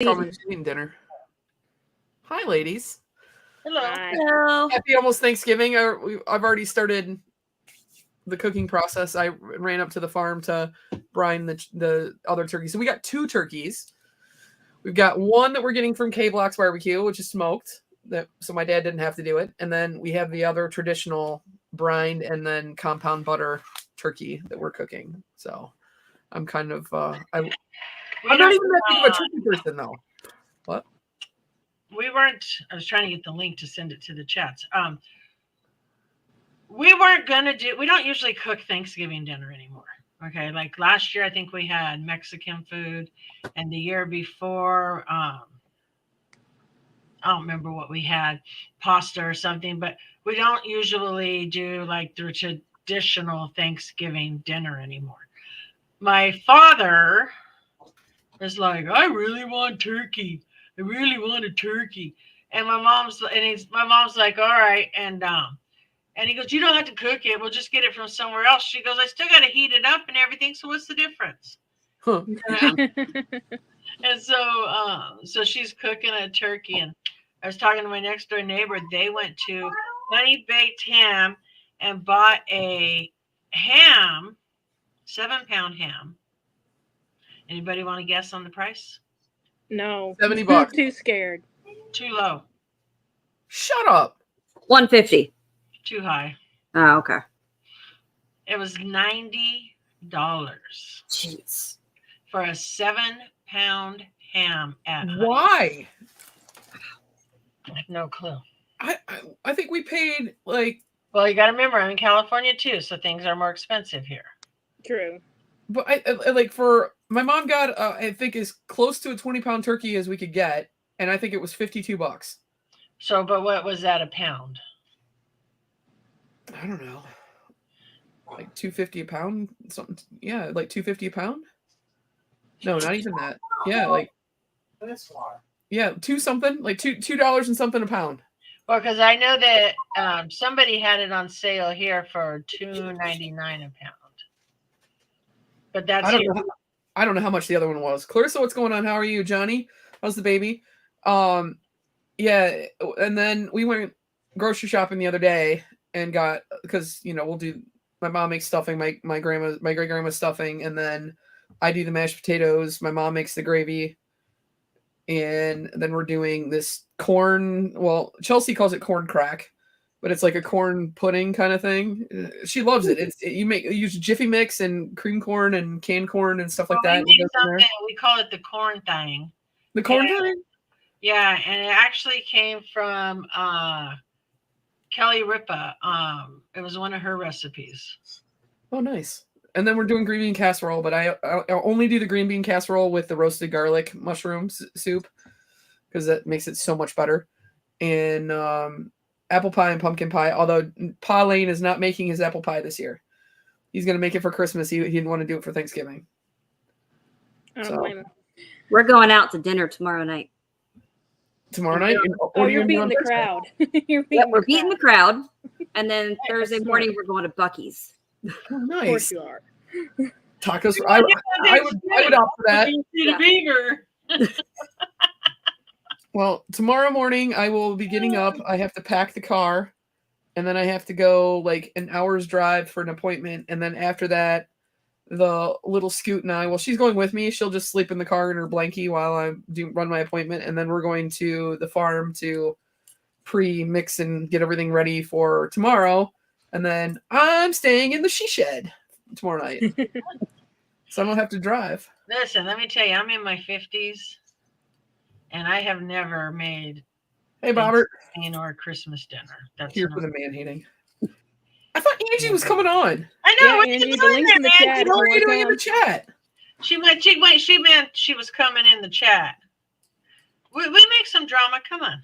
Thanksgiving dinner. Hi, ladies. Hello. Hello. Happy almost Thanksgiving. I've already started the cooking process. I ran up to the farm to brine the other turkeys. So we got 2 turkeys. We've got one that we're getting from K Block's Barbecue, which is smoked. So my dad didn't have to do it. And then we have the other traditional brined and then compound butter turkey that we're cooking. So I'm kind of I'm not even that big of a turkey person though. What? We weren't. I was trying to get the link to send it to the chats. We weren't gonna do. We don't usually cook Thanksgiving dinner anymore. Okay, like last year, I think we had Mexican food, and the year before, I don't remember what we had, pasta or something. But we don't usually do like the traditional Thanksgiving dinner anymore. My father is like, I really want turkey. I really want a turkey. And my mom's like, all right, and he goes, you don't have to cook it. We'll just get it from somewhere else. She goes, I still got to heat it up and everything. So what's the difference? Huh. And so she's cooking a turkey. And I was talking to my next door neighbor. They went to Honey Baked Ham and bought a ham, 7-pound ham. Anybody want to guess on the price? No. $70. Too scared. Too low. Shut up. $150. Too high. Oh, okay. It was $90 Jeez. for a 7-pound ham at Honey. Why? I have no clue. I think we paid like. Well, you got to remember, I'm in California too, so things are more expensive here. True. But I like for my mom got I think as close to a 20-pound turkey as we could get, and I think it was $52. So, but what was that a pound? I don't know, like $2.50 a pound, something. Yeah, like $2.50 a pound. No, not even that. Yeah, like That's why. yeah, two something, like $2 and something a pound. Well, because I know that somebody had it on sale here for $2.99 a pound. But that's I don't know how much the other one was. Clarissa, what's going on? How are you, Johnny? How's the baby? Yeah, and then we went grocery shopping the other day and got, because we'll do, my mom makes stuffing, my great grandma's stuffing, and then I do the mashed potatoes. My mom makes the gravy, and then we're doing this corn. Well, Chelsea calls it corn crack, but it's like a corn pudding kind of thing. She loves it. You use Jiffy Mix and cream corn and canned corn and stuff like that. We call it the corn thing. The corn thing? Yeah, and it actually came from Kelly Ripa. It was one of her recipes. Oh, nice. And then we're doing green bean casserole, but I only do the green bean casserole with the roasted garlic mushroom soup because that makes it so much better. And apple pie and pumpkin pie, although Pa Lane is not making his apple pie this year. He's going to make it for Christmas. He didn't want to do it for Thanksgiving. I don't blame him. We're going out to dinner tomorrow night. Tomorrow night? You're beating the crowd. We're beating the crowd. And then Thursday morning, we're going to Buc-ee's. Oh, nice. Of course you are. Tacos. I would opt for that. Beaver. Well, tomorrow morning I will be getting up. I have to pack the car, and then I have to go like an hour's drive for an appointment. And then after that, the little Scoot and I, well, she's going with me. She'll just sleep in the car in her blankie while I run my appointment. And then we're going to the farm to pre-mix and get everything ready for tomorrow. And then I'm staying in the she shed tomorrow night. So I don't have to drive. Listen, let me tell you, I'm in my 50s, and I have never made Bobbert, or Christmas dinner. That's here for the man hating. I thought Angie was coming on. I know. Yeah, Angie, the link's in the chat. What are you doing in the chat? She meant she was coming in the chat. We make some drama. Come on.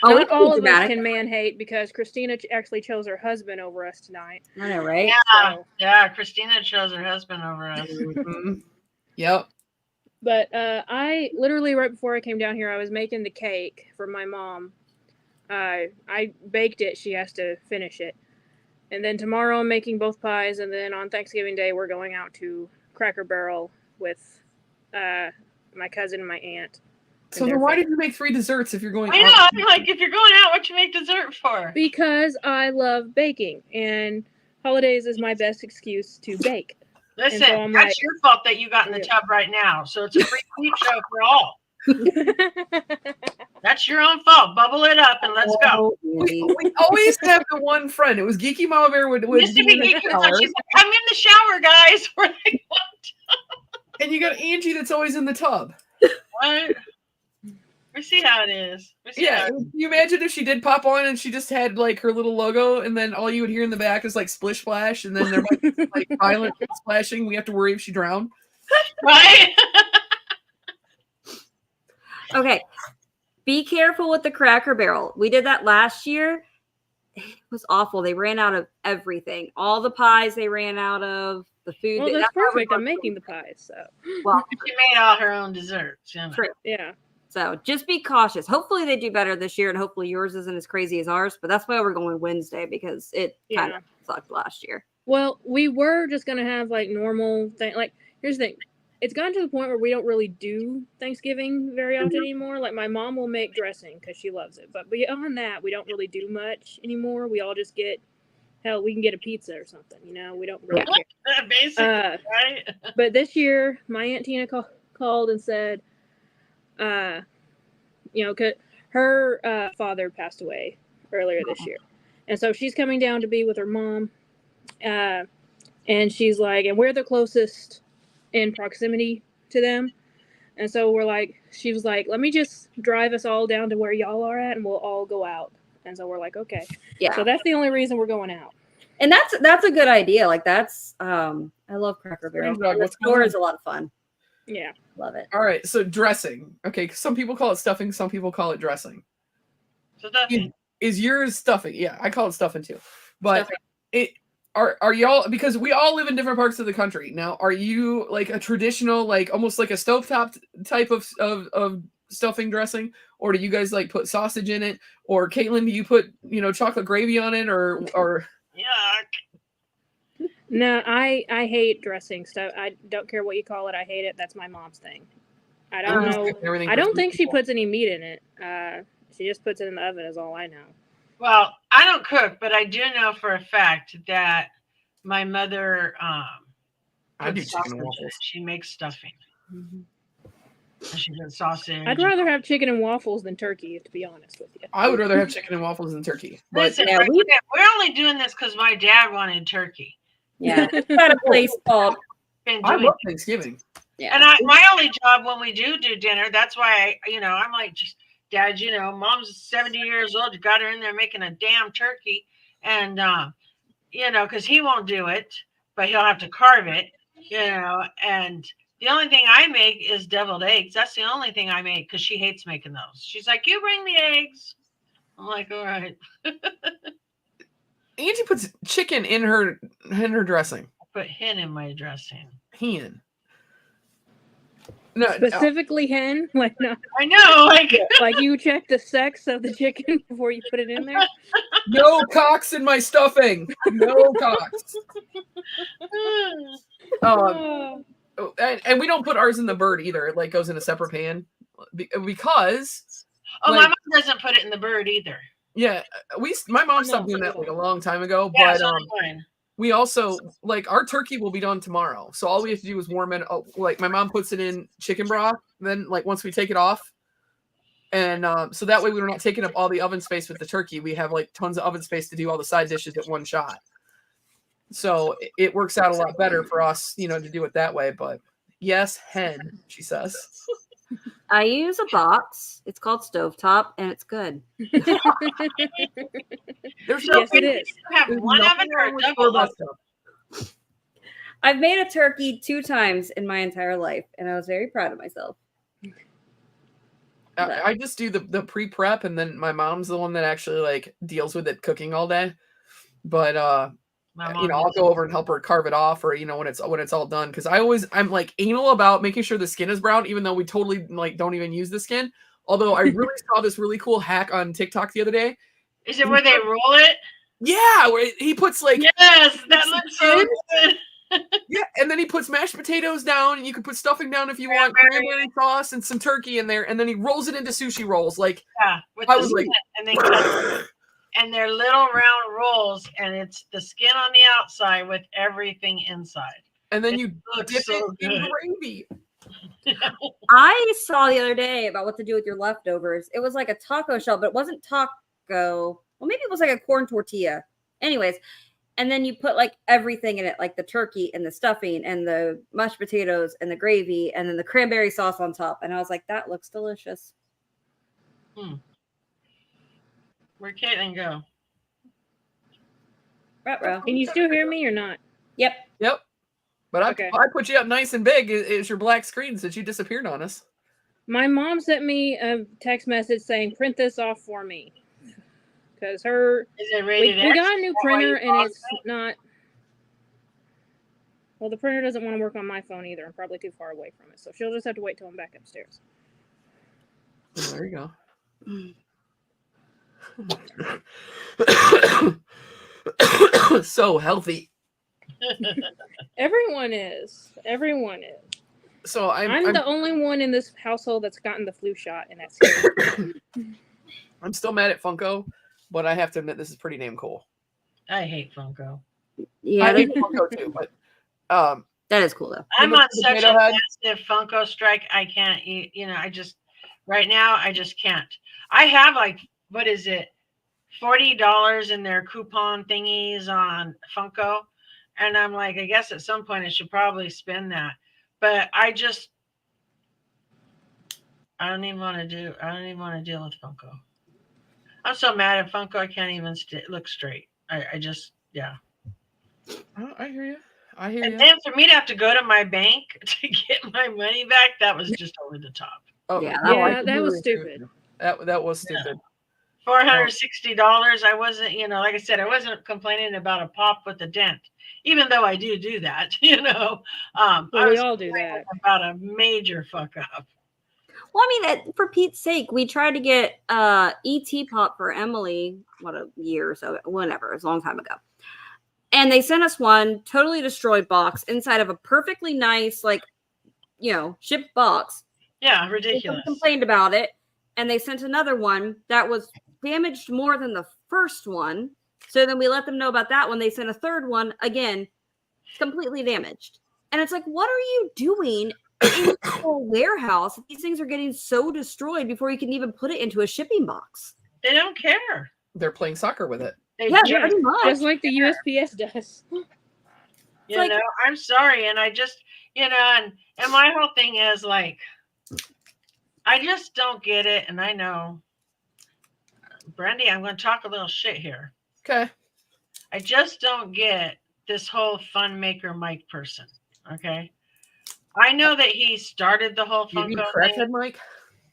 Not all of us can man hate because Christina actually chose her husband over us tonight. I know, right? Yeah, Christina chose her husband over us. Mm-hmm. Yep. But I literally, right before I came down here, I was making the cake for my mom. I baked it. She has to finish it. And then tomorrow I'm making both pies. And then on Thanksgiving Day, we're going out to Cracker Barrel with my cousin and my aunt. So then why did you make 3 desserts if you're going I know. out? I'm like, if you're going out, what you make dessert for? Because I love baking, and holidays is my best excuse to bake. Listen, so I'm that's like- your fault that you got in the Yeah. tub right now. So it's a free peep show for all. That's your own fault. Bubble it up and let's go. We always have the one friend. It was Geeky Mama Bear would Used to be be in the geeky. shower, She's like, I'm in the shower, guys. We're like, and you got Angie that's always in the tub. what? We see how it is. We see Yeah, how it can you imagine if she did pop on and she just had like her little logo, and then all you would hear in the back is like splish splash, and then there might be like violent splashing. We have to worry if she drowned. right? Okay. Be careful with the Cracker Barrel. We did that last year. It was awful. They ran out of everything. All the pies they ran out of. The food. Well, that's perfect. I'm making the pies, so Well, She made all her own desserts. You know? true. yeah. So just be cautious. Hopefully they do better this year, and hopefully yours isn't as crazy as ours. But that's why we're going Wednesday, because it kind Yeah. of sucked last year. Well, we were just gonna have like normal thing. Like, here's the thing: it's gotten to the point where we don't really do Thanksgiving very often anymore. Like, my mom will make dressing because she loves it, but beyond that, we don't really do much anymore. We all just get, hell, we can get a pizza or something. You know, we don't really care. Basically, right? But this year, my Aunt Tina called and said, you know, 'cause her father passed away earlier this year. And so she's coming down to be with her mom. And she's like, and we're the closest in proximity to them. And so she was like, let me just drive us all down to where y'all are at, and we'll all go out. And so we're like, okay. Yeah. So that's the only reason we're going out. And that's a good idea. Like, that's I love Cracker Barrel. Strange Dog, And the what's going store on? is a lot of fun. Yeah. Love it. All right, so dressing. Okay, some people call it stuffing, some people call it dressing. So that's Is yours stuffing? Yeah, I call it stuffing too. But Stuffing. are y'all, because we all live in different parts of the country. Now, are you like a traditional, like almost like a stovetop type of stuffing dressing, or do you guys like put sausage in it, or Caitlin, do you put chocolate gravy on it, or yuck. No, I hate dressing stuff. I don't care what you call it. I hate it. That's my mom's thing. I don't know. everything I for don't three think she people. puts any meat in it. She just puts it in the oven, is all I know. Well, I don't cook, but I do know for a fact that my mother I do puts chicken sausage and in waffles. it. She makes stuffing. And she does sausage. I'd rather have chicken and waffles than turkey, to be honest with you. I would rather have chicken and waffles than turkey. But Listen, yeah, we're only doing this because my dad wanted turkey. Yeah. It's got a place called Been I doing love Thanksgiving. yeah. And my only job when we do dinner, that's why I'm like, just Dad, Mom's 70 years old. You got her in there making a damn turkey, and because he won't do it, but he'll have to carve it, And the only thing I make is deviled eggs. That's the only thing I make because she hates making those. She's like, you bring the eggs. I'm like, all right. Angie puts chicken in her dressing. I put hen in my dressing. Hen. No, Specifically hen? Like, no, I know, like you check the sex of the chicken before you put it in there? no cocks in my stuffing. No cocks. Oh. And we don't put ours in the bird either. It like goes in a separate pan because my mom doesn't put it in the bird either. yeah, my mom No, stopped doing that like a long time ago. Yeah, But so does mine. we also like our turkey will be done tomorrow, so all we have to do is warm it. Like my mom puts it in chicken broth. Then like once we take it off, and so that way we're not taking up all the oven space with the turkey. We have like tons of oven space to do all the side dishes at one shot. So it works out a lot better for us, to do it that way. But yes, hen, she says. I use a box. It's called Stovetop, and it's good. There's Yes, it is. You have one oven or a double oven? I've made a turkey 2 times in my entire life, and I was very proud of myself. I just do the pre-prep, and then my mom's the one that actually like deals with it cooking all day. But I'll go over and help her carve it off, or when it's all done, because I'm like anal about making sure the skin is brown, even though we totally like don't even use the skin. Although I really saw this really cool hack on TikTok the other day. Is it where they roll it? Yeah, where he puts like Yes, that looks so good. Yeah, and then he puts mashed potatoes down, and you can put stuffing down if you want, cranberry sauce and some turkey in there, and then he rolls it into sushi rolls. Like, Yeah, with I the was skin, like, and then cut, and they're little round rolls, and it's the skin on the outside with everything inside. and then It you looks dip so it in good. gravy. I saw the other day about what to do with your leftovers. It was like a taco shell, but it wasn't taco. Well, maybe it was like a corn tortilla. Anyways, and then you put like everything in it, like the turkey and the stuffing and the mashed potatoes and the gravy and then the cranberry sauce on top. And I was like, that looks delicious. Where'd Caitlin go? Ruh-roh. Can you still hear me or not? Yep. Yep. But Okay. I put you up nice and big. It's your black screen since you disappeared on us. My mom sent me a text message saying, "Print this off for me," because Is it rated we X? got a new Is that why you printer and paused it's not. Well, the printer doesn't want to work on my phone either. I'm probably too far away from it, so she'll just have to wait till I'm back upstairs. Oh, there you go. So healthy. Everyone is. Everyone is. So I'm the only one in this household that's gotten the flu shot, and that's scary. I'm still mad at Funko, but I have to admit this is pretty damn cool. I hate Funko. Yeah, I hate Funko too, but that is cool though. I'm Look on at the such a potato head. massive Funko strike. I can't eat. I just right now I just can't. I have like, what is it, $40 in their coupon thingies on Funko, and I'm like, I guess at some point I should probably spend that. But I don't even want to deal with Funko. I'm so mad at Funko. I can't even look straight. I just, yeah. Oh, I hear you. And then for me to have to go to my bank to get my money back, that was just over the top. Oh, Yeah, no, I yeah, that was completely agree with stupid. you. That was stupid. $460. I wasn't, like I said, I wasn't complaining about a pop with a dent, even though I do that. Well, I we was all do complaining that. about a major fuck up. Well, I mean, for Pete's sake, we tried to get ET Pop for Emily, what, a year or so, whenever, it was a long time ago. And they sent us one totally destroyed box inside of a perfectly nice, like, shipped box. Yeah, ridiculous. We complained about it, and they sent another one that was damaged more than the first one. So then we let them know about that one. They sent a third one, again, completely damaged. And it's like, what are you doing in a warehouse? These things are getting so destroyed before you can even put it into a shipping box. They don't care. They're playing soccer with it. They Yeah, just, pretty much. Just like the USPS does. I'm sorry. And I just, and my whole thing is like, I just don't get it. And I know, Brandy, I'm going to talk a little shit here. Okay. I just don't get this whole fun maker Mike person. Okay. I know that he started the whole You mean Funko crackhead thing, Mike?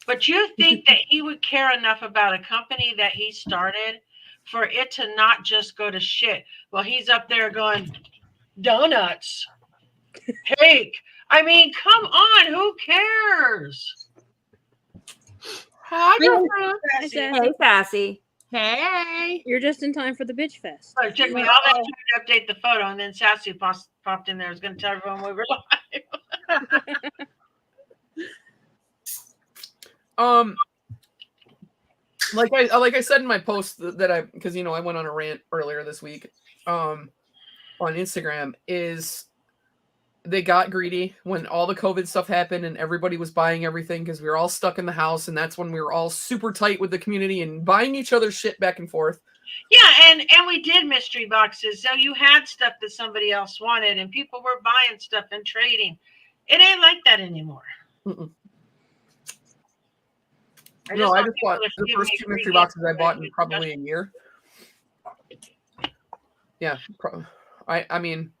but you think that he would care enough about a company that he started for it to not just go to shit? Well, he's up there going, donuts, cake. I mean, come on, who cares? Hi, Hi, Sassy. Sassy. Hey, Sassy. Hey. You're just in time for the bitch fest. So it took me all that time to update the photo, and then Sassy popped in there. I was going to tell everyone we were live. Like I said in my post that because I went on a rant earlier this week on Instagram, is they got greedy when all the COVID stuff happened and everybody was buying everything because we were all stuck in the house, and that's when we were all super tight with the community and buying each other's shit back and forth. Yeah, and we did mystery boxes. So you had stuff that somebody else wanted, and people were buying stuff and trading. It ain't like that anymore. Mm-mm. I No, I want just bought people to the give first me 2 free mystery gifts boxes I that bought in could probably a year. Yeah, I mean,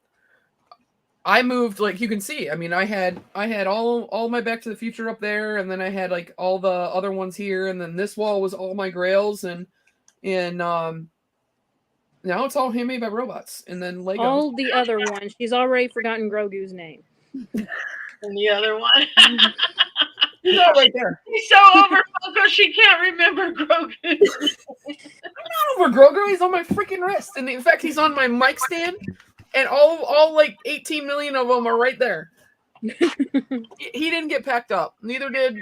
I moved, like you can see. I mean, I had all my Back to the Future up there, and then I had like all the other ones here, and then this wall was all my Grails, and now it's all handmade by robots, and then Legos. All the other ones. She's already forgotten Grogu's name. And the other one. He's all right there. He's so over Funko, she can't remember Grogu. I'm not over Grogu. He's on my freaking wrist, and in fact, he's on my mic stand. and all like 18 million of them are right there. He didn't get packed up. Neither did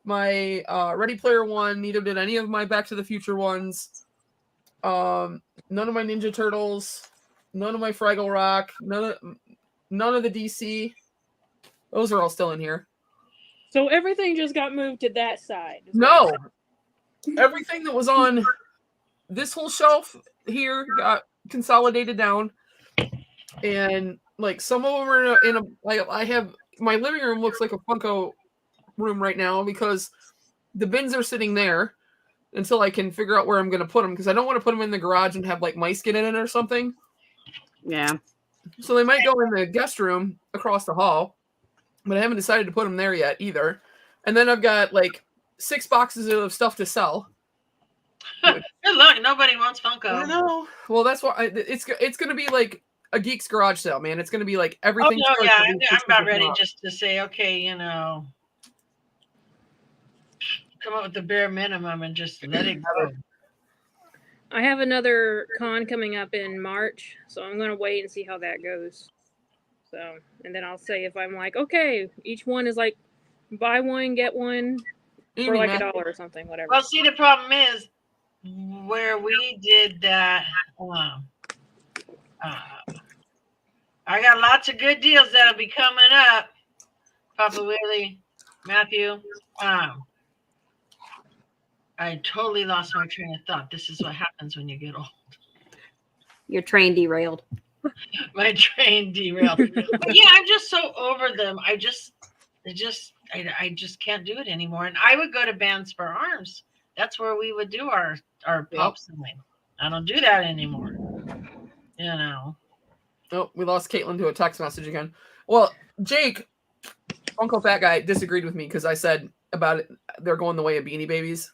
my Ready Player One. Neither did any of my Back to the Future ones. None of my Ninja Turtles. None of my Fraggle Rock. None of the DC. Those are all still in here. So everything just got moved to that side. No, everything that was on this whole shelf here got consolidated down, and like some of them are in a like I have my living room looks like a Funko room right now because the bins are sitting there until I can figure out where I'm going to put them because I don't want to put them in the garage and have like mice get in it or something. Yeah. So they might go in the guest room across the hall, but I haven't decided to put them there yet either. And then I've got like 6 boxes of stuff to sell. Good luck. Nobody wants Funko. I know. Well, that's why it's going to be like a Geek's garage sale, man. It's going to be like everything. Oh, no, yeah, I'm about ready just to say, okay, you know, come up with the bare minimum and just let it go. I have another con coming up in March, so I'm gonna wait and see how that goes. So, and then I'll say if I'm like, okay, each one is like, buy one get one for like $1 or something, whatever. Well, see, the problem is where we did that. I got lots of good deals that'll be coming up. Papa Willie, Matthew. I totally lost my train of thought. This is what happens when you get old. Your train derailed. My train derailed. But yeah, I'm just so over them. I just can't do it anymore. And I would go to Bands for Arms. That's where we would do our pop selling. I don't do that anymore. You know. Oh, we lost Caitlin to a text message again. Well, Jake, Uncle Fat Guy, disagreed with me because I said about it. They're going the way of Beanie Babies.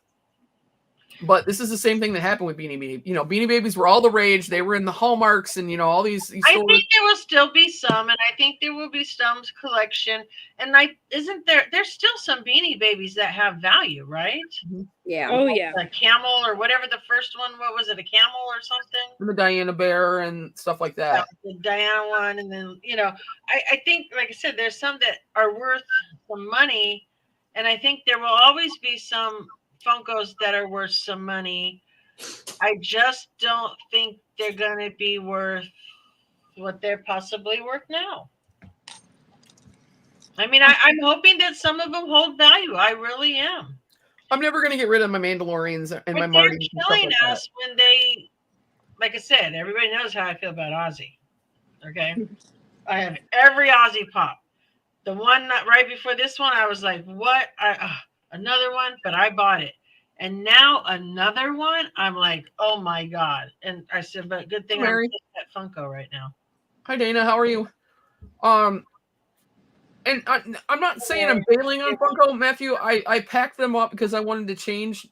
But this is the same thing that happened with Beanie Babies. You know, Beanie Babies were all the rage. They were in the Hallmarks and, you know, all these I think there will still be some, and I think there will be some collection. And there's still some Beanie Babies that have value, right? Yeah. Oh, yeah. A camel or whatever the first one, what was it, a camel or something? The Diana Bear and stuff like that. The Diana one. And then, you know, I think, like I said, there's some that are worth some money. And I think there will always be some Funkos that are worth some money. I just don't think they're going to be worth what they're possibly worth now. I mean, I'm hoping that some of them hold value. I really am. I'm never going to get rid of my Mandalorians and my But Martys. they're killing us when they, like I said, everybody knows how I feel about Ozzy. Okay? I have every Ozzy pop. The one right before this one, I was like, what? Another one, but I bought it. And now another one, I'm like, oh my God. And I said, but good thing I'm at Funko right now. Hi, Dana. How are you? And I'm not saying I'm bailing on Funko, Matthew. I packed them up because I wanted to change,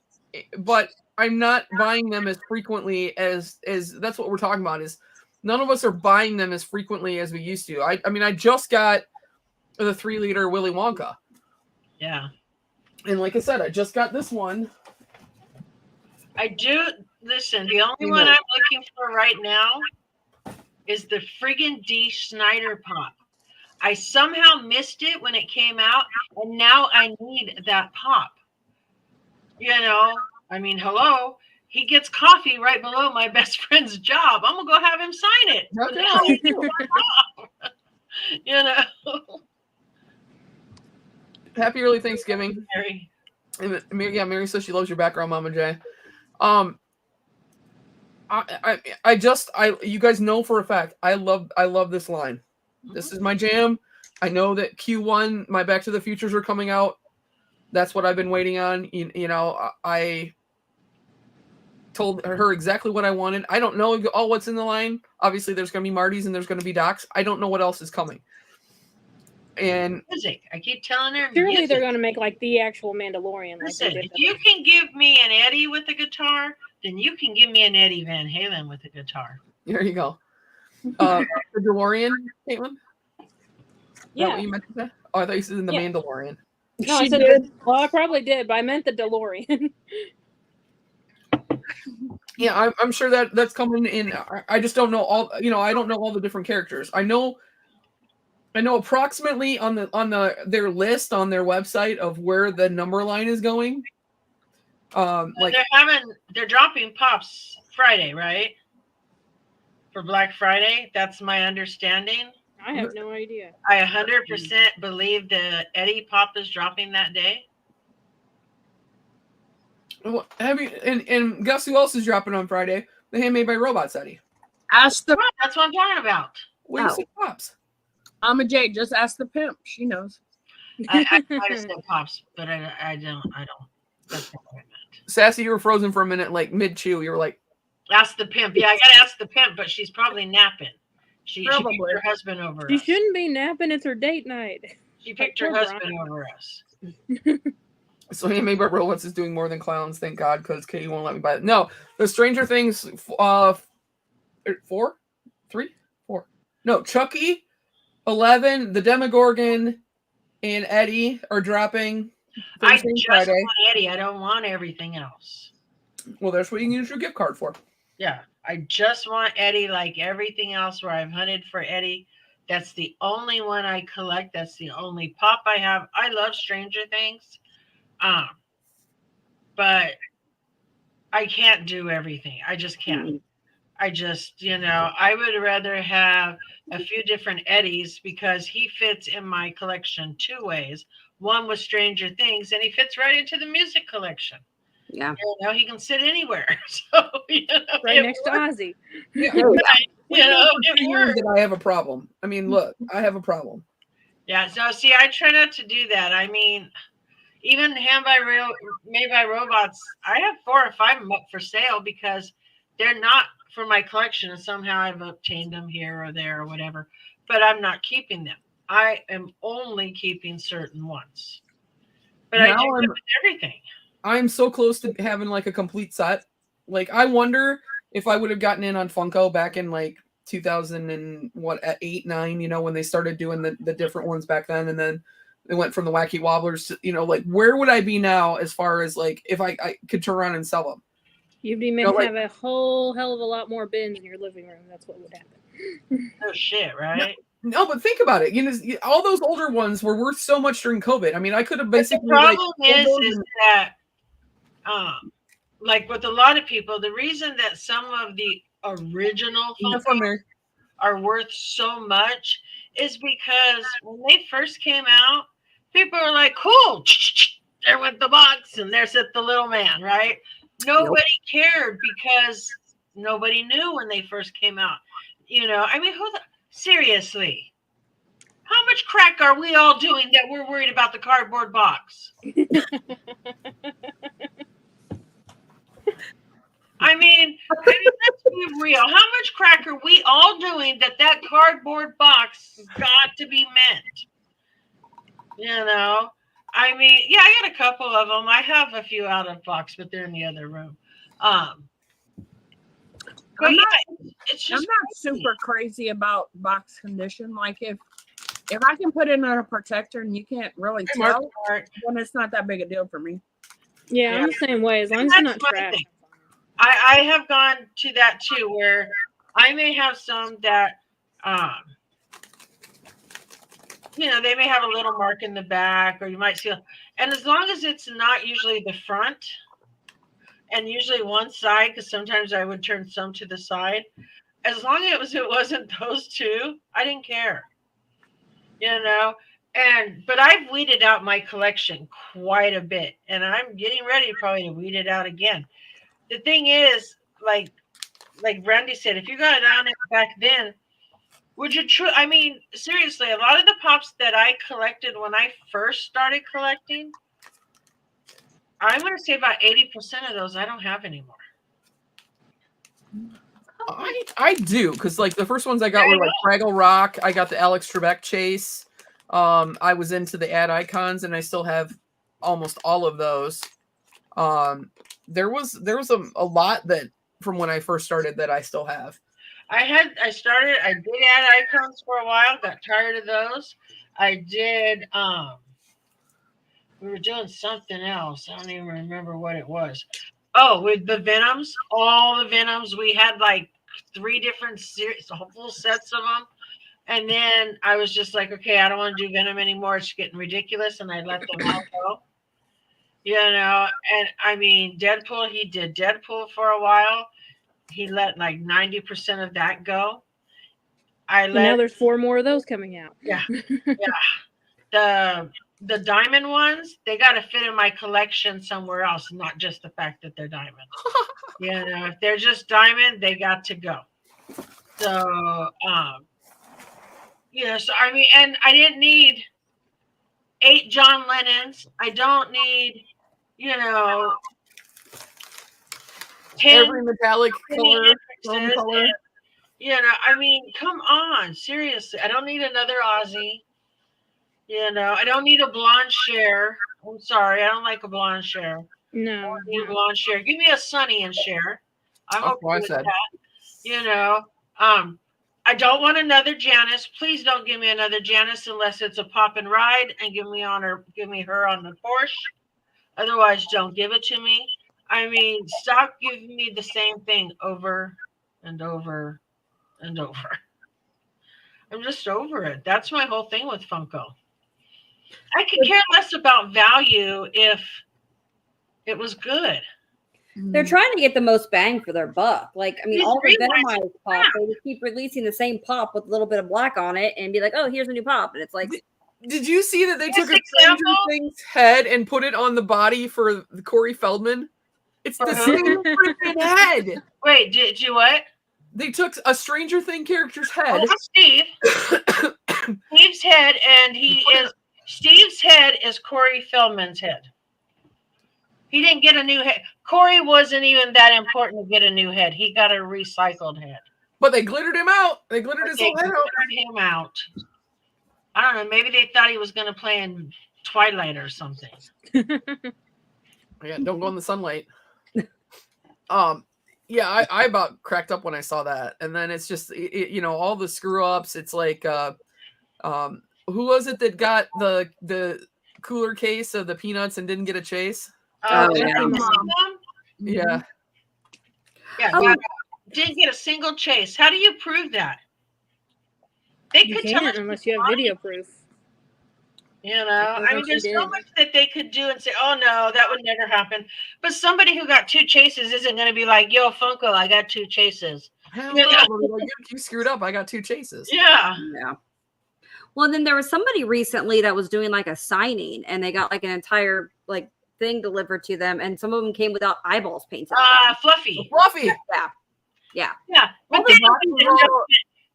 but I'm not buying them as frequently as that's what we're talking about. Is none of us are buying them as frequently as we used to. I mean, I just got the 3-liter Willy Wonka. Yeah. And like I said, I just got this one. I do. Listen, the only one I'm looking for right now is the friggin' D. Snyder pop. I somehow missed it when it came out, and now I need that pop. You know, I mean, hello. He gets coffee right below my best friend's job. I'm going to go have him sign it. Okay. You know. Happy early Thanksgiving. Mary. Mary says she loves your background, Mama J. You guys know for a fact I love this line. This is my jam. I know that Q1 my Back to the Futures are coming out. That's what I've been waiting on. You know, I told her exactly what I wanted. I don't know all what's in the line. Obviously, there's going to be Marty's and there's going to be Doc's. I don't know what else is coming. And music. I keep telling her. Surely music. they're going to make like the actual Mandalorian. Listen, like if you can give me an Eddie with a guitar, then you can give me an Eddie Van Halen with a guitar. There you go. The DeLorean, Caitlin? Yeah. What you meant to say? Oh, I thought you said in the Mandalorian. No, I said, well, I probably did, but I meant the DeLorean. Yeah, I'm sure that's coming in. I just don't know all. I don't know all the different characters. I know approximately on their list on their website of where the number line is going. Like they're dropping pops Friday, right? For Black Friday, that's my understanding. I have no idea. I 100% believe the Eddie pop is dropping that day. Well, and guess who else is dropping on Friday? The Handmade by Robots, Eddie. Ask the That's what I'm talking about. Where's the pops? Mama J. Just ask the pimp. She knows. I might have said pops, but I don't. That's not what I meant. Sassy, you were frozen for a minute, like mid chew. You were like, Ask the pimp. Yeah, I gotta ask the pimp, but she's probably napping. She picked her husband over She us. shouldn't be napping. It's her date night. She picked her husband over us. So Handmade by Robots is doing more than clowns, thank God, because Katie won't let me buy it. No, the Stranger Things 4? No, Chucky, 11, the Demogorgon, and Eddie are dropping I Thursday and just Friday. want Eddie. I don't want everything else. Well, that's what you can use your gift card for. Yeah, I just want Eddie like everything else where I've hunted for Eddie. That's the only one I collect. That's the only pop I have. I love Stranger Things. But I can't do everything. I just can't. I just, I would rather have a few different Eddies because he fits in my collection two ways. One was Stranger Things, and he fits right into the music collection. Yeah. He can sit anywhere. So, Right next to Ozzy. Yeah. It works. That I have a problem. I mean, look, I have a problem. Yeah, so see, I try not to do that. I mean, even Made by Robots, I have 4 or 5 of them up for sale because they're not for my collection, and somehow I've obtained them here or there or whatever, but I'm not keeping them. I am only keeping certain ones. But now I do with everything. I'm so close to having like a complete set. Like, I wonder if I would have gotten in on Funko back in like 2008, 9, when they started doing the different ones back then, and then they went from the Wacky Wobblers to, like, where would I be now as far as like if I could turn around and sell them? You'd be have a whole hell of a lot more bins in your living room. That's what would happen. Oh shit, right? No, but think about it. All those older ones were worth so much during COVID. I mean, I could have basically. But the problem is that, like with a lot of people, the reason that some of the original Funko are worth so much is because when they first came out, people were like, "Cool, there went the box, and there's the little man," right? Nobody cared because nobody knew when they first came out. I mean, seriously, how much crack are we all doing that we're worried about the cardboard box? I mean, let's be real. How much crack are we all doing that cardboard box got to be meant? I mean, yeah, I got a couple of them. I have a few out of box, but they're in the other room. I'm not super crazy about box condition. Like if I can put in a protector and you can't really tell, then it's not that big a deal for me. Yeah, I'm the same way. As long as it's not trash. I have gone to that too, where I may have some that, they may have a little mark in the back, or you might see, and as long as it's not usually the front, and usually one side, because sometimes I would turn some to the side, as long as it wasn't those two, I didn't care. But I've weeded out my collection quite a bit, and I'm getting ready probably to weed it out again. The thing is, like Randy said, if you got it on it back then, would you I mean, seriously, a lot of the pops that I collected when I first started collecting, I'm going to say about 80% of those I don't have anymore. I do, because like the first ones I got were like Fraggle Rock. I got the Alex Trebek chase. I was into the ad icons, and I still have almost all of those. There was a lot that from when I first started that I still have. I did ad icons for a while, got tired of those. I did, we were doing something else. I don't even remember what it was. Oh, with the Venoms, all the Venoms, we had like 3 different series, full sets of them. And then I was just like, okay, I don't want to do Venom anymore. It's getting ridiculous. And I let them all go. You know, and I mean, Deadpool, he did Deadpool for a while. He let like 90% of that go. And now there's 4 more of those coming out. Yeah. The diamond ones, they got to fit in my collection somewhere else, not just the fact that they're diamond. You know, if they're just diamond, they got to go. So, you know, so I mean, and I didn't need 8 John Lennons. I don't need, you know, 10 Every metallic color, chrome color. And, you know, I mean, come on, seriously. I don't need another Aussie. You know, I don't need a blonde Cher. I'm sorry, I don't like a blonde Cher. No. I don't need a blonde Cher. Give me a Sunny and Cher. I'm That's okay what I with said. that. You know, I don't want another Janice. Please don't give me another Janice unless it's a pop and ride, and give me her on the Porsche. Otherwise, don't give it to me. I mean, stop giving me the same thing over and over and over. I'm just over it. That's my whole thing with Funko. I could care less about value if it was good. They're trying to get the most bang for their buck. Like, I mean, These all the remakes Venomized pop, they just keep releasing the same pop with a little bit of black on it and be like, oh, here's a new pop. And it's like, Did you see that they This took a Stranger Things head and put it on the body for Corey Feldman? It's the same freaking head. Wait, did you what? They took a Stranger Thing character's head. Oh, Steve. Steve's head, and Steve's head is Corey Feldman's head. He didn't get a new head. Corey wasn't even that important to get a new head. He got a recycled head. But they glittered him out. They glittered his whole head out. Glittered him out. I don't know. Maybe they thought he was going to play in Twilight or something. Yeah, don't go in the sunlight. Yeah, I about cracked up when I saw that, and then it's just you know, all the screw ups. It's like who was it that got the cooler case of the peanuts and didn't get a chase? Oh, Yeah. Yeah, didn't get a single chase. How do you prove that? They You could tell can't us unless you have video proof. You know, I mean, Unless you there's so did. much that they could do and say, oh, no, that would never happen. But somebody who got 2 chases isn't going to be like, yo, Funko, I got 2 chases. Hell no. Like, you screwed up. I got 2 chases. Yeah. yeah. Well, then there was somebody recently that was doing like a signing, and they got like an entire like thing delivered to them, and some of them came without eyeballs painted. Fluffy. Fluffy. Yeah. All But, the boxes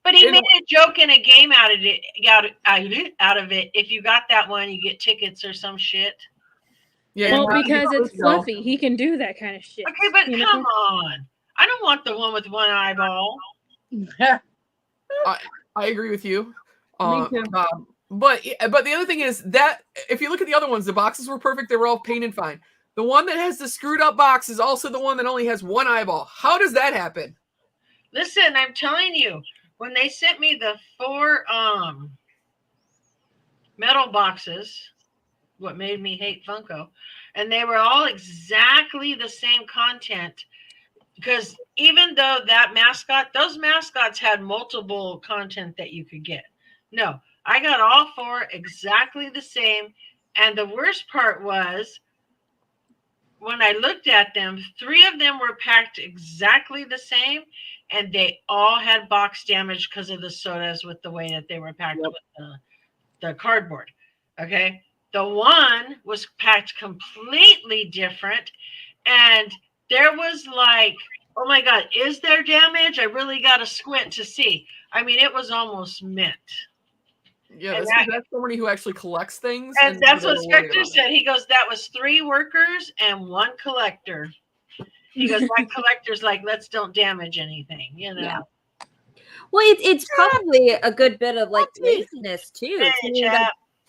but he made a joke and a game out of it. If you got that one, you get tickets or some shit. Yeah. Well, because it's Fluffy, he can do that kind of shit. Okay, but you know? come on. I don't want the one with one eyeball. I agree with you. Me too. But the other thing is that if you look at the other ones, the boxes were perfect. They were all painted fine. The one that has the screwed up box is also the one that only has one eyeball. How does that happen? Listen, I'm telling you, when they sent me the 4 metal boxes, what made me hate Funko, and they were all exactly the same content, because even though those mascots had multiple content that you could get. No, I got all 4 exactly the same. And the worst part was when I looked at them, 3 of them were packed exactly the same, and they all had box damage because of the sodas with the way that they were packed with the cardboard. Okay. The one was packed completely different, and there was like, oh my God, is there damage? I really got to squint to see. I mean, it was almost mint. Yeah, that's somebody who actually collects things. And that's what Spectre said. He goes, that was 3 workers and 1 collector. He goes, that collector's like, let's don't damage anything, you know. Yeah. Well, it's probably a good bit of like laziness too.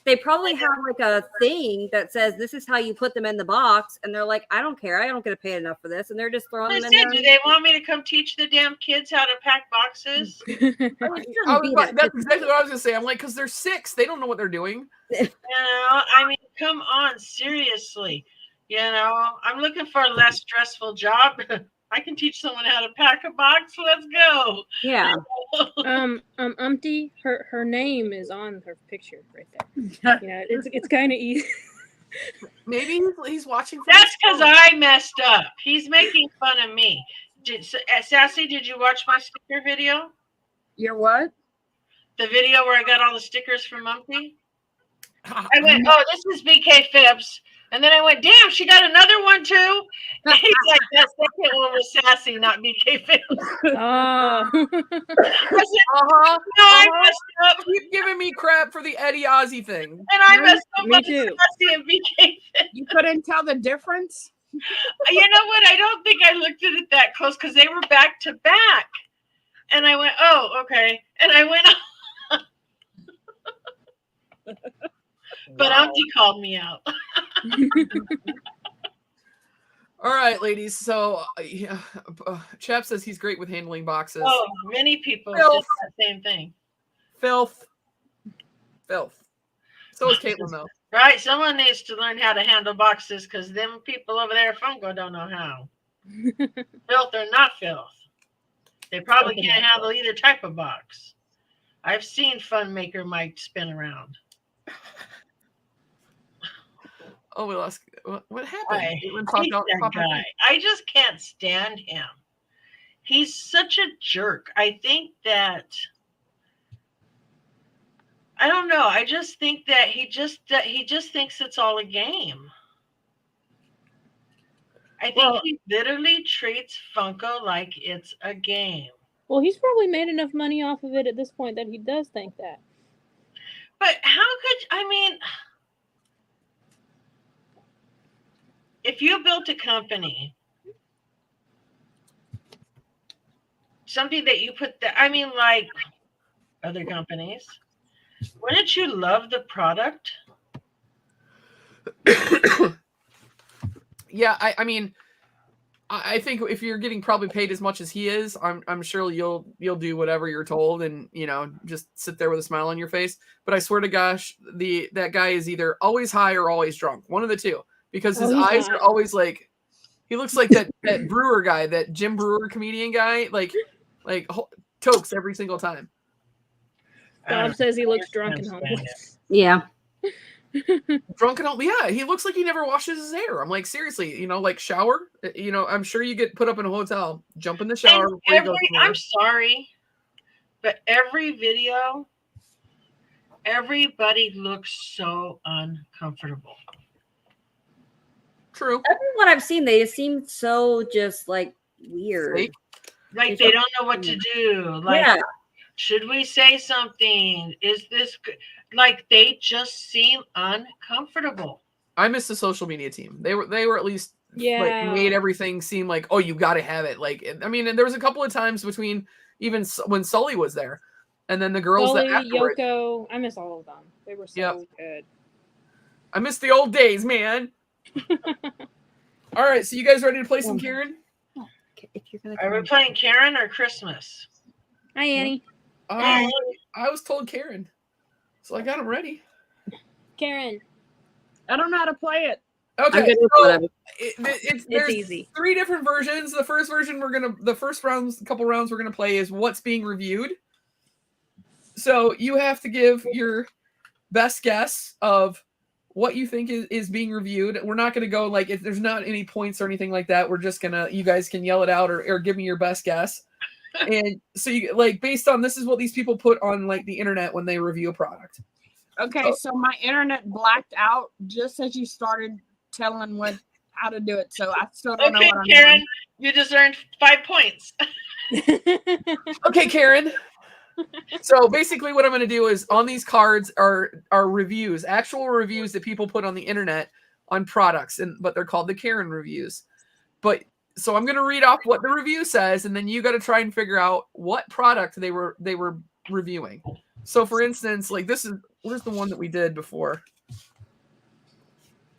They probably have like a thing that says this is how you put them in the box, and they're like, I don't care, I don't get to pay enough for this, and they're just throwing them in there. Do they want me to come teach the damn kids how to pack boxes? That's exactly what I was gonna say. I'm like, because they're 6, they don't know what they're doing. I mean, come on, seriously. You know, I'm looking for a less stressful job. I can teach someone how to pack a box. Let's go. Yeah. Umpty, her name is on her picture right there. Yeah, it's kind of easy. Maybe he's watching. From That's his because phone. I messed up. He's making fun of me. Sassy, did you watch my sticker video? You're what? The video where I got all the stickers from Mumpy? I went, oh, this is BK Phipps. And then I went, damn, she got another one too. And he's like, that second one was Sassy, not BK Phipps. Oh. I said, no, I messed up. Keep giving me crap for the Eddie Ozzy thing. And I messed up Me on too. Sassy and BK Phipps. You couldn't tell the difference? You know what? I don't think I looked at it that close because they were back to back. And I went, oh, okay. And I went, but Auntie called me out. All right, ladies. So, Chap says he's great with handling boxes. Oh, many people Filth. said the same thing. Filth. So is Caitlin, though. Right? Someone needs to learn how to handle boxes because them people over there at Funko don't know how. Filth or not filth. They probably can't handle either type of box. I've seen Fun Maker Mike spin around. Oh, we lost. What happened? I Caitlin hate that guy. I just can't stand him. He's such a jerk. I think that I don't know. I just think that he just thinks it's all a game. I think he literally treats Funko like it's a game. Well, he's probably made enough money off of it at this point that he does think that. But how could I mean? If you built a company, something that you put that, I mean, like other companies, wouldn't you love the product? Yeah, I mean, I think if you're getting probably paid as much as he is, I'm sure you'll do whatever you're told, and just sit there with a smile on your face. But I swear to gosh, that guy is either always high or always drunk, one of the two, because his eyes are always like, he looks like that Brewer guy, that Jim Brewer comedian guy, like tokes every single time. Bob says he looks drunk and homeless. Yeah. Drunk and all, yeah, he looks like he never washes his hair. I'm like, seriously, like shower. I'm sure you get put up in a hotel, jump in the shower. I'm sorry, but every video, everybody looks so uncomfortable. True. Everyone I've seen, they just seem so just like weird. Fake. Like they don't know what to do. Like, Yeah. should we say something? Is this good? Like they just seem uncomfortable. I miss the social media team. They were at least made everything seem like, oh, you got to have it. Like, I mean, and there was a couple of times between even when Sully was there, and then the girls Sully, that afterwards. Yoko, I miss all of them. They were so good. I miss the old days, man. All right, so you guys ready to play some Karen? Are we playing Karen or Christmas? Hi, Annie. I was told Karen, so I got them ready. Karen. I don't know how to play it. Okay, so there's easy. 3 different versions. The first version couple rounds we're gonna play is what's being reviewed. So you have to give your best guess of what you think is being reviewed. We're not going to go there's not any points or anything like that. We're just you guys can yell it out or give me your best guess. And so you based on this is what these people put on the internet when they review a product. Okay, so my internet blacked out just as you started telling how to do it. So I still don't know what I'm Karen, doing. you just earned 5 points. Okay, Karen. So basically what I'm going to do is on these cards are reviews, actual reviews that people put on the internet on products, but they're called the Karen reviews. But so I'm going to read off what the review says, and then you got to try and figure out what product they were reviewing. So for instance, where's the one that we did before?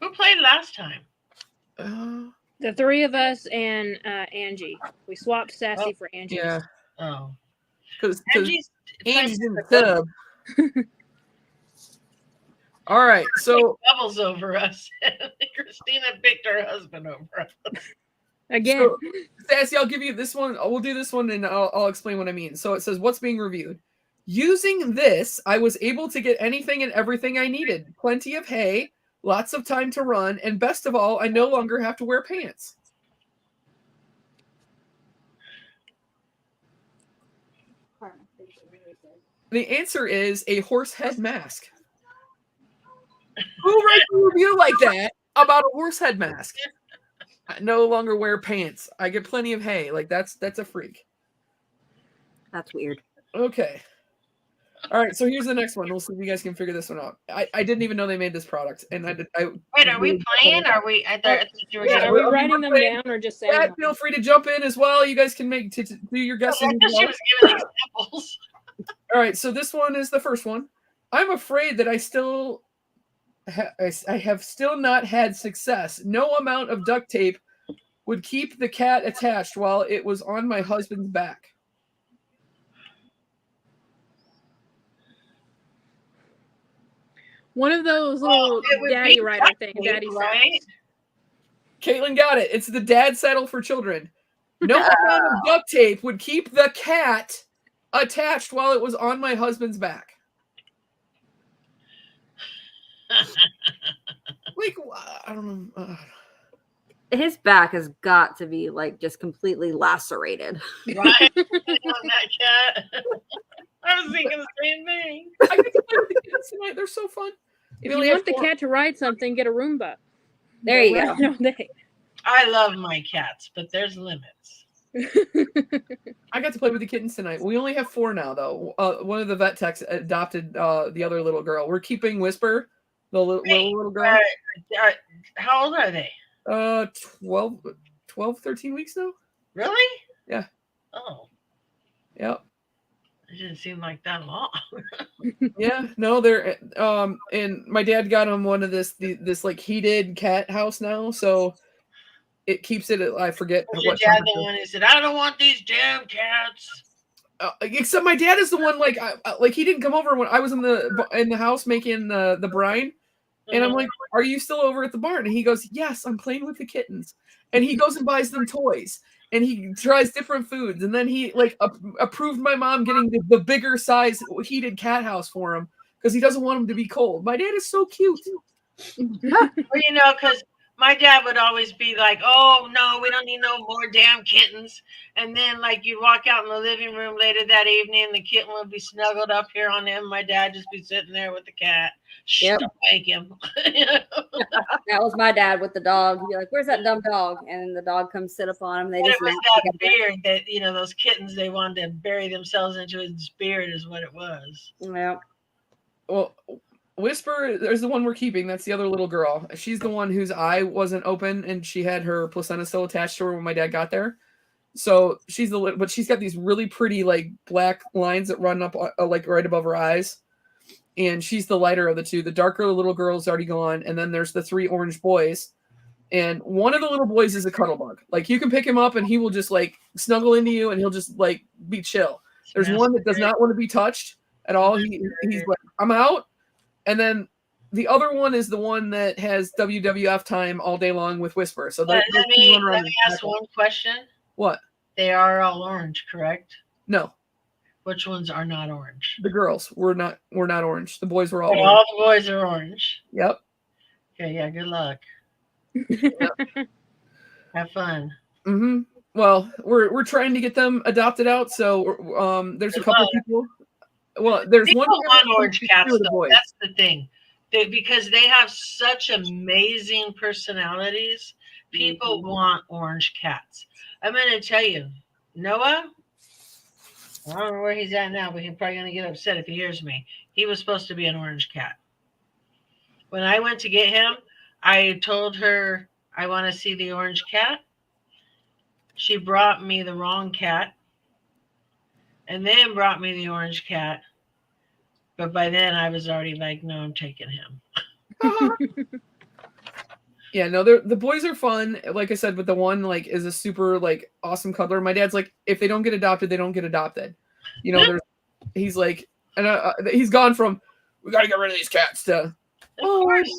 Who played last time? The 3 of us and Angie. We swapped Sassy for Angie. Yeah. Oh. Because Angie's Angie's in the tub. All right, so bubbles over us. Christina picked her husband over us. Again. So, Sassy, I'll give you this one. We'll do this one, and I'll explain what I mean. So it says, what's being reviewed? Using this, I was able to get anything and everything I needed. Plenty of hay, lots of time to run, and best of all, I no longer have to wear pants. The answer is a horse head mask. Who writes a review like that about a horse head mask? I no longer wear pants. I get plenty of hay. Like that's a freak. That's weird. Okay. All right, so here's the next one. We'll see if you guys can figure this one out. I didn't even know they made this product, and Wait, are we playing? Are we? I thought you were Yeah, Are we writing them down or just saying? Yeah, them? feel free to jump in as well. You guys can make to do your guesses. I as thought well. she was giving examples. All right, so this one is the first one. I'm afraid that I have still not had success. No amount of duct tape would keep the cat attached while it was on my husband's back. One of those little it would daddy be writer duct things, tape, daddy right? saddles. Caitlin got it. It's the dad saddle for children. No amount of duct tape would keep the cat attached while it was on my husband's back. Like, I don't know. His back has got to be like just completely lacerated. Right? On that cat. I was thinking the same thing. I get to play with the kids tonight. They're so fun. If you want the cat to ride something, get a Roomba. There you Ride go. it all day. I love my cats, but there's limits. I got to play with the kittens tonight. We only have 4 now, though. One of the vet techs adopted the other little girl. We're keeping Whisper, the little girl. How old are they? 12, 13 weeks now. Really? Yeah. Oh, Yep. it didn't seem like that long. Yeah. No, they're and my dad got him one of this like heated cat house now, so it keeps it at, I forget Was your what dad temperature. the one who said, "I don't want these damn cats"? Except my dad is the one like he didn't come over when I was in the house making the brine. And I'm like, are you still over at the barn? And he goes, yes, I'm playing with the kittens. And he goes and buys them toys. And he tries different foods. And then he like approved my mom getting the bigger size heated cat house for him because he doesn't want him to be cold. My dad is so cute. Well, because my dad would always be like, "Oh no, we don't need no more damn kittens." And then like you'd walk out in the living room later that evening, and the kitten would be snuggled up here on him. My dad just be sitting there with the cat. Shh, Yep. don't wake him. That was my dad with the dog. He'd be like, "Where's that dumb dog?" And the dog comes sit up on him. They But just it was nap that together. beard that those kittens, they wanted to bury themselves into his beard is what it was. Yeah. Well, Whisper, there's the one we're keeping. That's the other little girl. She's the one whose eye wasn't open and she had her placenta still attached to her when my dad got there. So but she's got these really pretty like black lines that run up like right above her eyes. And she's the lighter of the two. The darker little girl's already gone. And then there's the 3 orange boys. And one of the little boys is a cuddle bug. Like you can pick him up and he will just like snuggle into you and he'll just like be chill. There's one that does not want to be touched at all. He's like, I'm out. And then the other one is the one that has WWF time all day long with Whisper. So Let me ask one question. What? They are all orange, correct? No. Which ones are not orange? The girls were not orange. The boys were all But orange. all the boys are orange. Yep. Okay, yeah, good luck. Have fun. Mm-hmm. Well, we're trying to get them adopted out. So there's a couple of people. Well, there's People one want orange cats, the though. boys. That's the thing. Because they have such amazing personalities, people want orange cats. I'm going to tell you, Noah, I don't know where he's at now, but he's probably going to get upset if he hears me. He was supposed to be an orange cat. When I went to get him, I told her I want to see the orange cat. She brought me the wrong cat and then brought me the orange cat. But by then I was already like, no, I'm taking him. Yeah, no, the boys are fun. Like I said, but the one like is a super like awesome cuddler. My dad's like, if they don't get adopted, they don't get adopted. He's like, and he's gone from we got to get rid of these cats to Of course.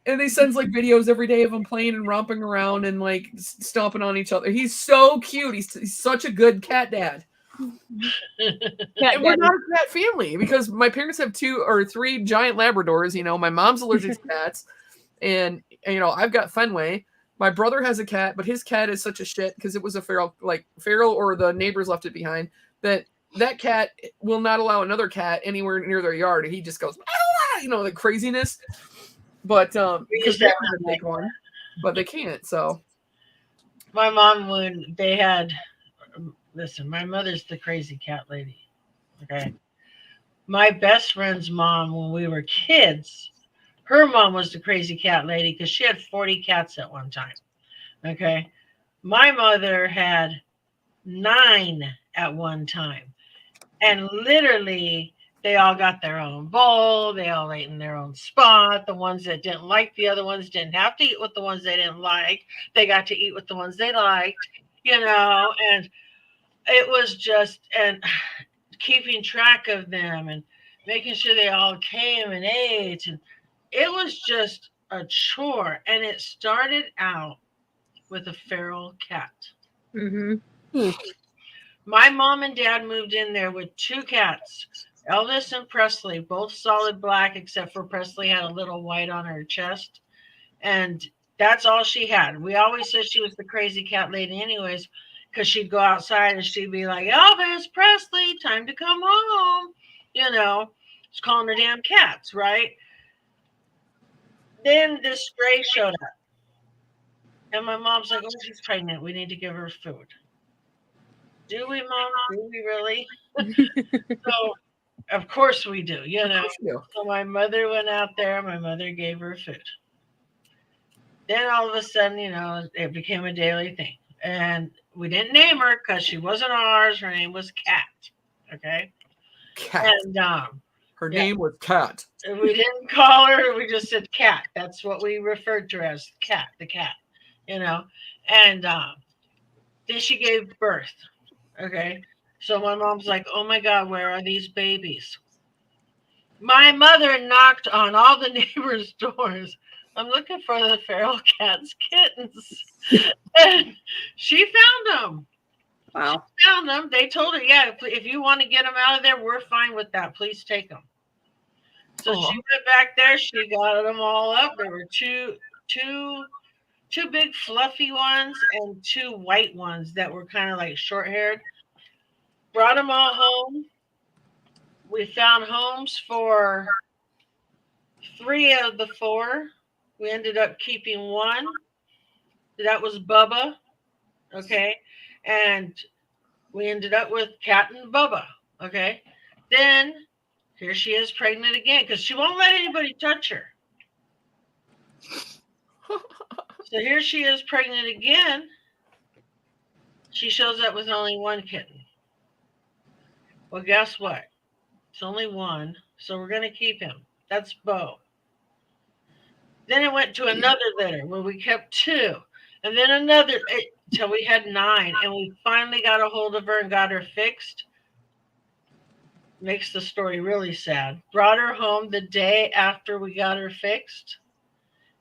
And they sends like videos every day of him playing and romping around and like stomping on each other. He's so cute. He's such a good cat dad. And we're not a cat family because my parents have 2 or 3 giant Labradors. You know, my mom's allergic to cats, and you know I've got Fenway. My brother has a cat, but his cat is such a shit because it was a feral, or the neighbors left it behind. That cat will not allow another cat anywhere near their yard. He just goes, ah, you know, the craziness. But because they want to make one, but they can't. So my mom, when they had, listen, my mother's the crazy cat lady. Okay. My best friend's mom, when we were kids, her mom was the crazy cat lady because she had 40 cats at one time. Okay. My mother had 9 at one time. And literally, they all got their own bowl. They all ate in their own spot. The ones that didn't like the other ones didn't have to eat with the ones they didn't like. They got to eat with the ones they liked, you know, and it was just, and keeping track of them and making sure they all came and ate. And it was just a chore. And it started out with a feral cat. Mm-hmm. My mom and dad moved in there with 2 cats, Elvis and Presley, both solid black, except for Presley had a little white on her chest. And that's all she had. We always said she was the crazy cat lady anyways, because she'd go outside and she'd be like, Elvis, Presley, time to come home. You know, she's calling her damn cats, right? Then this stray showed up. And my mom's like, oh, she's pregnant. We need to give her food. Do we, Mom? Do we really? So, of course we do, you know. So my mother went out there. My mother gave her food. Then all of a sudden, you know, it became a daily thing. And we didn't name her because she wasn't ours. Her name was Cat. Okay? Cat. And her name was Cat. We didn't call her. We just said Cat. That's what we referred to her as, Cat, the cat, you know. And then she gave birth. Okay. So my mom's like, oh my God, where are these babies? My mother knocked on all the neighbors' doors. I'm looking for the feral cat's kittens. And she found them. Wow. She found them. They told her, yeah, if you want to get them out of there, we're fine with that. Please take them. So she went back there. She got them all up. There were two big fluffy ones and 2 white ones that were kind of like short-haired. Brought them all home. We found homes for 3 of the 4. We ended up keeping 1. That was Bubba. Okay. And we ended up with Cat and Bubba. Okay. Then here she is pregnant again because she won't let anybody touch her. So here she is pregnant again. She shows up with only 1 kitten. Well, guess what? It's only 1, so we're going to keep him. That's Bo. Then it went to another litter where we kept 2. And then another until we had 9. And we finally got a hold of her and got her fixed. Makes the story really sad. Brought her home the day after we got her fixed.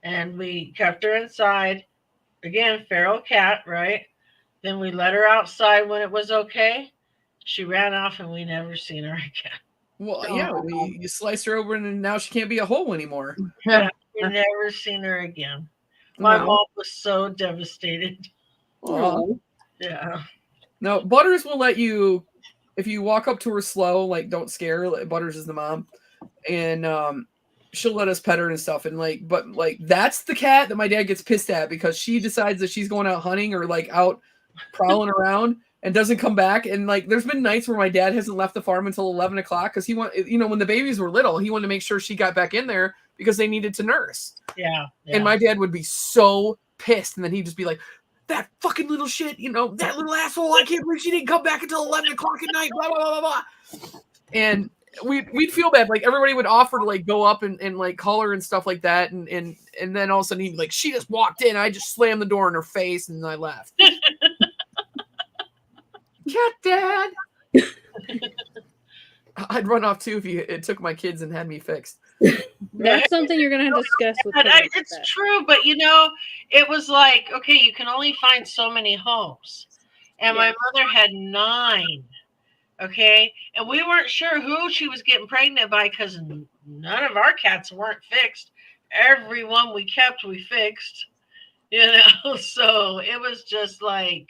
And we kept her inside. Again, feral cat, right? Then we let her outside when it was okay. She ran off and we never seen her again. Well, yeah, you slice her over and now she can't be a hole anymore. Yeah, we never seen her again. My mom was so devastated. Aww. Yeah. No, Butters will let you, if you walk up to her slow, like don't scare her. Butters is the mom, and she'll let us pet her and stuff. And but that's the cat that my dad gets pissed at because she decides that she's going out hunting or like out prowling around and doesn't come back. And like, there's been nights where my dad hasn't left the farm until 11 o'clock because he when the babies were little, he wanted to make sure she got back in there because they needed to nurse. Yeah. And my dad would be so pissed, and then he'd just be like, that fucking little shit, that little asshole, I can't believe she didn't come back until 11 o'clock at night, blah, blah, blah, blah, blah. And we'd feel bad. Like, everybody would offer to, like, go up and like, call her and stuff like that. And then all of a sudden, he'd be like, she just walked in. I just slammed the door in her face, and I left. Cat dad. I'd run off, too, if it took my kids and had me fixed. That's something you're gonna have to discuss with. But it's true, but it was like, okay, you can only find so many homes, and my mother had 9. Okay, and we weren't sure who she was getting pregnant by because none of our cats weren't fixed. Every one we kept, we fixed. So it was just like.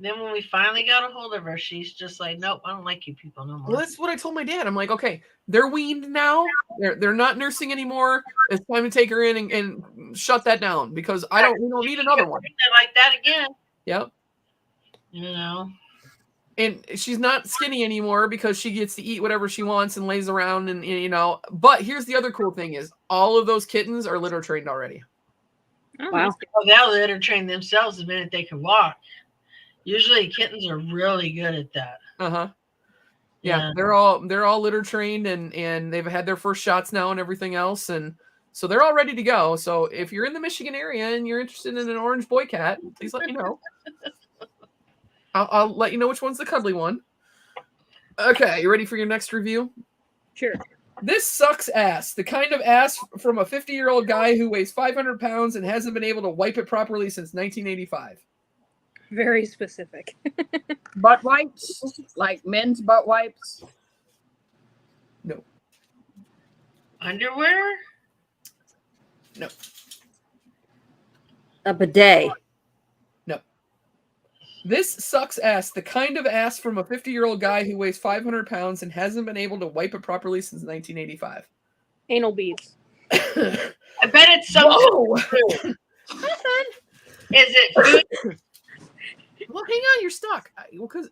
Then when we finally got a hold of her, she's just like, nope, I don't like you people no more. Well, that's what I told my dad. I'm like, okay, they're weaned now. They're not nursing anymore. It's time to take her in and shut that down because we don't need another one. Like that again. Yep. And she's not skinny anymore because she gets to eat whatever she wants and lays around and But here's the other cool thing is all of those kittens are litter trained already. Wow. Well, they'll litter train themselves the minute they can walk. Usually kittens are really good at that. Yeah, they're all litter trained and they've had their first shots now and everything else, and so they're all ready to go. So if you're in the Michigan area and you're interested in an orange boy cat, please let me know. I'll let you know which one's the cuddly one. Okay, you ready for your next review? Sure. This sucks ass. The kind of ass from a 50-year-old guy who weighs 500 pounds and hasn't been able to wipe it properly since 1985. Very specific. Butt wipes? Like men's butt wipes? No. Underwear? No. A bidet? No. This sucks ass. The kind of ass from a 50-year-old guy who weighs 500 pounds and hasn't been able to wipe it properly since 1985. Anal beads. I bet it's something. Is it food? Well, hang on, you're stuck. Because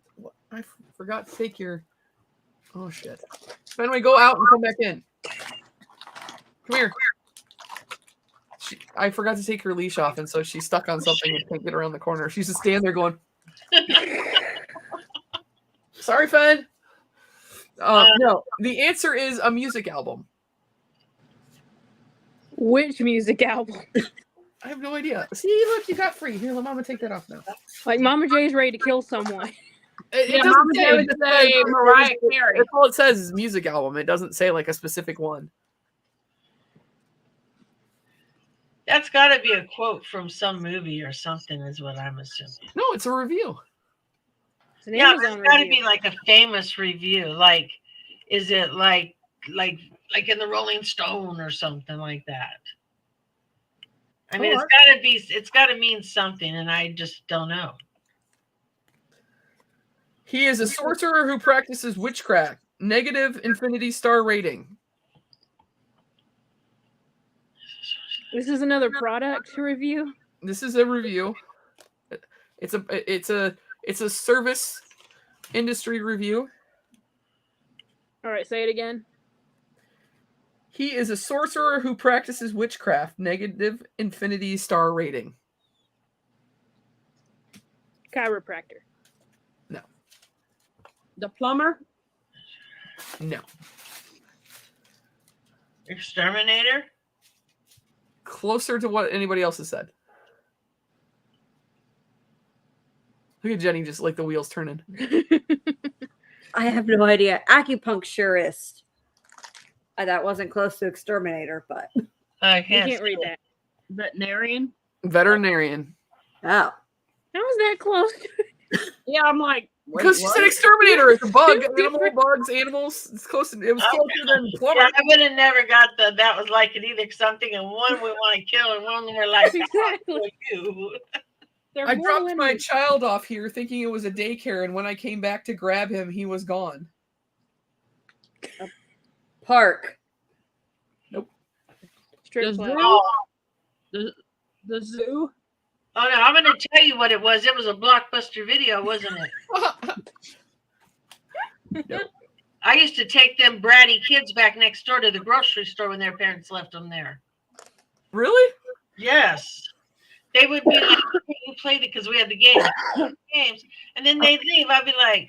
I forgot to take your. Oh shit! Anyway, go out and come back in. Come here. I forgot to take her leash off, and so she's stuck on something and can't get around the corner. She's just standing there going. Sorry, Fen. No, the answer is a music album. Which music album? I have no idea. See, look, you got free. Here, let Mama take that off now. Like Mama J's ready to kill someone. It Mama J would say Mariah Carey. That's all it says is music album. It doesn't say like a specific one. That's got to be a quote from some movie or something, is what I'm assuming. No, it's a review. It's an Yeah, Amazon it's got to review. be like a famous review. Like, is it like in the Rolling Stone or something like that? I mean, it's got to mean something, and I just don't know. He is a sorcerer who practices witchcraft. Negative infinity star rating. This is another product review. This is a review. It's a service industry review. All right, say it again. He is a sorcerer who practices witchcraft. Negative infinity star rating. Chiropractor. No. The plumber? No. Exterminator? Closer to what anybody else has said. Look at Jenny, just like the wheels turning. I have no idea. Acupuncturist. That wasn't close to exterminator, but I You can't can't read that. Veterinarian? Veterinarian. oh, How is that close? Yeah, I'm like, wait, Because she what? said exterminator. It's a bug. Two different- Bugs, animals. It's close. It was closer than plumber. Yeah, I would have never got that was like it either something and one we want to kill and one we're like, Exactly. you. They're I mortal dropped my enemies. child off here thinking it was a daycare, and when I came back to grab him, he was gone. park. Strip The club. zoo? The zoo? Oh no, I'm gonna tell you what it was. It was a Blockbuster video, wasn't it? I used to take them bratty kids back next door to the grocery store when their parents left them there. Really? Yes. They would be like, "Okay, you played it because we had the games. And then they'd leave. I'd be like,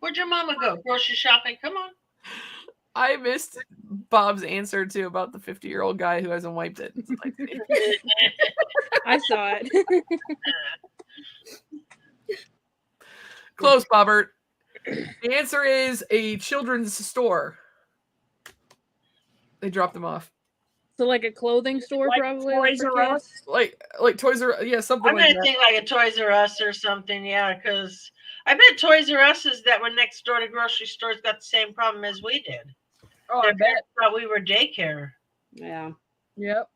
where'd your mama go? Grocery shopping? Come on. I missed Bob's answer too about the 50-year-old guy who hasn't wiped it. It's like, I saw it. close, Bobbert. The answer is a children's store. They dropped them off. So like a clothing store, Like probably. Toys for R kids? Us? Like Toys R yeah, something I'm like gonna that. think like a Toys R Us or something, yeah, because I bet Toys R Us's that were next door to grocery stores got the same problem as we did. Oh, I Their bet. parents thought we were daycare. Yeah. Yep.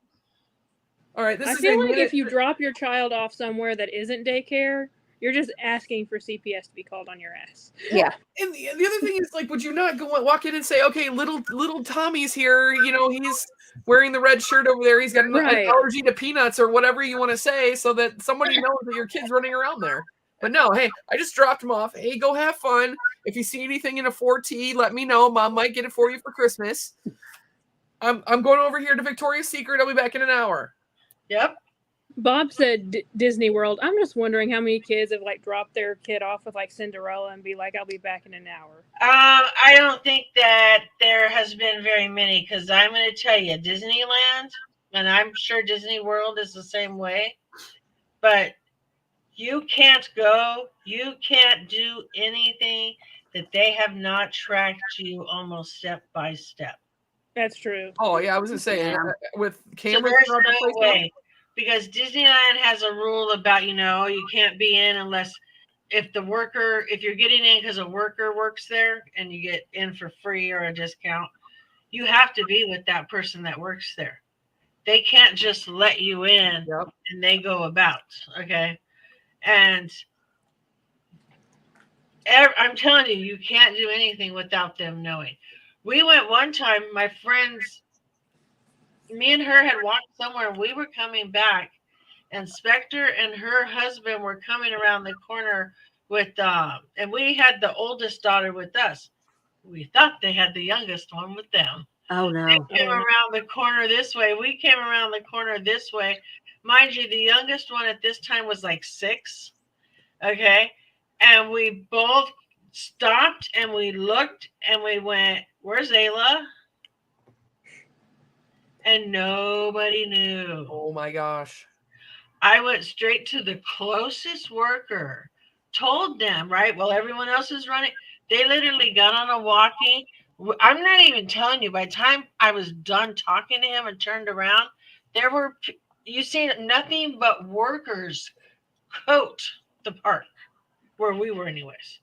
All right, this I is feel a like minute. if you drop your child off somewhere that isn't daycare, you're just asking for CPS to be called on your ass. Yeah. And the other thing is, like, would you not walk in and say, okay, little Tommy's here, you know, he's wearing the red shirt over there, he's got an Right. allergy to peanuts or whatever you want to say, so that somebody knows that your kid's running around there. But no, hey, I just dropped him off. Hey, go have fun. If you see anything in a 4T, let me know. Mom might get it for you for Christmas. I'm going over here to Victoria's Secret. I'll be back in an hour. Yep. Bob said Disney World. I'm just wondering how many kids have like dropped their kid off with like Cinderella and be like, "I'll be back in an hour." I don't think that there has been very many because I'm going to tell you, Disneyland, and I'm sure Disney World is the same way, but you can't go, you can't do anything that they have not tracked you almost step by step. That's true. Oh yeah, I was gonna say Yeah. with So cameras there's throughout the no place now? way. Because Disneyland has a rule about, you can't be in unless if you're getting in because a worker works there and you get in for free or a discount, you have to be with that person that works there. They can't just let you in Yep. and they go about. Okay. And I'm telling you, you can't do anything without them knowing. We went one time, my friends, me and her had walked somewhere and we were coming back. And Spectre and her husband were coming around the corner with, and we had the oldest daughter with us. We thought they had the youngest one with them. Oh no. They came around the corner this way. We came around the corner this way. Mind you, the youngest one at this time was like 6. Okay. And we both stopped and we looked and we went, "Where's Ayla?" And nobody knew. Oh my gosh. I went straight to the closest worker, told them, right? Well, everyone else is running. They literally got on a walkie. I'm not even telling you, by the time I was done talking to him and turned around, you see nothing but workers coat the park where we were anyways.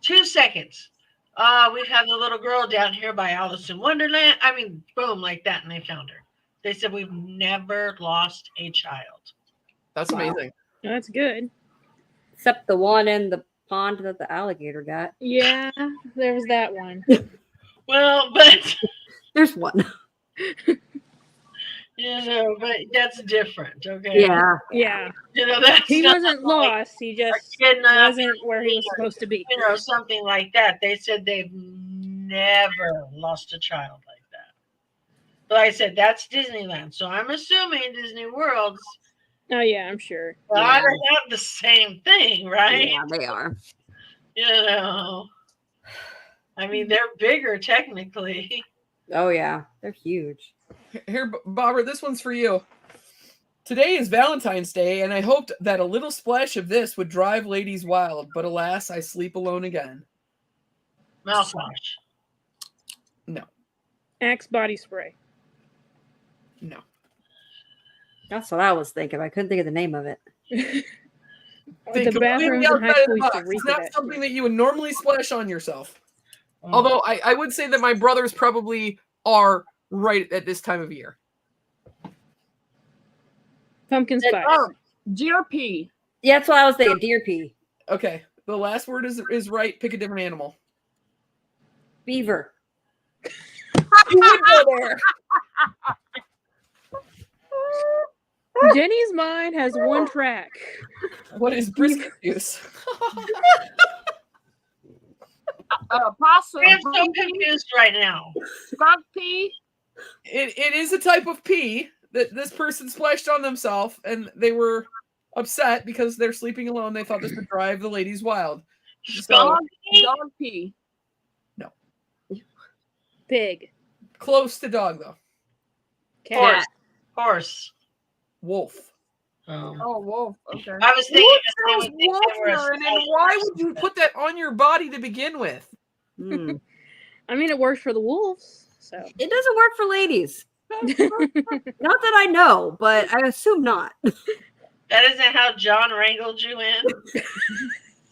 2 seconds. We have the little girl down here by Alice in Wonderland. I mean, boom, like that, and they found her. They said we've never lost a child. That's amazing. That's good. Except the one in the pond that the alligator got. Yeah, there was that one. Well, but There's one. but that's different. Okay. Yeah. Yeah, That's he not wasn't like lost. He just kidnapped, wasn't where he was supposed to be. something like that. They said they've never lost a child like that. But like I said, that's Disneyland. So I'm assuming Disney World's Oh yeah, I'm sure. gotta have the same thing, right? Yeah, they are. I mean, they're bigger technically. Oh yeah, they're huge. Here, Bobber, this one's for you. Today is Valentine's Day, and I hoped that a little splash of this would drive ladies wild, but alas, I sleep alone again. Mouthwash. No. Axe body spray. No. That's what I was thinking. I couldn't think of the name of it. Think The completely bathrooms in outside high of the school used box. to reek It's of not that something shit. that you would normally splash on yourself. Oh. Although I would say that my brothers probably are right at this time of year. Pumpkin spice. Oh, GRP. Yeah, that's what I was thinking. Deer pea. Okay. The last word is right. Pick a different animal. Beaver. You would go there. Jenny's mind has one track. What is brisket juice? Possum. I'm so confused right now. Skunk pea. It is a type of pee that this person splashed on themselves, and they were upset because they're sleeping alone. They thought this would drive the ladies wild. Skunk pea? Dog pea. Pig. Close to dog, though. Cat. Horse. Wolf. Oh, wolf. Okay. I was thinking that they Wolf would think they were a sounds wolfier, and then snake. why would you put that on your body to begin with? Hmm. I mean, it works for the wolves. So It doesn't work for ladies. Not that I know, but I assume not. That isn't how John wrangled you in.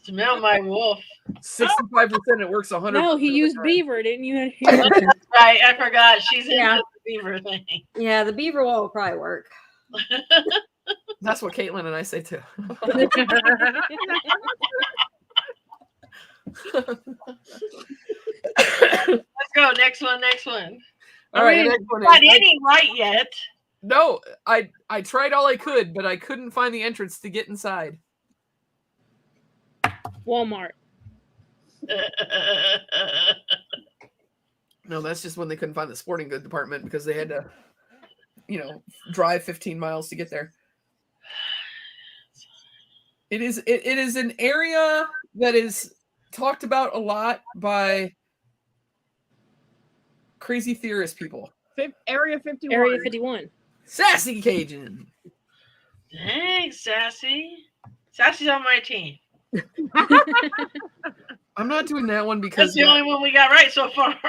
Smell my wolf. 65% it works 100%. no, he used beaver, didn't you? Right, I forgot. She's into Yeah. the beaver thing. Yeah, the beaver wall will probably work. That's what Caitlin and I say too. Let's go. Next one. All right, I the mean, next one not is, any right yet. no, I tried all I could, but I couldn't find the entrance to get inside. Walmart. No, that's just when they couldn't find the sporting good department because they had to, drive 15 miles to get there. It is an area that is talked about a lot by crazy theorist people. Area 51. Area 51. Sassy Cajun. Thanks, Sassy. Sassy's on my team. I'm not doing that one because That's the only one we got right so far.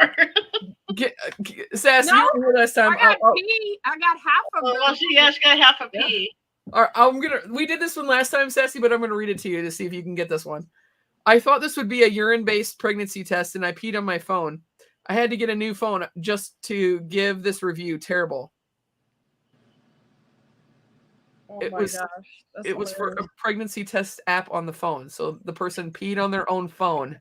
Sassy, No, you were here last time. I got P. I got half of Well, them. she got half a P. All right, we did this one last time, Sassy, but I'm gonna read it to you to see if you can get this one. I thought this would be a urine-based pregnancy test, and I peed on my phone. I had to get a new phone just to give this review. Terrible. Oh It my was- gosh. That's It was for a hilarious. pregnancy test app on the phone. So the person peed on their own phone.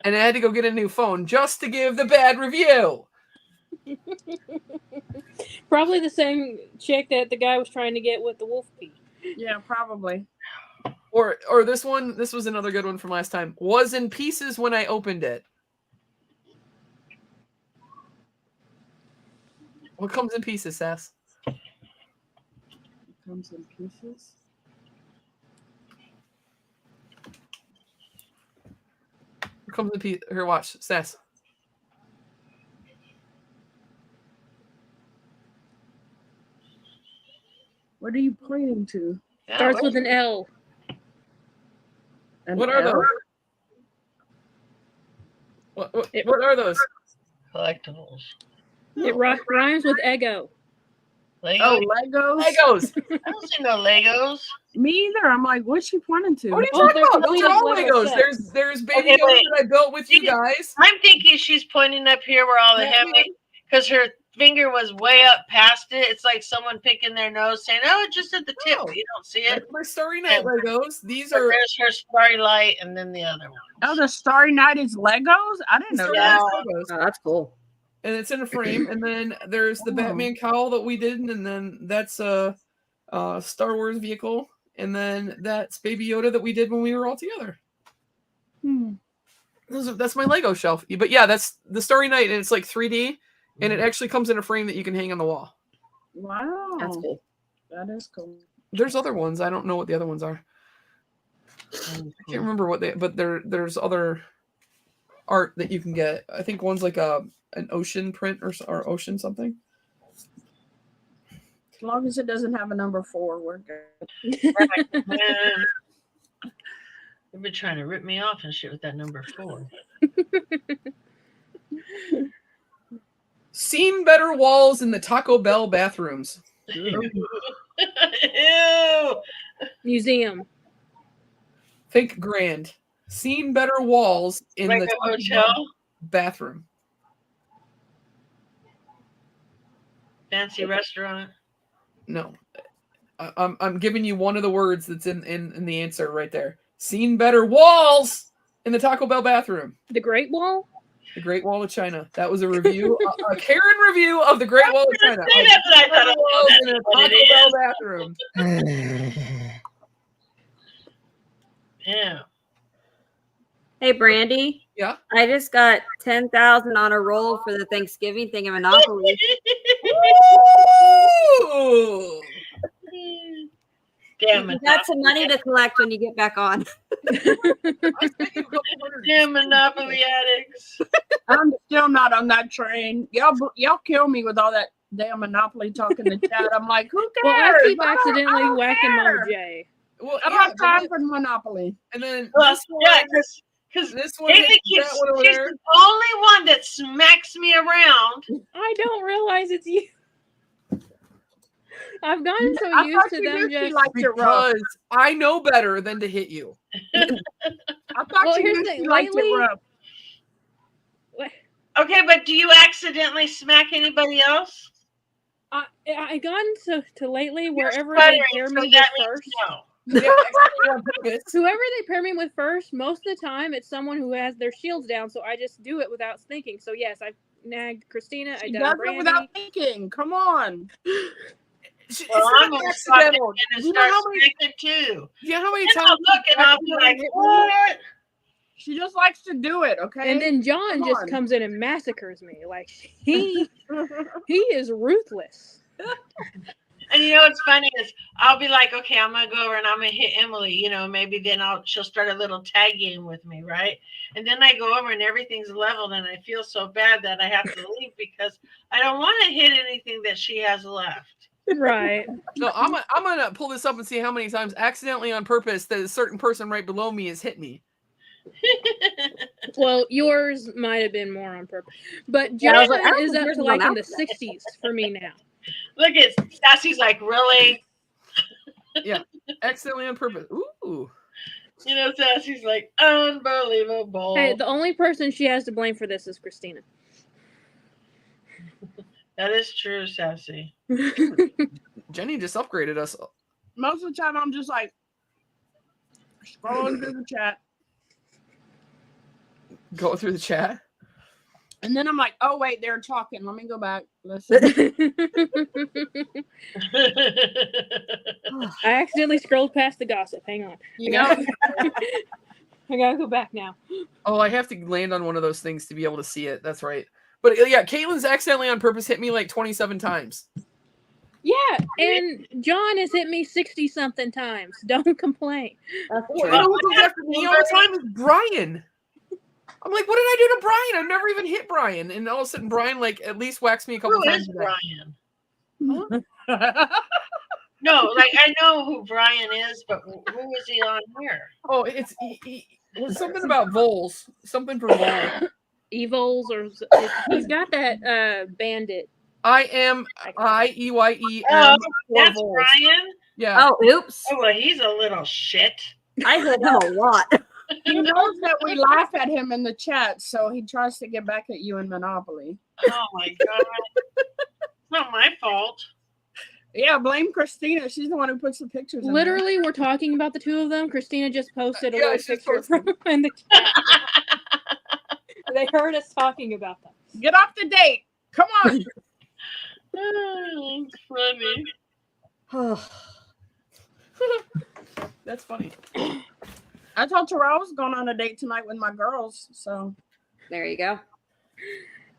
And I had to go get a new phone just to give the bad review. Probably the same chick that the guy was trying to get with the wolf pee. Yeah, probably. Or this one, this was another good one from last time. Was in pieces when I opened it. What comes in pieces, Sass? Comes in pieces. What comes in pieces? Here, watch, Sass. What are you pointing to? Yeah, Starts with an L. An What are L? those? What are those? collectibles. It rhymes with ego. Legos? Oh, Legos? Legos. I don't see no Legos. Me either. I'm like, what's she pointing to? What are you Well, talking they're about? Those are all complete Lego Legos. sets. There's Baby Okay, Yoda wait. that I built with you guys. I'm thinking she's pointing up here where all the Yeah, heavy, because her finger was way up past it. It's like someone picking their nose, saying, "Oh, it's just at the tip. No. You don't see it." That's my Starry Night Legos. These But are there's her Starry Light, and then the other one. Oh, the Starry Night is Legos? I didn't know Starry that. Night Legos. Oh, that's cool. And it's in a frame. And then there's the Oh. Batman cowl that we did, and then that's a Star Wars vehicle, and then that's Baby Yoda that we did when we were all together. That's my Lego shelf. But yeah, that's the Starry Night, and it's like 3D, and it actually comes in a frame that you can hang on the wall. Wow. That's cool. That is cool. There's other ones. I don't know what the other ones are. I can't remember what but there's other art that you can get. I think one's like an ocean print or ocean something. As long as it doesn't have a number 4, we're good. Right, man. They've been trying to rip me off and shit with that number 4. Seen better walls in the Taco Bell bathrooms. Ew. Museum. Think grand. Seen better walls in Like the a Taco Bell hotel. bathroom. Fancy restaurant. No. I'm giving you one of the words that's in the answer right there. Seen better walls in the Taco Bell bathroom. The Great Wall. The Great Wall of China. That was a review, a Karen review of the Great Wall of China. Say that, but I thought it Walls was in a what Taco it Bell is. bathroom. Yeah. Hey, Brandy. Yeah. I just got 10,000 on a roll for the Thanksgiving thing in Monopoly. Ooh. Damn You it. got some money to collect when you get back on. I sent you a couple hundred. Damn Monopoly addicts. I'm still not on that train. Y'all kill me with all that damn Monopoly talk in the chat. I'm like, who Well, cares? I keep I accidentally don't whacking care. Mama J. Well, I don't yeah, have time for Monopoly. and then Well, this one, yeah, because Because This one, Amy hit keeps, that one over she's there. the only one that smacks me around. I don't realize it's you. I've gotten so I used thought to you them knew she just. liked it rough. Because I know better than to hit you. I thought Well, you here's knew the she thing, liked lately- it rough. Okay, but do you accidentally smack anybody else? I gotten to lately You're wherever they stuttering, pair so me with that means first. no. Yeah, accidentally on purpose. Whoever they pair me with first, most of the time it's someone who has their shields down, so I just do it without thinking. So yes, I nagged Christina. I She done does it Brandy. without thinking. Come on. It's Well, not I'm gonna stop accidental. and You know start how many? smacking too. You know how many And times? I'll look and I'll be like, what? She just likes to do it, okay? And then John Come just on. comes in and massacres me. Like he is ruthless. And you know what's funny is I'll be like, okay, I'm gonna go over and I'm gonna hit Emily. You know, maybe then she'll start a little tag game with me, right? And then I go over and everything's leveled, and I feel so bad that I have to leave because I don't want to hit anything that she has left. Right. No, I'm gonna pull this up and see how many times accidentally on purpose that a certain person right below me has hit me. Well, yours might have been more on purpose, but Yeah, I John was like, I don't is think up yours to is like on in the accident. 60s for me now. Look at Sassy's like, really? Accidentally on purpose. Ooh. You know, Sassy's like, unbelievable. Hey, the only person she has to blame for this is Christina. That is true, Sassy. Jenny just upgraded us. Most of the time, I'm just like scrolling through the chat. Go through the chat. And then I'm like, oh, wait, they're talking. Let me go back. Listen. I accidentally scrolled past the gossip. Hang on. You know, I gotta go back now. Oh, I have to land on one of those things to be able to see it. That's right. But yeah, Caitlin's accidentally on purpose hit me like 27 times. Yeah, and John has hit me 60-something times. Don't complain. That's Oh, you true. know who goes after me all the time is Brian. I'm like, what did I do to Brian? I've never even hit Brian. And all of a sudden, Brian like at least whacks me a couple Who times. is a day. Brian? No, like I know who Brian is, but who is he on here? Oh, it's something about voles. Something for vole. Evils or he's got that bandit. IEYEM. Oh, for that's voles. Brian. Yeah. Oh, oops. Oh, well, he's a little shit. I hit him a lot. he knows that we laugh at him in the chat, so he tries to get back at you in Monopoly. Oh my god, it's not my fault. Yeah, blame Christina. She's the one who puts the pictures in there. Literally, we're talking about the two of them. Christina just posted a Yeah, little she just picture from in the chat. They heard us talking about them. Get off the date. Come on. Oh, it's funny. That's funny. I told Terrell I was going on a date tonight with my girls, so There you go.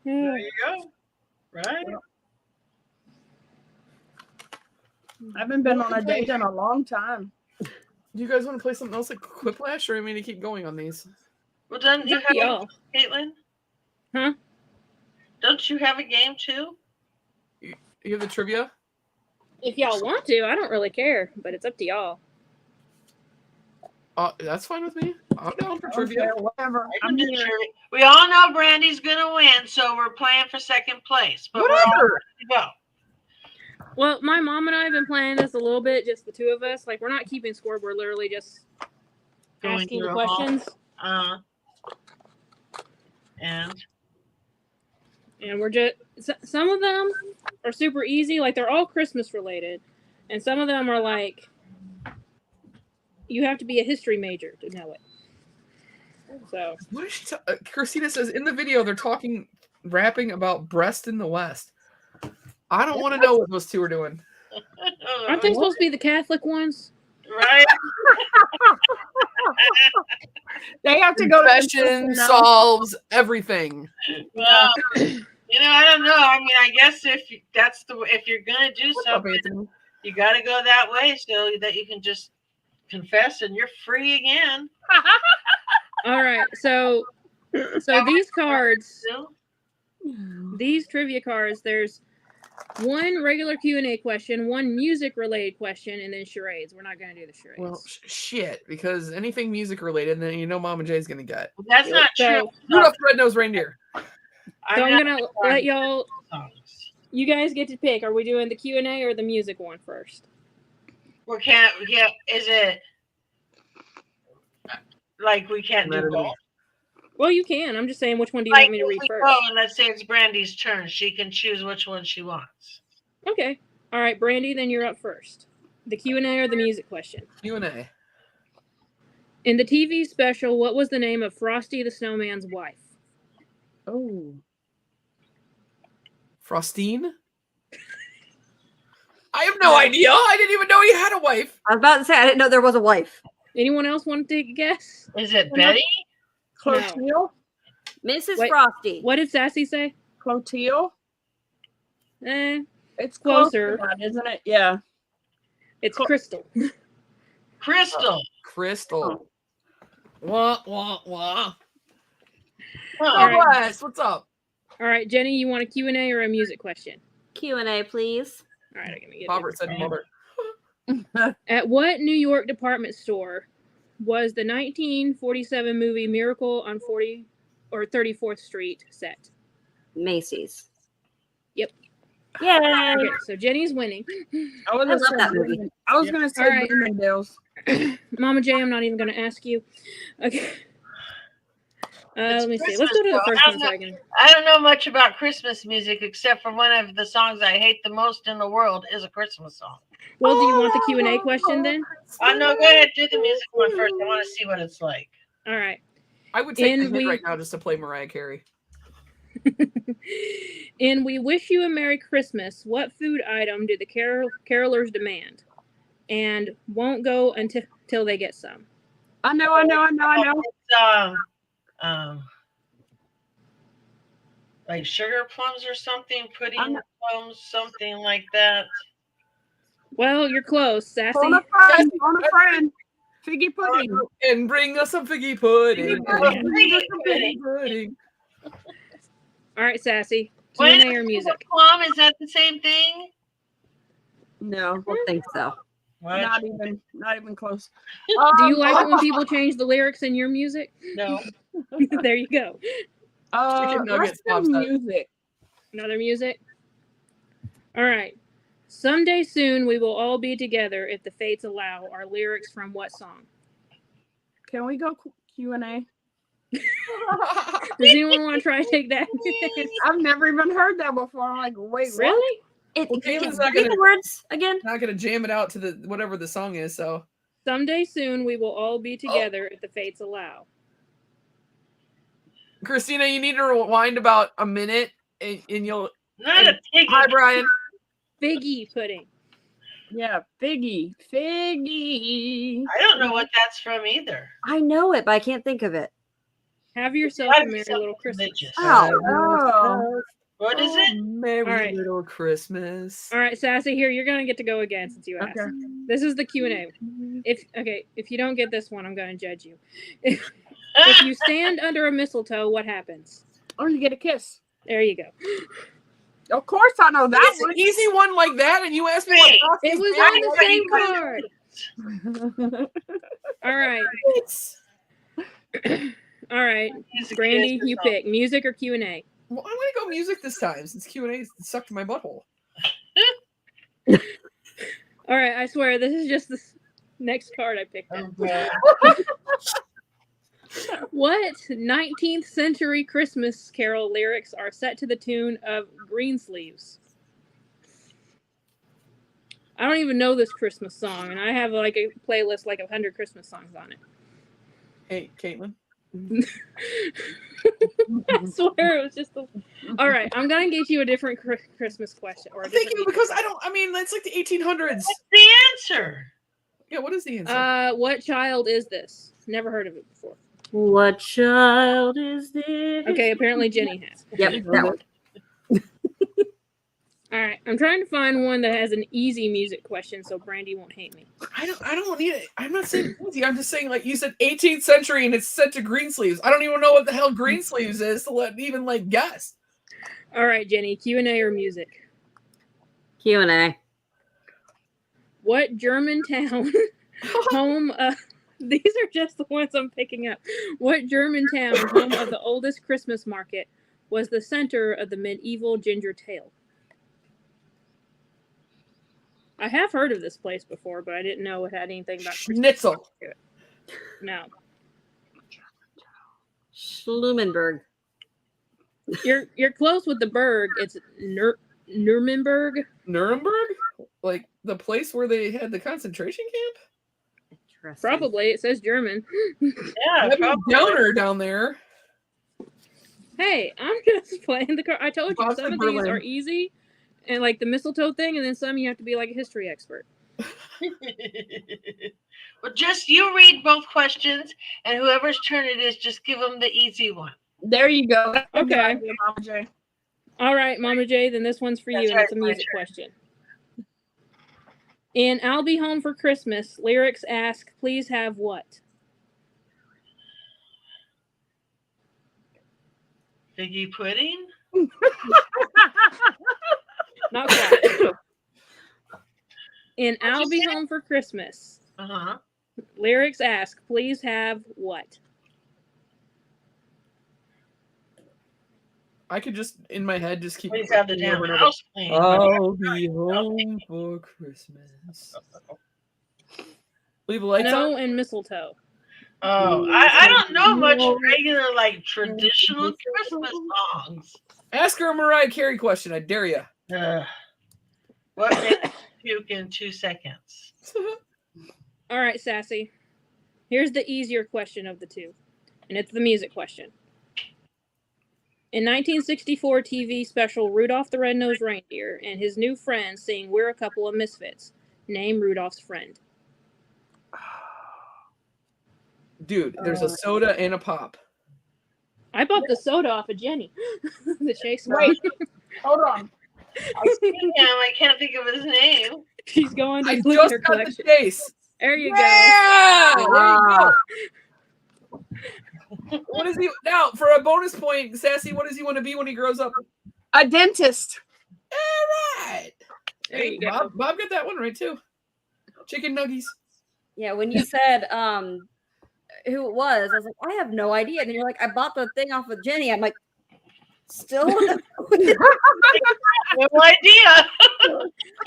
There you go. Right? I haven't been on a date in a long time. Do you guys want to play something else like Quiplash, or I mean to keep going on these? Well, don't you have Y'all. Caitlin? Huh? Don't you have a game too? You have the trivia? If y'all want to, I don't really care, but it's up to y'all. That's fine with me. I'm down for Okay, trivia. whatever. I I'm can do here. trivia. We all know Brandy's gonna win, so we're playing for second place. But we're all Whatever. ready to go. Well, my mom and I have been playing this a little bit, just the two of us. Like, we're not keeping score. We're literally just Going asking the through 'em all. questions. And We're just, some of them are super easy. Like, they're all Christmas related. And some of them are like, you have to be a history major to know it. So, What is she? Christina says in the video they're rapping about breast in the West. I don't want to know what those two are doing. aren't they supposed to be the Catholic ones? right? They have to go to Confession confession now. solves everything. Well, I don't know. I mean, I guess if you're gonna do What's up, something, Anthony? you got to go that way so that you can just confess and you're free again. All right. So these cards, So, these trivia cards, there's one regular Q&A question, one music-related question, and then charades. We're not going to do the charades. Well, shit, because anything music related, then you know Mama J's gonna get. That's not true. So, Rudolph the Red-Nosed Reindeer. so I'm going to let y'all, songs. you guys get to pick. Are we doing the Q&A or the music one first? We can't. Yeah, is it like we can't do both? Well, you can. I'm just saying, which one do you Like want me to if read we first? go and let's say it's Brandy's turn, she can choose which one she wants. Okay. All right, Brandy, then you're up first. The Q&A or the music question? Q&A. In the TV special, what was the name of Frosty the Snowman's wife? Oh. Frostine? I have no idea. I didn't even know he had a wife. I was about to say I didn't know there was a wife. Anyone else want to take a guess? Is it Betty? Clotilde? Mrs. Wait, Frosty. What did Sassy say? Clotilde? It's Closer. close to that, isn't it? Yeah. It's Crystal. Crystal. Crystal. Wah, wah, wah. Huh. All right. Wes, what's up? All right, Jenny, you want a Q&A or a music question? Q&A, please. All right, I'm going to get Robert it. said mother. At what New York department store was the 1947 movie Miracle on 34th Street set? Macy's. Yep. Yay! Okay, so Jenny's winning. I was love that movie. gonna say All right. Bloomingdale's. Mama J, I'm not even going to ask you. Okay. It's Let me see. Christmas, Let's go to the though. first I one don't so I can. I don't know much about Christmas music except for one of the songs I hate the most in the world is a Christmas song. Well, do you want the Q&A question then? I know. Go ahead, do the music one first. I want to see what it's like. All right. I would take And the hit we- right now just to play Mariah Carey. In We Wish You a Merry Christmas, what food item do the carolers demand? And won't go until they get some. I know. It's, like sugar plums or something, pudding plums, something like that. Well, you're close, Sassy. Phone a friend. Figgy pudding. And bring us some figgy pudding. Figgy pudding. All right, Sassy. When Q&A or music? Plum, is that the same thing? No, I don't think so. What? not even close. Do you like it when people change the lyrics in your music? No. There you go. Chicken nuggets let's pops do up. music. Another music? All right. Someday soon we will all be together if the fates allow. Our lyrics from what song? Can we go Q&A? Does anyone want to try to take that? I've never even heard that before. I'm like, wait, what? Really? It, Well, can Caitlin's you not read gonna- the words again? Not gonna jam it out to the whatever the song is. So Someday soon we will all be together if the fates allow. Christina, you need to rewind about a minute, and you'll. Not a pig. Hi, Brian. Figgy pudding. Yeah, Figgy. I don't know what that's from either. I know it, but I can't think of it. Have yourself Gotta a be merry something little Christmas. religious. Oh. What is it? Merry All right. little Christmas. All right, Sassy, here you're gonna get to go again since you asked. Okay. This is the Q&A. If you don't get this one, I'm gonna judge you. If you stand under a mistletoe, what happens? Or you get a kiss. There you go. Of course I know that It's an easy one like that, and you asked me Hey, what It was on the same card. All right. All right. Music Brandy, is you the pick music or Q&A. Well, I'm gonna go music this time since Q&A sucked my butthole. All right, I swear this is just the next card I picked up. song. What 19th century Christmas carol lyrics are set to the tune of Greensleeves? I don't even know this Christmas song, and I have like a playlist like 100 Christmas songs on it. Hey, Caitlin. I swear it was just the. All right, I'm gonna get you a different Christmas question or a Thank different. you, because that's like the 1800s. What's the answer? Yeah, what is the answer? What child is this? Never heard of it before. What child is this? Okay, apparently Jenny has. Yep, that one. All right, I'm trying to find one that has an easy music question so Brandy won't hate me. I don't need it. I'm not saying easy. I'm just saying, like you said, 18th century, and it's set to Greensleeves. I don't even know what the hell Greensleeves is to let even like guess. All right, Jenny, Q&A or music? Q&A. What German town home these are just the ones I'm picking up. What German town, home of the oldest Christmas market, was the center of the medieval ginger tale? I have heard of this place before, but I didn't know it had anything about Christmas Schnitzel. to it. No. Schlumenberg. You're close with the Berg. It's Nuremberg. Nuremberg? Like the place where they had the concentration camp? Interesting. Probably. It says German. Yeah, That'd be probably. downer down there. Hey, I'm just playing the card. I told you Boston, some of these Berlin. are easy, and like the mistletoe thing, and then some you have to be like a history expert. Well, just you read both questions, and whoever's turn it is, just give them the easy one. There you go. That's a good Okay. idea, Mama J. All right, Mama J, then this one's for you, That's and it's a right, my music turn. question. In I'll Be Home for Christmas, lyrics ask, please have what? Figgy pudding? Not quite. In What'd I'll you Be say? Home for Christmas, Uh-huh. lyrics ask, please have what? I could just in my head just keep. Please have the over damn and over. house clean. I'll be home for Christmas. Leave the lights Snow on. and mistletoe. Oh, I don't know much regular, like, traditional Christmas songs. Ask her a Mariah Carey question. I dare you. What makes you puke in 2 seconds? All right, Sassy. Here's the easier question of the two, and it's the music question. In 1964 TV special Rudolph the Red-Nosed Reindeer and his new friends sing We're a Couple of Misfits. Name Rudolph's friend. Dude, there's a soda and a pop. I bought the soda off of Jenny. The Chase one. Wait, hold on. I see him. I can't think of his name. She's going to I look at just her got the collection. chase. There you Yeah! go. There you go. What is he now? For a bonus point, Sassy, what does he want to be when he grows up? A dentist. All right. There Hey, you go. Bob got that one right too. Chicken nuggies. Yeah, when you said who it was, I was like, I have no idea. And then you're like, I bought the thing off of Jenny. I'm like, still no. No idea.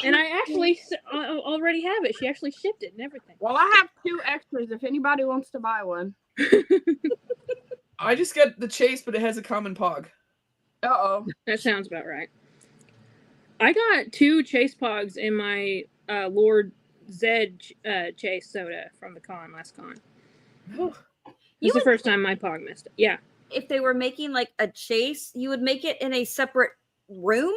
And I actually already have it. She actually shipped it and everything. Well, I have 2 extras if anybody wants to buy one. I just got the chase, but it has a common pog. Uh-oh. That sounds about right. I got 2 Chase Pogs in my Lord Zed Chase soda from the last con. This is the first time my Pog missed it. Yeah. If they were making like a chase, you would make it in a separate room.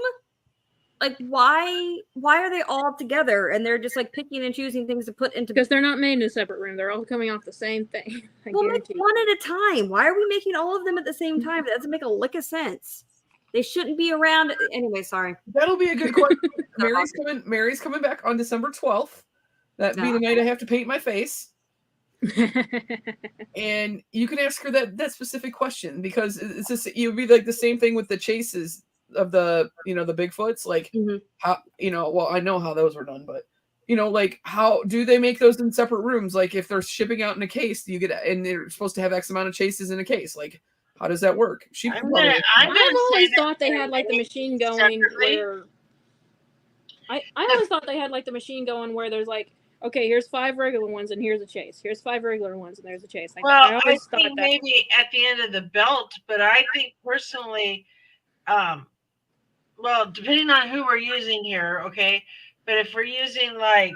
Like why are they all together and they're just like picking and choosing things to put into? Because they're not made in a separate room. They're all coming off the same thing. We'll make one at a time. Why are we making all of them at the same time? That doesn't make a lick of sense. They shouldn't be around anyway. Sorry. That'll be a good question. Mary's coming back on December 12th. That'd be the night I have to paint my face. And you can ask her that specific question because it's just it would be like the same thing with the chases of the the Bigfoots, like how well I know how those were done, but like how do they make those in separate rooms? Like if they're shipping out in a case, you get and they're supposed to have X amount of chases in a case. Like how does that work? I've always thought they had like the machine going where I always thought they had like the machine going where there's like, okay, here's 5 regular ones and here's a chase. Here's 5 regular ones and there's a chase. Like, Well, I think maybe at the end of the belt, but I think personally, well, depending on who we're using here, okay, but if we're using like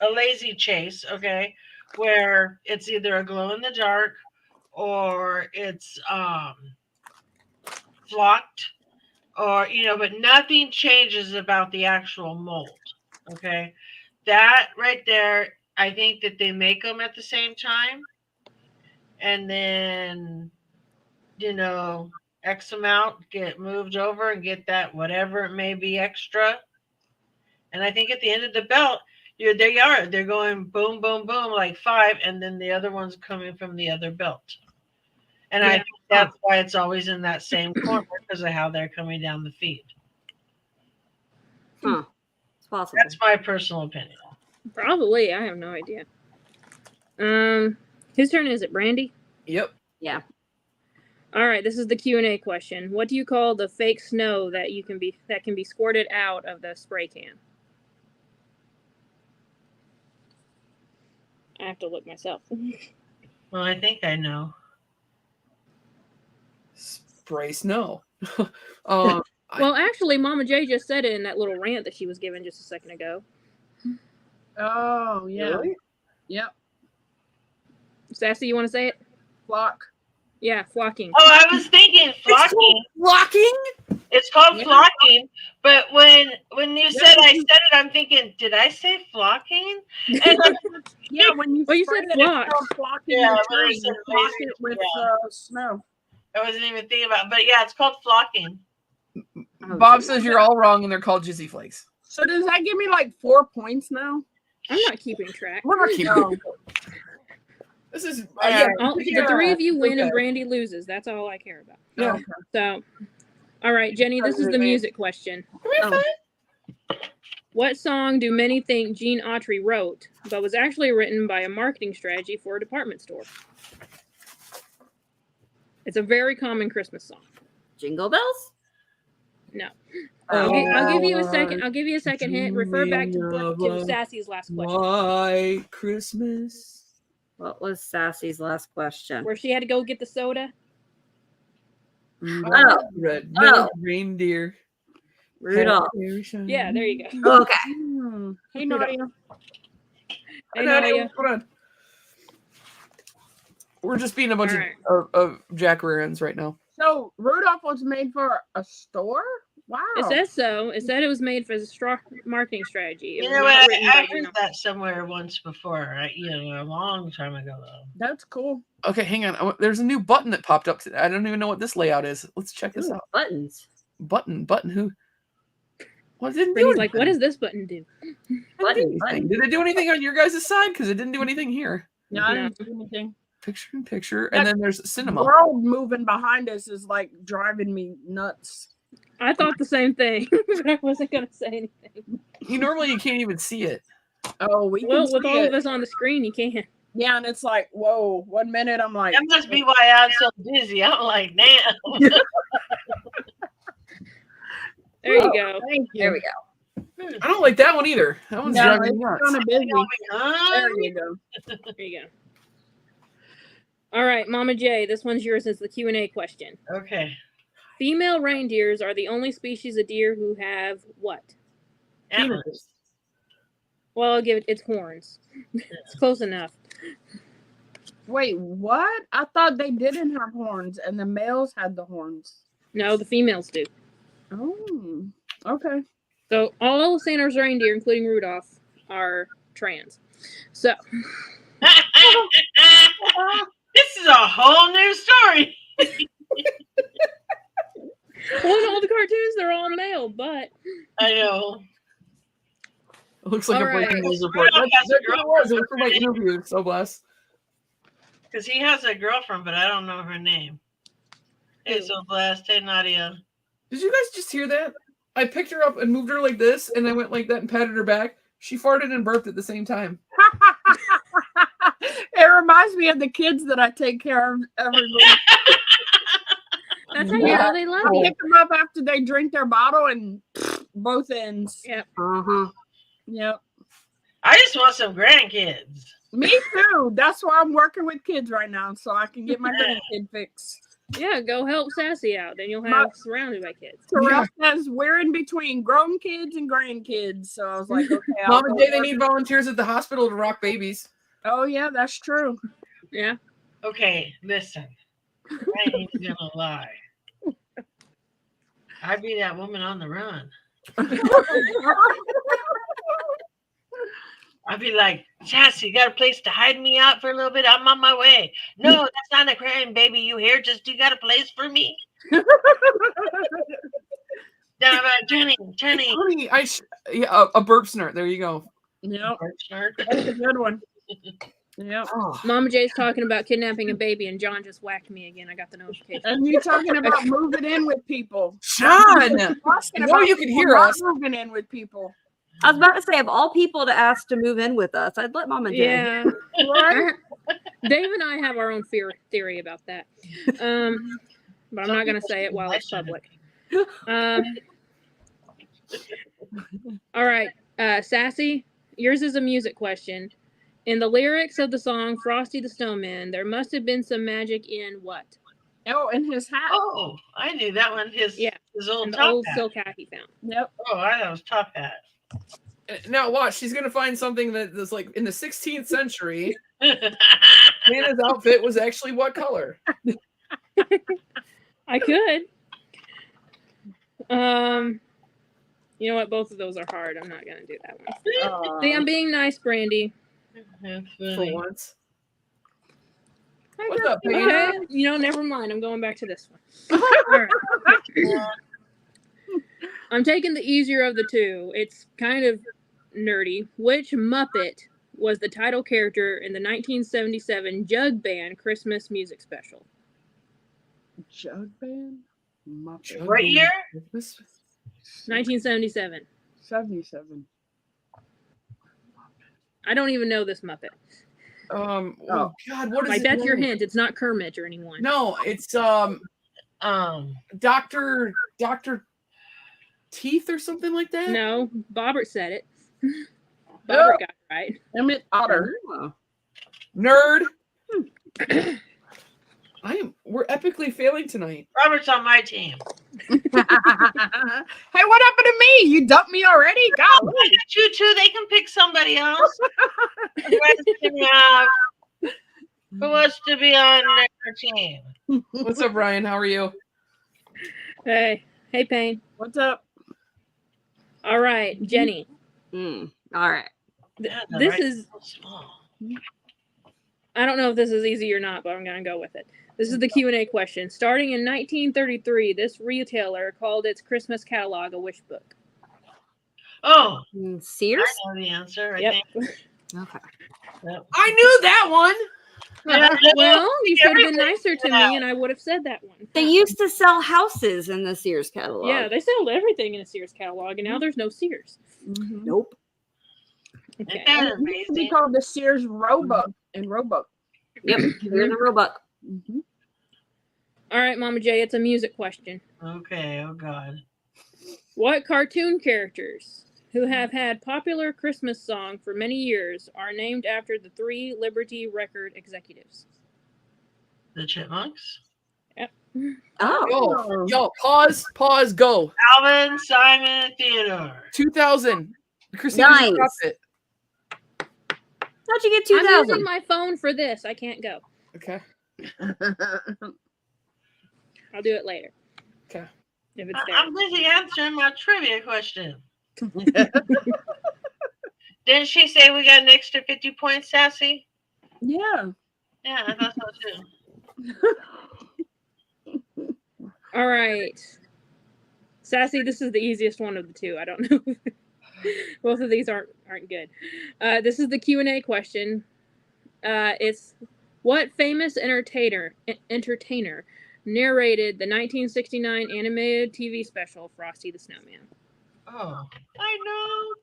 a lazy chase, okay, where it's either a glow in the dark or it's flocked or but nothing changes about the actual mold, okay, that right there, I think that they make them at the same time and then X amount get moved over and get that whatever it may be extra. And I think at the end of the belt, they're going boom, boom, boom, like 5, and then the other one's coming from the other belt. And I think that's why it's always in that same corner because of how they're coming down the feed. Huh. It's possible. That's my personal opinion. Probably. I have no idea. Whose turn is it? Brandy? Yep. Yeah. All right, this is the Q&A question. What do you call the fake snow that can be squirted out of the spray can? I have to look myself. Well, I think I know. Spray snow. Well, actually, Mama J just said it in that little rant that she was given just a second ago. Oh, yeah. Really? Yep. Sassy, you want to say it? Flock. Yeah, flocking. Oh, I was thinking flocking. Flocking? It's called Yeah. flocking. But when you Yeah, said I said it, I'm thinking, did I say flocking? And Yeah, when you Well, you spray said it, flock. it's called flocking Yeah, the when I tree. said You flock lazy, it with snow. I wasn't even thinking about it. But yeah, it's called flocking. Oh, Bob geez. says you're all wrong and they're called Jizzy Flakes. So does that give me like 4 points now? I'm not keeping track. We're not keeping No. This is Yeah. The three of you win and Okay. Brandy loses. That's all I care about. Yeah. Okay. So, all right, Jenny, this is the music question. Oh. What song do many think Gene Autry wrote, but was actually written by a marketing strategy for a department store? It's a very common Christmas song. Jingle bells? No. Oh, I'll give you a second. I'll give you a second hint. Refer back to Sassy's last question, White Christmas. What was Sassy's last question? where she had to go get the soda. Oh. Red Oh. reindeer. Rudolph. Yeah, there you go. Okay. Hey, Nadia. Hey, Nadia. Hold on. We're just being a bunch All right. of Jack Rearans right now. So Rudolph was made for a store? Wow. It says so. It said it was made for the marketing strategy. It You was know not what? written I by heard Gene Autry. that somewhere once before. A long time ago though. That's cool. Okay, hang on. There's a new button that popped up today. I don't even know what this layout is. Let's check this Ooh, out. buttons. Button. Who? What didn't do Brandy's like, anything. what does this button do? Button. Did it do anything on your guys' side? Because it didn't do anything here. No, I No. didn't see anything. Picture. That And then there's cinema. World moving behind us is like driving me nuts. I thought the same thing, but I wasn't going to say anything. You can't even see it. Oh, we Well, can with see all it. of us on the screen, you can. Yeah, and it's like, whoa, 1 minute I'm like, That must be why I'm so dizzy. I'm like, damn. There you go. thank you. There we go. I don't like that one either. That one's No, driving me it's nuts. kind of busy. Huh? There you go. There you go. All right, Mama J, this one's yours as the Q&A question. Okay. Female reindeers are the only species of deer who have what? Antlers. Well, I'll give it its horns. It's close enough. Wait, what? I thought they didn't have horns and the males had the horns. No, the females do. Oh, okay. So all Santa's reindeer, including Rudolph, are trans. So This is a whole new story. well, in all the cartoons, they're all male, but I know. It looks like All a breaking right. news report. Rudolph That's has a what it was. It was for my interview. So blessed. Because he has a girlfriend, but I don't know her name. Hey, so blessed. Hey, Nadia. Did you guys just hear that? I picked her up and moved her like this, and I went like that and patted her back. She farted and burped at the same time. It reminds me of the kids that I take care of every week. that's how you know they love I you. pick them up after they drink their bottle and both ends. Yep. Uh-huh. Yep. I just want some grandkids. Me too. That's why I'm working with kids right now, so I can get my grandkid fix. Yeah, go help Sassy out. Then you'll have My- surrounded by kids. Terrell says we're in between grown kids and grandkids. So I was like, okay. I'll Mom and go Dad, they work. need volunteers at the hospital to rock babies. Oh, yeah, that's true. Yeah. Okay, listen. I ain't gonna lie. I'd be that woman on the run. I'd be like, Sassy, you got a place to hide me out for a little bit? I'm on my way. No, that's not a crime, baby. You here? Just you got a place for me? Down about Jenny. Honey, a burp snort. There you go. Yep. That's a good one. Yep. Oh. Mama J's talking about kidnapping a baby, and John just whacked me again. I got the notification. And you talking about moving in with people. Sean! Talking You know about you can people hear not us. moving in with people. I was about to say, of all people to ask to move in with us, I'd let Mom and Jay. Yeah. Dave and I have our own theory about that. But I'm not going to say it while it's public. All right. Sassy, yours is a music question. In the lyrics of the song Frosty the Snowman, there must have been some magic in what? Oh, in his hat. Oh, I knew that one. His old top old hat. silk hat he found. Yep. Oh, I thought it was top hat. Now watch, she's gonna find something that's like in the 16th century. I Santa's outfit was actually what color? I could. You know what? Both of those are hard. I'm not gonna do that one. See, I'm being nice, Brandy. For once. What's up, Peggy? Okay, never mind. I'm going back to this one. All right. I'm taking the easier of the two. It's kind of nerdy. Which Muppet was the title character in the 1977 Jug Band Christmas music special? Jug Band? Muppet. What year? 1977. 77. I don't even know this Muppet. Oh God, what is it? That's your hint. It's not Kermit or anyone. No, it's Dr. Teeth or something like that. No, Bobbert said it. Bobbert got it right. Emmett Otter. Nerd. We're epically failing tonight. Robert's on my team. Hey, what happened to me? You dumped me already? Go. I got you too. They can pick somebody else. Who wants to be on their team? What's up, Ryan? How are you? Hey, Payne. What's up? All right, Jenny. All right. This is so small. I don't know if this is easy or not, but I'm going to go with it. This is the Q&A question. Starting in 1933, this retailer called its Christmas catalog a wish book. Oh, Sears? I know the answer. Yep. I think. Okay. Yep. I knew that one. Well, you should have been nicer to me, and I would have said that one. They used to sell houses in the Sears catalog. Yeah, they sold everything in a Sears catalog, and now there's no Sears. Mm-hmm. Nope. Okay. It used to be called the Sears Roebuck in Roebuck. Yep. Here's a Roebuck. Mm-hmm. All right, Mama J, it's a music question. Okay. Oh God. What cartoon characters who have had popular Christmas song for many years are named after the 3 Liberty Record executives? The Chipmunks. Yep. Oh. Yo, pause, go. Alvin, Simon, Theodore. 2000. Christina Nice. just dropped it. How'd you get I'm 2000? using my phone for this. I can't go. Okay. I'll do it later. Okay. If it's there. I'm busy answering my trivia question. Didn't she say we got an extra 50 points, Sassy? Yeah. Yeah, I thought so too. All right. Sassy, this is the easiest one of the two. I don't know. Both of these aren't good. This is the Q&A question. It's what famous entertainer narrated the 1969 animated TV special Frosty the Snowman? Oh, I know.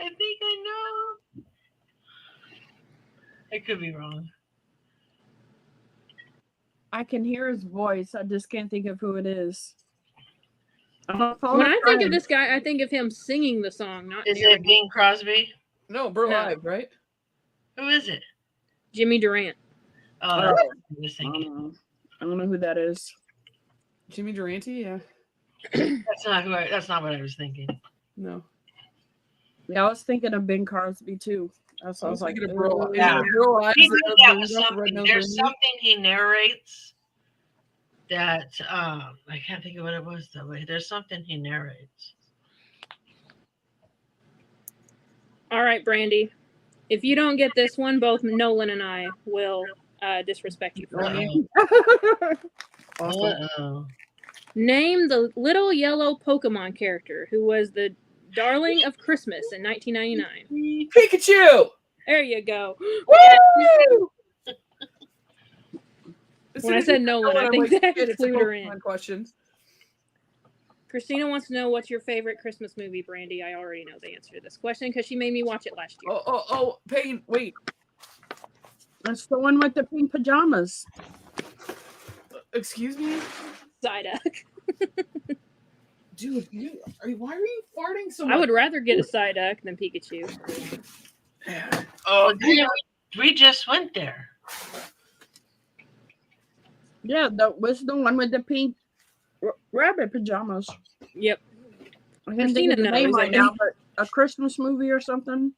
I think I know. I could be wrong. I can hear his voice. I just can't think of who it is. When I think of this guy, I think of him singing the song, not Is it Bing Crosby? No, Bro Live, right? Who is it? Jimmy Durant. Oh, that's what I was thinking. I don't know who that is. Jimmy Durante, yeah. That's not what I was thinking. No. Yeah, I was thinking of Bing Crosby too. That's what I was like, thinking of Bro Live. Yeah. Bro Live. He did that with something. There's something he narrates that I can't think of what it was though. There's something he narrates. All right, Brandy. If you don't get this one, both Nolan and I will disrespect you for it. Uh-oh. Name the little yellow Pokemon character who was the darling of Christmas in 1999. Pikachu! There you go. Woo! When I said Nolan, I think that clued her in. Questions. Christina wants to know what's your favorite Christmas movie, Brandy. I already know the answer to this question because she made me watch it last year. Oh, Payne, wait. That's the one with the pink pajamas. Excuse me? Psyduck. Dude, why are you farting so much? I would rather get a Psyduck than Pikachu. Oh, we just went there. Yeah, that was the one with the pink rabbit pajamas. Yep. I can't think of the name knows, right now, but a Christmas movie or something.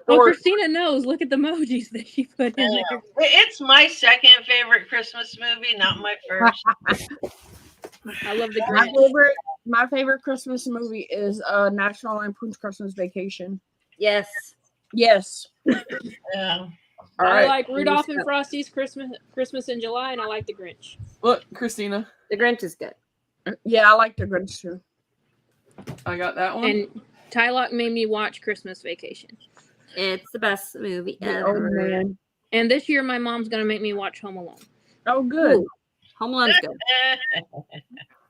Oh, Christina knows. Look at the emojis that she put in there. It's my second favorite Christmas movie, not my first. I love the Grinch. My favorite Christmas movie is National Lampoon's Christmas Vacation. Yes. Yes. Yeah. All I right. like Rudolph and Frosty's Christmas in July, and I like the Grinch. Look, Christina. The Grinch is good. Yeah, I like the Grinch too. I got that one. And Tylock made me watch Christmas Vacation. It's the best movie Oh ever. man. And this year, my mom's going to make me watch Home Alone. Oh good. Ooh, Home Alone's good.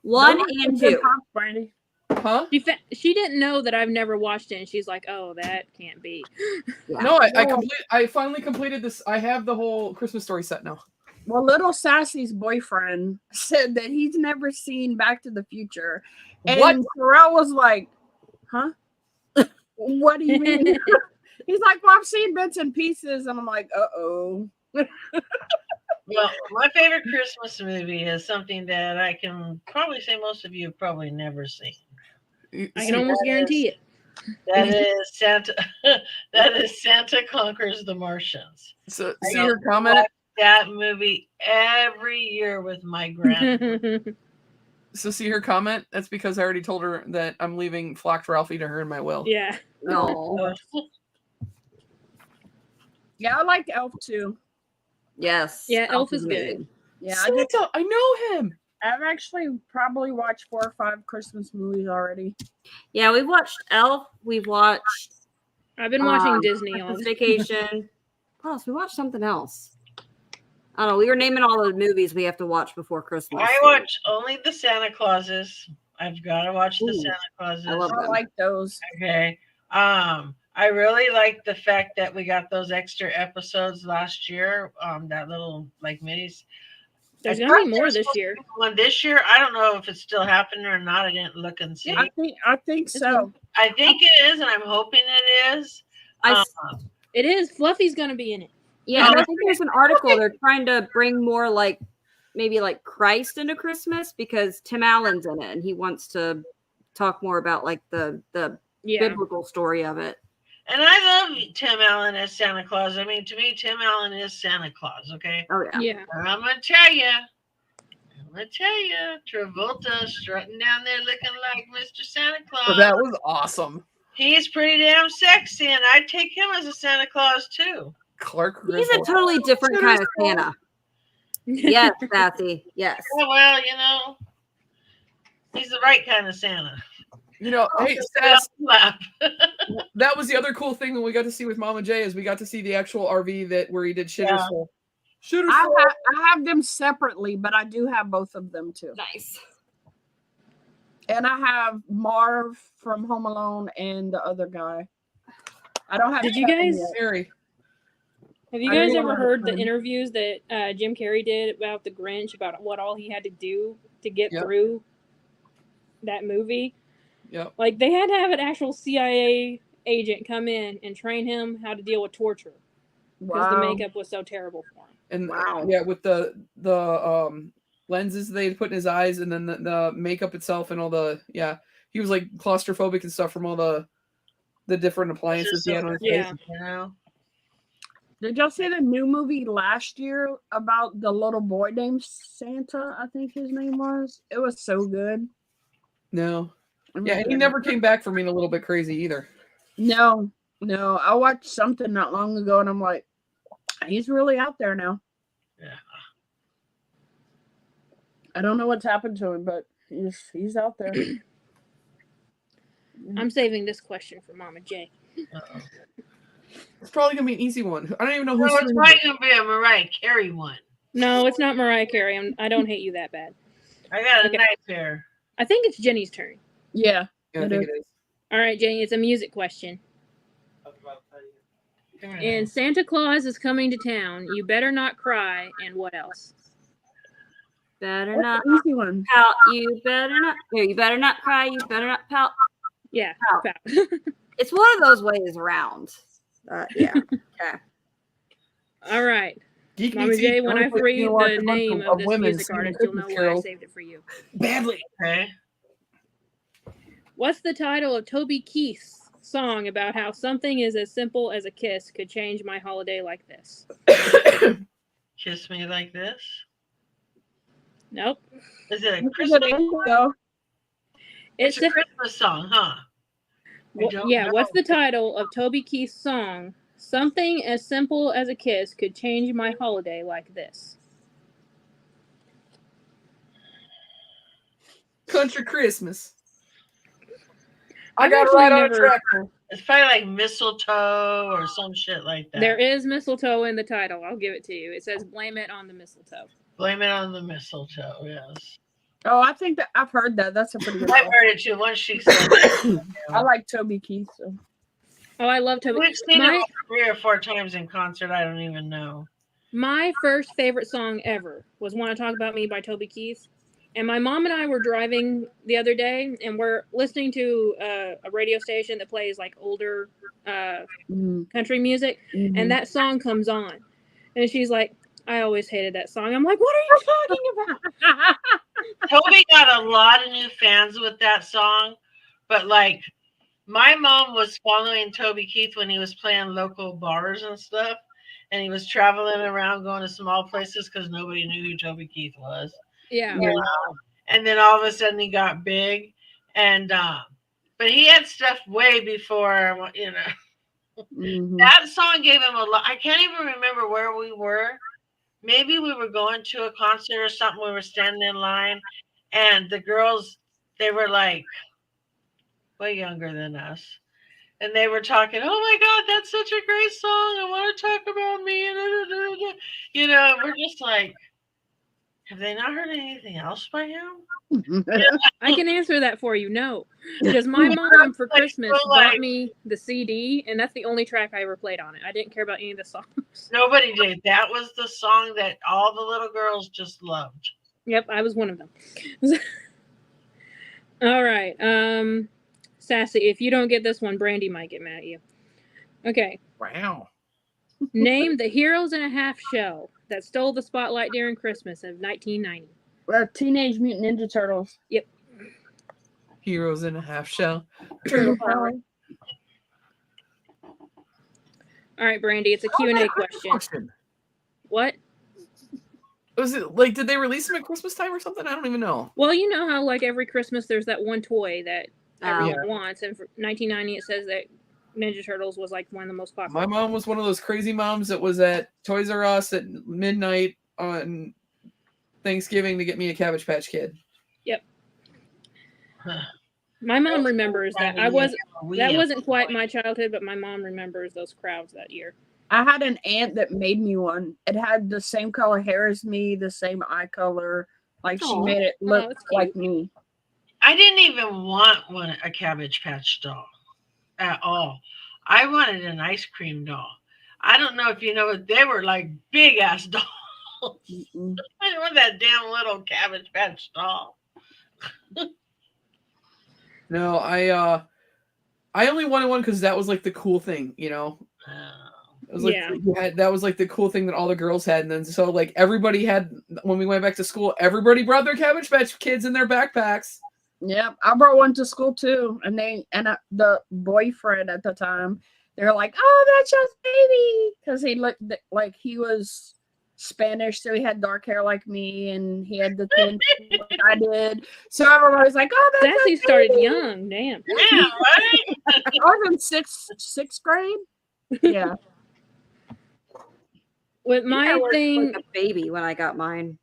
1 and 2. Brandy. Huh? She didn't know that I've never watched it, and she's like, "Oh, that can't be." Yeah. No, I finally completed this. I have the whole Christmas Story set now. Well, little Sassy's boyfriend said that he's never seen Back to the Future. And What? Pharrell was like, huh? What do you mean? He's like, well, I've seen bits and pieces. And I'm like, uh-oh. Well, my favorite Christmas movie is something that I can probably say most of you have probably never seen. I can almost guarantee it. That is Santa. That is Santa Conquers the Martians. So, I see her comment? watch that movie every year with my grandma. So see her comment? That's because I already told her that I'm leaving Flocked Ralphie to her in my will. Yeah. No. Yeah, I like Elf too. Yes. Yeah, Elf is amazing. good. Yeah, Santa, I know him. I've actually probably watched 4 or 5 Christmas movies already. Yeah, we've watched Elf. We've watched I've been watching Disney all Christmas Vacation. What else? We watched something else. I don't know. We were naming all the movies we have to watch before Christmas. I watch only the Santa Clauses. I've got to watch the Ooh, Santa Clauses. I love I like those. Okay. I really like the fact that we got those extra episodes last year. That little like minis. There's I gonna be thought more there was this supposed to year. be one this year. I don't know if it's still happening or not. I didn't look and see. I think so. I think it is, and I'm hoping it is. It is. Fluffy's gonna be in it. Yeah, and I think there's an article. They're trying to bring more like maybe like Christ into Christmas because Tim Allen's in it and he wants to talk more about like the biblical story of it. And I love Tim Allen as Santa Claus. I mean, to me, Tim Allen is Santa Claus. Okay. Oh yeah. Yeah. And I'm gonna tell you, Travolta strutting down there looking like Mr. Santa Claus. Oh, that was awesome. He's pretty damn sexy, and I'd take him as a Santa Claus too. Clark He's a Griswold. totally different kind of Santa. Yes, Sassy. Yes. Oh, well, you know, he's the right kind of Santa. You know, hey, Sass, Laugh. that was the other cool thing that we got to see with Mama J is we got to see the actual RV where he did Shitter's Full. Shitter's Full. I have them separately, but I do have both of them too. Nice. And I have Marv from Home Alone and the other guy. I don't have. Did you Kevin guys- yet. Scary. Have you I guys really ever wanna heard the find- interviews that Jim Carrey did about the Grinch, about what all he had to do to get Yep. through that movie? Yep. Like they had to have an actual CIA agent come in and train him how to deal with torture because the makeup was so terrible for him. And Wow. yeah, with the lenses they put in his eyes and then the makeup itself and all the he was like claustrophobic and stuff from all the different appliances he had on his Yeah. face. You know? Did y'all see the new movie last year about the little boy named Santa? I think his name was. It was so good. No. It was Yeah, and he good. never came back for me a little bit crazy either. No. I watched something not long ago, and I'm like, he's really out there now. Yeah. I don't know what's happened to him, but he's out there. I'm saving this question for Mama J. Uh-oh. It's probably gonna be an easy one. I don't even know who's No, it's probably going to be a Mariah Carey one. No, it's not Mariah Carey. I don't hate you that bad. I got a Okay. knife here. I think it's Jenny's turn. Yeah. Yeah, I think it is. All right, Jenny, it's a music question. And Santa Claus is coming to town. You better not cry. And what else? Better That's not an easy one. pout. You better not. You better not cry. You better not pout. Yeah. Pout. Pout. It's one of those ways around. Yeah. Okay. All right. Geek Mama Meets J, Geek, when only I place read you watch the a bunch name of this women music singing artist, you'll know Christmas why I carols saved it for you. badly. Okay. What's the title of Toby Keith's song about how something is as simple as a kiss could change my holiday like this? Kiss me like this. Nope. Is it a Look Christmas? at it, though. It's a Christmas song, huh? I don't know. What's the title of Toby Keith's song? Something as simple as a kiss could change my holiday like this. Country Christmas. I I've got to actually ride on a never- tractor. It's probably like mistletoe or some shit like that. There is mistletoe in the title. I'll give it to you. It says blame it on the mistletoe. Blame it on the mistletoe, yes. Oh, I think that I've heard that. That's a pretty good I've song. heard it too. Once she said it. I like Toby Keith. So. Oh, I love Toby. We've seen My- him 3 or 4 times in concert. I don't even know. My first favorite song ever was "Wanna Talk About Me" by Toby Keith. And my mom and I were driving the other day, and we're listening to a radio station that plays like older country music, and that song comes on, and she's like, "I always hated that song." I'm like, "What are you talking about?" Toby got a lot of new fans with that song, but like my mom was following Toby Keith when he was playing local bars and stuff, and he was traveling around going to small places because nobody knew who Toby Keith was. Yeah. You know? And then all of a sudden he got big, and but he had stuff way before, you know. That song gave him a lot. I can't even remember where we were. Maybe we were going to a concert or something. We were standing in line, and the girls, they were like way younger than us, and they were talking, "Oh my God, that's such a great song! I want to talk about me." And you know, we're just like, have they not heard anything else by him? I can answer that for you. No, because my mom for Christmas bought me the CD, and that's the only track I ever played on it. I didn't care about any of the songs. Nobody did. That was the song that all the little girls just loved. Yep, I was one of them. All right, Sassy, if you don't get this one, Brandy might get mad at you. Okay. Wow. Name the heroes in a half shell that stole the spotlight during Christmas of 1990. Teenage Mutant Ninja Turtles. Yep. Heroes in a half shell. Turtle Power. All right, Brandy, it's a Q&A question. What? Was it like, did they release them at Christmas time or something? I don't even know. Well, you know how like every Christmas there's that one toy that everyone Yeah. wants, and for 1990 it says that Ninja Turtles was like one of the most popular. My mom was one of those crazy moms that was at Toys R Us at midnight on Thanksgiving to get me a Cabbage Patch Kid. Yep. My mom remembers that. That wasn't quite my childhood, but my mom remembers those crowds that year. I had an aunt that made me one. It had the same color hair as me, the same eye color. Like she made it look like me. I didn't even want a Cabbage Patch doll at all. I wanted an ice cream doll. I don't know if you know, they were like big ass dolls. I didn't want that damn little Cabbage Patch doll. No, I only wanted one because that was like the cool thing, you know. It was like that was like the cool thing that all the girls had, and then so like everybody had when we went back to school, everybody brought their Cabbage Patch Kids in their backpacks. Yep, I brought one to school too, and the boyfriend at the time, they were like, "Oh, that's your baby," because he looked like he was Spanish, so he had dark hair like me, and he had the thin like I did. So everybody's like, "Oh, that's Sassy started young, damn. Yeah, right. I was in sixth grade. Yeah. With my thing, like a baby when I got mine.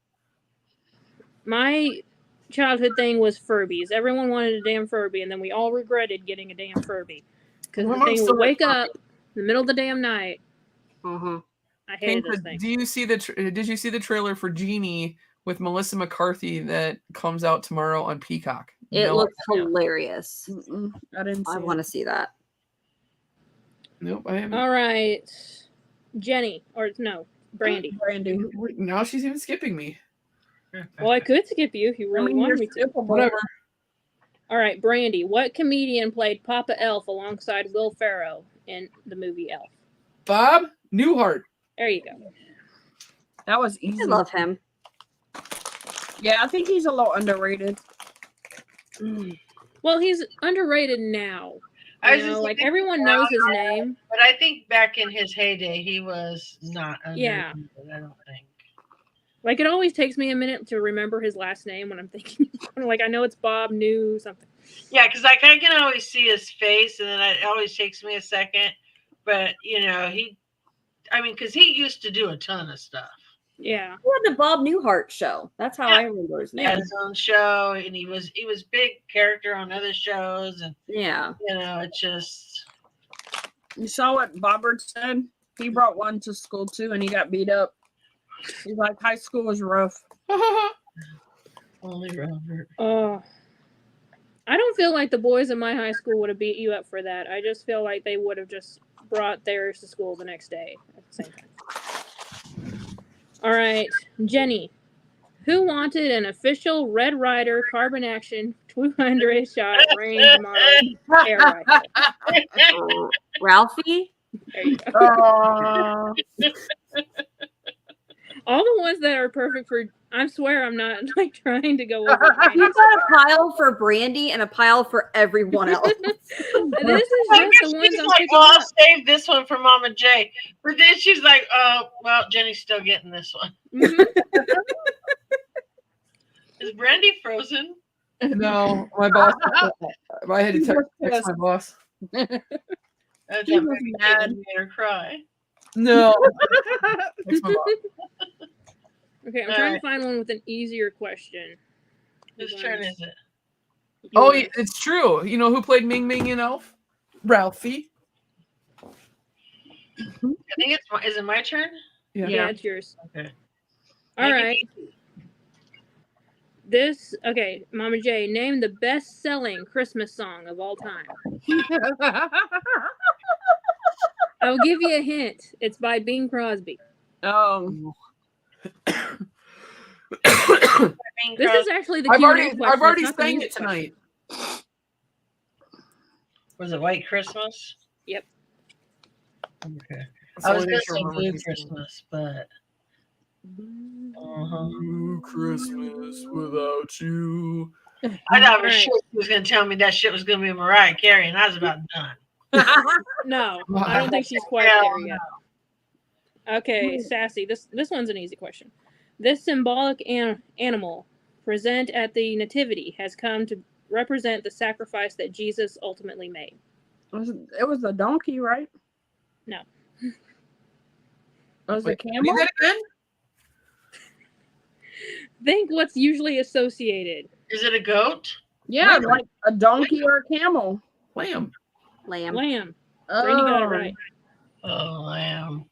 My childhood thing was Furbies. Everyone wanted a damn Furby, and then we all regretted getting a damn Furby because the thing would wake up in the middle of the damn night. I hated those things. Did you see the trailer for Genie with Melissa McCarthy that comes out tomorrow on Peacock? It No, looks hilarious. I didn't see I want to see that. Nope, I haven't. All right, Jenny, or no, Brandy. Brandy. Now she's even skipping me. Well, I could skip you if you really wanted me to. Whatever. All right, Brandy. What comedian played Papa Elf alongside Will Ferrell in the movie Elf? Bob Newhart. There you go. That was easy. I love him. Yeah, I think he's a little underrated. Well, he's underrated now. I was You know, just like thinking everyone now, knows his name. But I think back in his heyday, he was not Yeah. underrated, I don't think. Like it always takes me a minute to remember his last name when I'm thinking. Like I know it's Bob New something. Yeah, because like I can always see his face, and then it always takes me a second. But because he used to do a ton of stuff. Yeah. He had the Bob Newhart show. That's how Yeah. I remember his He had name. his own show, and he was big character on other shows, and Yeah. it's just You saw what Bobbert said? He brought one to school too, and he got beat up. He's like, high school was rough. only Robert. I don't feel like the boys in my high school would have beat you up for that. I just feel like they would have just brought theirs to school the next day at the same time. All right, Jenny. Who wanted an official Red Ryder carbon action 200 shot range model air rifle? Ralphie? There you go. Oh, All the ones that are perfect for. I swear I'm not like trying to go over. You've got a pile for Brandy and a pile for everyone else. This is Like, just the ones she's I'm like, picking well, I'll up. save this one for Mama J. But then she's like, well, Jenny's still getting this one. Mhm. Is Brandy frozen? No, my boss. I had to text my boss. That's He how was Brandy mad. made her cry. No. Text my boss. Okay, I'm trying to find one with an easier question. Whose turn is it? Oh, Yours. it's true. You know who played Ming Ming in Elf? Ralphie. I think is it my turn? Yeah, it's yours. Okay. All Make it right. easy. Mama J, name the best-selling Christmas song of all time. I will give you a hint. It's by Bing Crosby. Oh, This is actually the I've Q&A already question. I've already It's not the sang music it tonight. Was it White Christmas? Yep. Okay. That's I the was only going thing to I say remember Blue from Christmas, but. Blue Christmas without you. I thought for Right. sure she was going to tell me that shit was going to be Mariah Carey, and I was about done. No, I don't think she's quite there yet. Okay, Sassy. This one's an easy question. This symbolic animal present at the Nativity has come to represent the sacrifice that Jesus ultimately made. it was a donkey, right? No. Was it a Wait, camel? read that again? Think what's usually associated. Is it a goat? Yeah, Lamb. like a donkey or a camel. Lamb. Lamb. Lamb. Brandy got it Oh. right. Oh, lamb.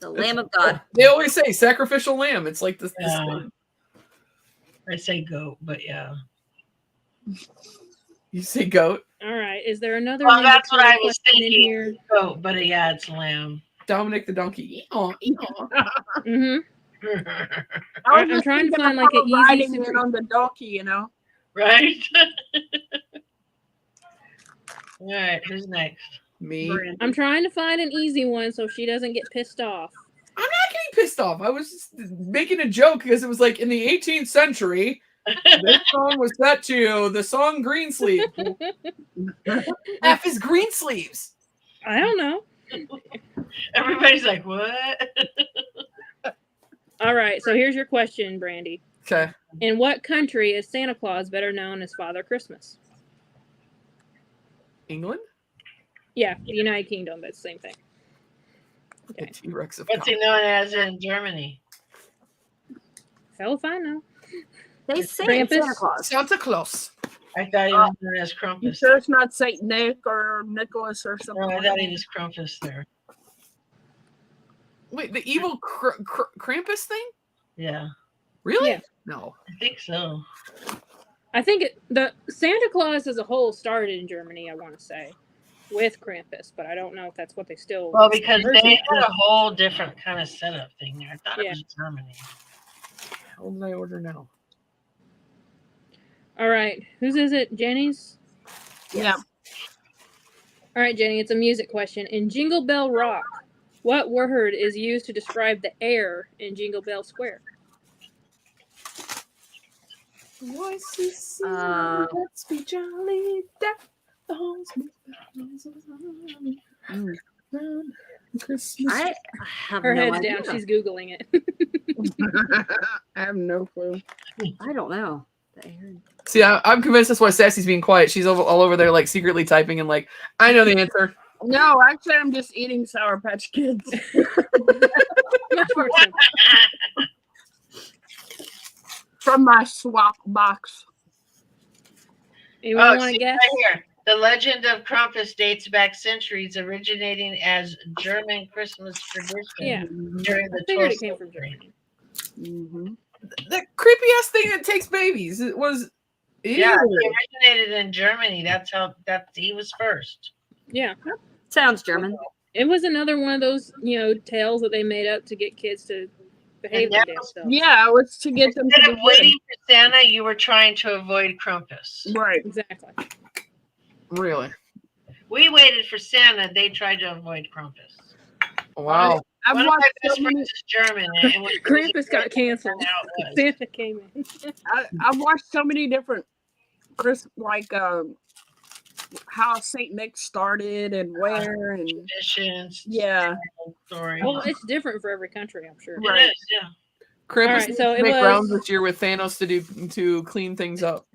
The Lamb of God. They always say sacrificial lamb. It's like this Yeah. thing. I say goat, but yeah. You say goat. All right. Is there another Well, that's what I mandatory was question in thinking. here? Goat, but yeah, it's lamb. Dominic the donkey. Eeyaw, eeyaw. Mm-hmm. I was I'm just trying to thinking find, of like, her an easy riding super- in on the donkey, you know. Right? All right, who's next? Me. Brandy. I'm trying to find an easy one so she doesn't get pissed off. I'm not getting pissed off. I was just making a joke because it was like in the 18th century, this song was set to the song Greensleeve. F is Greensleeves. I don't know. Everybody's like, what? All right. So here's your question, Brandy. Okay. In what country is Santa Claus better known as Father Christmas? England? Yeah, the United Kingdom, but it's the same thing. The T-Rex of What's he known as in Germany? Hell if I know. They say Krampus? Santa Claus. Santa Claus. I thought he was known as You Krampus. sure it's not Saint Nick or Nicholas or something? No, I like thought that? he was Krampus there. Wait, the evil Krampus thing? Yeah, Really? Yeah. No. I think so. I think the Santa Claus as a whole started in Germany, I want to say, with Krampus, but I don't know if that's what they still. Well, because they had a whole different kind of setup thing there. I thought it Yeah. was Germany. What did I order now? All right, whose is it? Jenny's. Yeah. All right, Jenny, it's a music question. In Jingle Bell Rock, what word is used to describe the air in Jingle Bell Square? Voices sing, let's be jolly, deck the halls with bells Mm. around Christmas. I have Her no head's idea. down. She's Googling it. I have no clue. I don't know. The air- See, I'm convinced that's why Sassy's being quiet. She's all over there, like secretly typing and like, I know the answer. No, actually, I'm just eating Sour Patch Kids. Much more simple. From my swap box. Anyone want see, to guess? right here. The legend of Krampus dates back centuries, originating as German Christmas tradition Yeah. during I the figured 12th it came from century. Germany. Mm-hmm. That creepy ass thing that takes babies. It was. Yeah, Ew. he originated in Germany. That's he was first. Yeah. Sounds German. It was another one of those, tales that they made up to get kids to behave And their now- damn selves. Yeah, it was to get them to Instead be of waiting for Santa, you were trying to avoid Krampus. good. Right. Exactly. Really? We waited for Santa. They tried to avoid Krampus. Wow. I've One of my watched best so many. friends is German. And when Krampus got canceled. Now it was. Santa came in. I've watched so many different how Saint Nick started and where and Traditions. yeah. Story. Well, it's different for every country, I'm sure. It Right. is, yeah. Krampus Alright, needs so to it make was- rounds this year with Thanos to clean things up.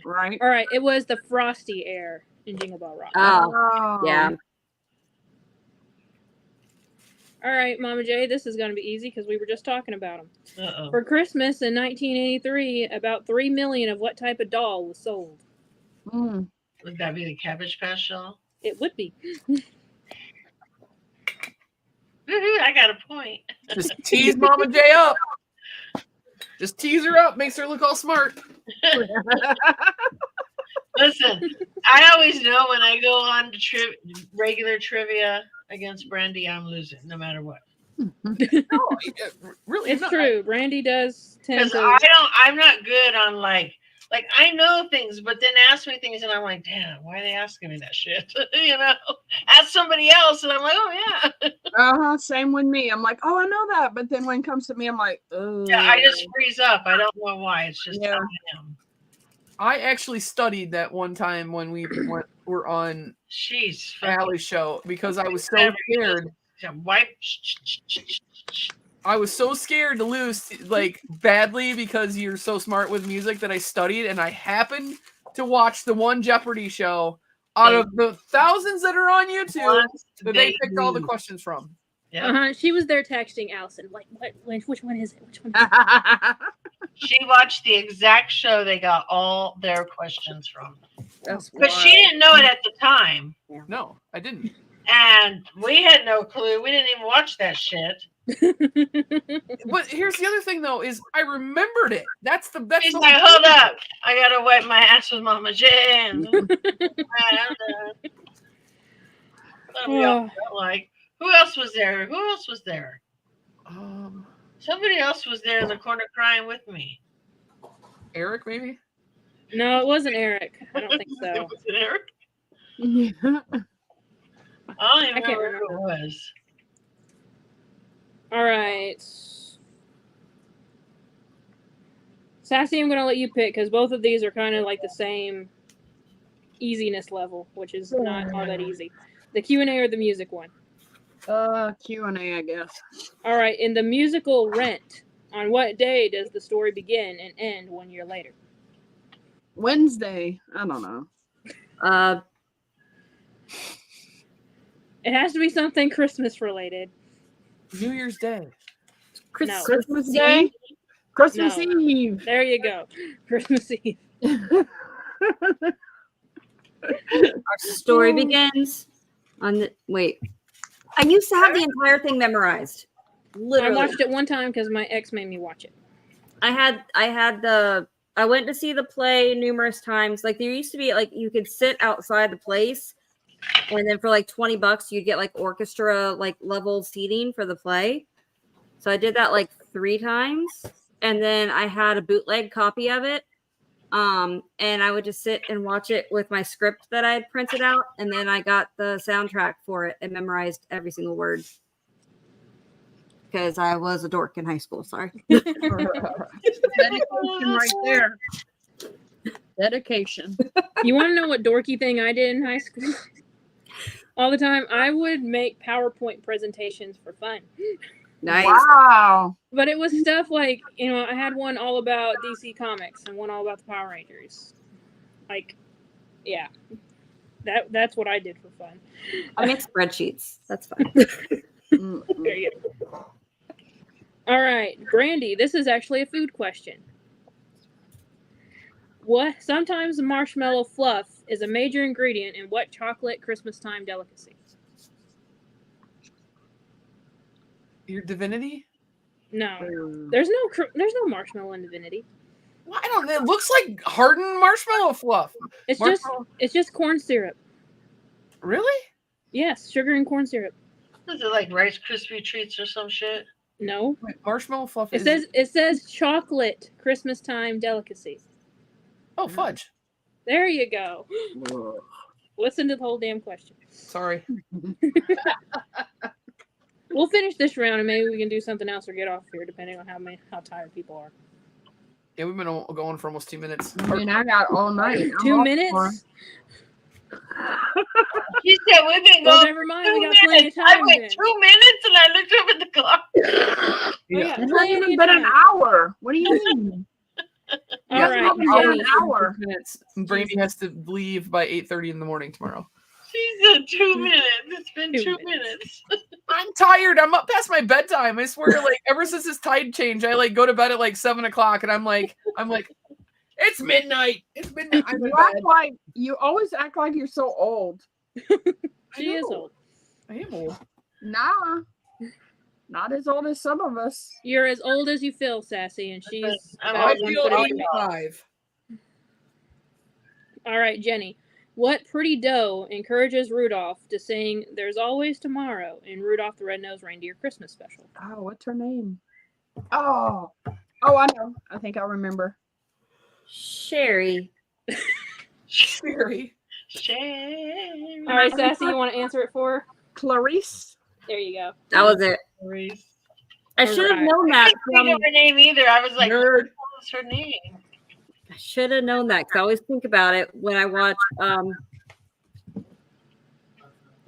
Right. All right, it was the frosty air in Jingle Bell Rock. Oh, yeah. All right, Mama J, this is going to be easy because we were just talking about them. Uh-oh. For Christmas in 1983, about 3 million of what type of doll was sold? Mm. Would that be the Cabbage Patch doll? It would be. I got a point. Just tease Mama J up. Just tease her up. Makes her look all smart. Listen, I always know when I go on to regular trivia against Brandy, I'm losing no matter what. No, really, It's not. true. Brandy does tend Because to. I'm not good on like I know things, but then ask me things and I'm like, damn, why are they asking me that shit? Ask somebody else and I'm like, oh yeah. Same with me. I'm like, oh, I know that, but then when it comes to me, I'm like, oh. Yeah, I just freeze up. I don't know why. It's just Yeah. how I am. I actually studied that one time when we were on Jeez. Allie's show because I was so scared. Wipe. I was so scared to lose like badly because you're so smart with music that I studied, and I happened to watch the one Jeopardy show out of the thousands that are on YouTube that they picked all the questions from. Yeah. She was there texting Allison, like, which one is it? Which one is it? She watched the exact show they got all their questions from. That's But she didn't know it at the time. No, I didn't. And we had no clue. We didn't even watch that shit. But here's the other thing, though, is I remembered it. That's She's the like, hold up. I got to wipe my ass with Mama Jane. Like, who else was there? Who else was there? Somebody else was there in the corner crying with me. Eric, maybe? No, it wasn't Eric. I don't think so. Was it Eric? I don't even I can't remember who it was. All right. Sassy, I'm going to let you pick because both of these are kind of like the same easiness level, which is not all that easy. The Q&A or the music one? Q&A, I guess. All right. In the musical Rent, on what day does the story begin and end 1 year later? Wednesday. I don't know. It has to be something Christmas related. New Year's Day. No. Christmas Day? Christmas No. Eve. There you go. Christmas Eve. Our story begins on the wait. I used to have the entire thing memorized. I Literally, watched it one time because my ex made me watch it. I had the I went to see the play numerous times. Like there used to be like you could sit outside the place, and then for like $20 you'd get like orchestra like level seating for the play. So I did that like 3 times, and then I had a bootleg copy of it. And I would just sit and watch it with my script that I had printed out, and then I got the soundtrack for it and memorized every single word. Because I was a dork in high school, sorry. Dedication right there. Dedication. You want to know what dorky thing I did in high school? All the time, I would make PowerPoint presentations for fun. Nice. Wow. But it was stuff like, you know, I had one all about DC Comics and one all about the Power Rangers. Like, yeah. That's what I did for fun. I make spreadsheets. That's fine. There you go. All right, Brandy, this is actually a food question. What sometimes the marshmallow fluff is a major ingredient in what chocolate Christmas time delicacy? Your divinity? No. There's no marshmallow in Divinity. Well, I don't know. It looks like hardened marshmallow fluff. It's just corn syrup. Really? Yes, sugar and corn syrup. Is it like Rice Krispie treats or some shit? No. Wait, marshmallow fluff It says chocolate Christmas time delicacy. Oh, fudge. There you go. Listen to the whole damn question. Sorry. We'll finish this round and maybe we can do something else or get off here, depending on how tired people are. Yeah, we've been going for almost 2 minutes. I mean, I got all night. 2 minutes? He said we've been Well, going never mind. 2 We got plenty of minutes. I time. went Then. 2 minutes and I looked up at the clock. We Yeah. got It's not plenty even of been an time. hour. What do you mean? All Yeah, right, it's been over an Jenny. hour. Minutes. Brandy has to leave by 8:30 in the morning tomorrow. She said 2 minutes. It's been 2 2 minutes. minutes. I'm tired. I'm up past my bedtime. I swear, like ever since this tide change, I like go to bed at like 7 o'clock, and I'm like, it's midnight. It's midnight. I'm in bed. You always act like you're so old. She is old. I am old. Nah. Not as old as some of us. You're as old as you feel, Sassy, and she's I'm about I feel 148. 85. All right, Jenny. What pretty doe encourages Rudolph to sing "There's Always Tomorrow" in Rudolph the Red-Nosed Reindeer Christmas special? Oh, what's her name? Oh, I know. I think I remember. Sherry. Sherry. Shame. All right, Sassy, you want to answer it for her? Clarice. There you go. That was it. I All should have right. known I that. couldn't think of her name either. I was like, Nerd. what's her name? I should have known that because I always think about it when I watch.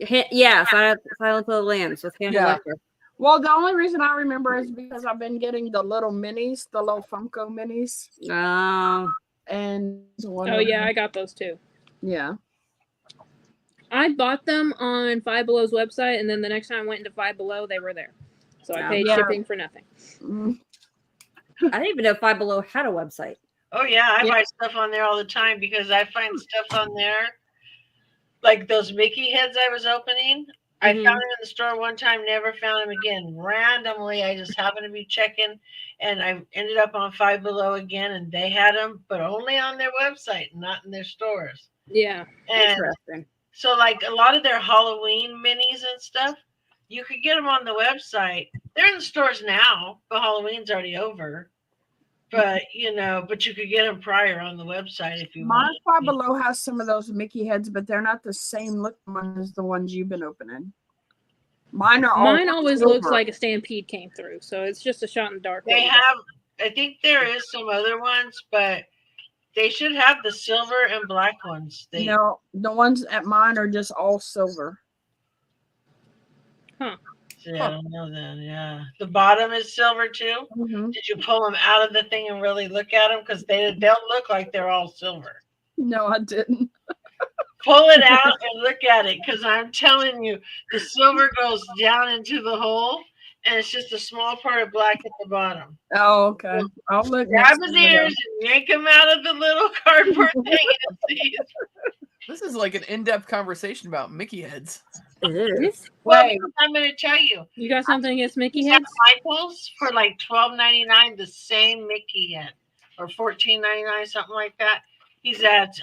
Silence of the Lambs with Hannah Yeah. Lecter. Well, the only reason I remember is because I've been getting the little minis, the little Funko minis, and one Oh of yeah, them- I got those too. yeah. I bought them on Five Below's website, and then the next time I went into Five Below, they were there. So I paid Yeah. shipping for nothing. Mm. I didn't even know Five Below had a website. Oh yeah, I Yeah. buy stuff on there all the time because I find stuff on there, like those Mickey heads I was opening. I Mhm. found them in the store one time, never found them again. Randomly, I just happened to be checking, and I ended up on Five Below again, and they had them, but only on their website, not in their stores. Yeah. And Interesting. so, like a lot of their Halloween minis and stuff, you could get them on the website. They're in the stores now, but Halloween's already over. But but you could get them prior on the website if you My want. Five Below has some of those Mickey heads, but they're not the same looking ones as the ones you've been opening. Mine are Mine always looks silver. like a stampede came through, so it's just a shot in the dark. They have, I think there is some other ones, but they should have the silver and black ones. They No, the ones at mine are just all silver. Yeah, I don't know then. Yeah, the bottom is silver too. Mhm. Did you pull them out of the thing and really look at them? Because they'll look like they're all silver. No, I didn't. Pull it out and look at it, because I'm telling you, the silver goes down into the hole, and it's just a small part of black at the bottom. Oh, okay. I'll look. Grab next his time I go. ears and yank him out of the little cardboard thing and see. This is like an in-depth conversation about Mickey heads. It is. Well, Wait. I'm going to tell you. You got something against Mickey He's at heads? Michael's for like $12.99, the same Mickey head. or $14.99, something like that. He's at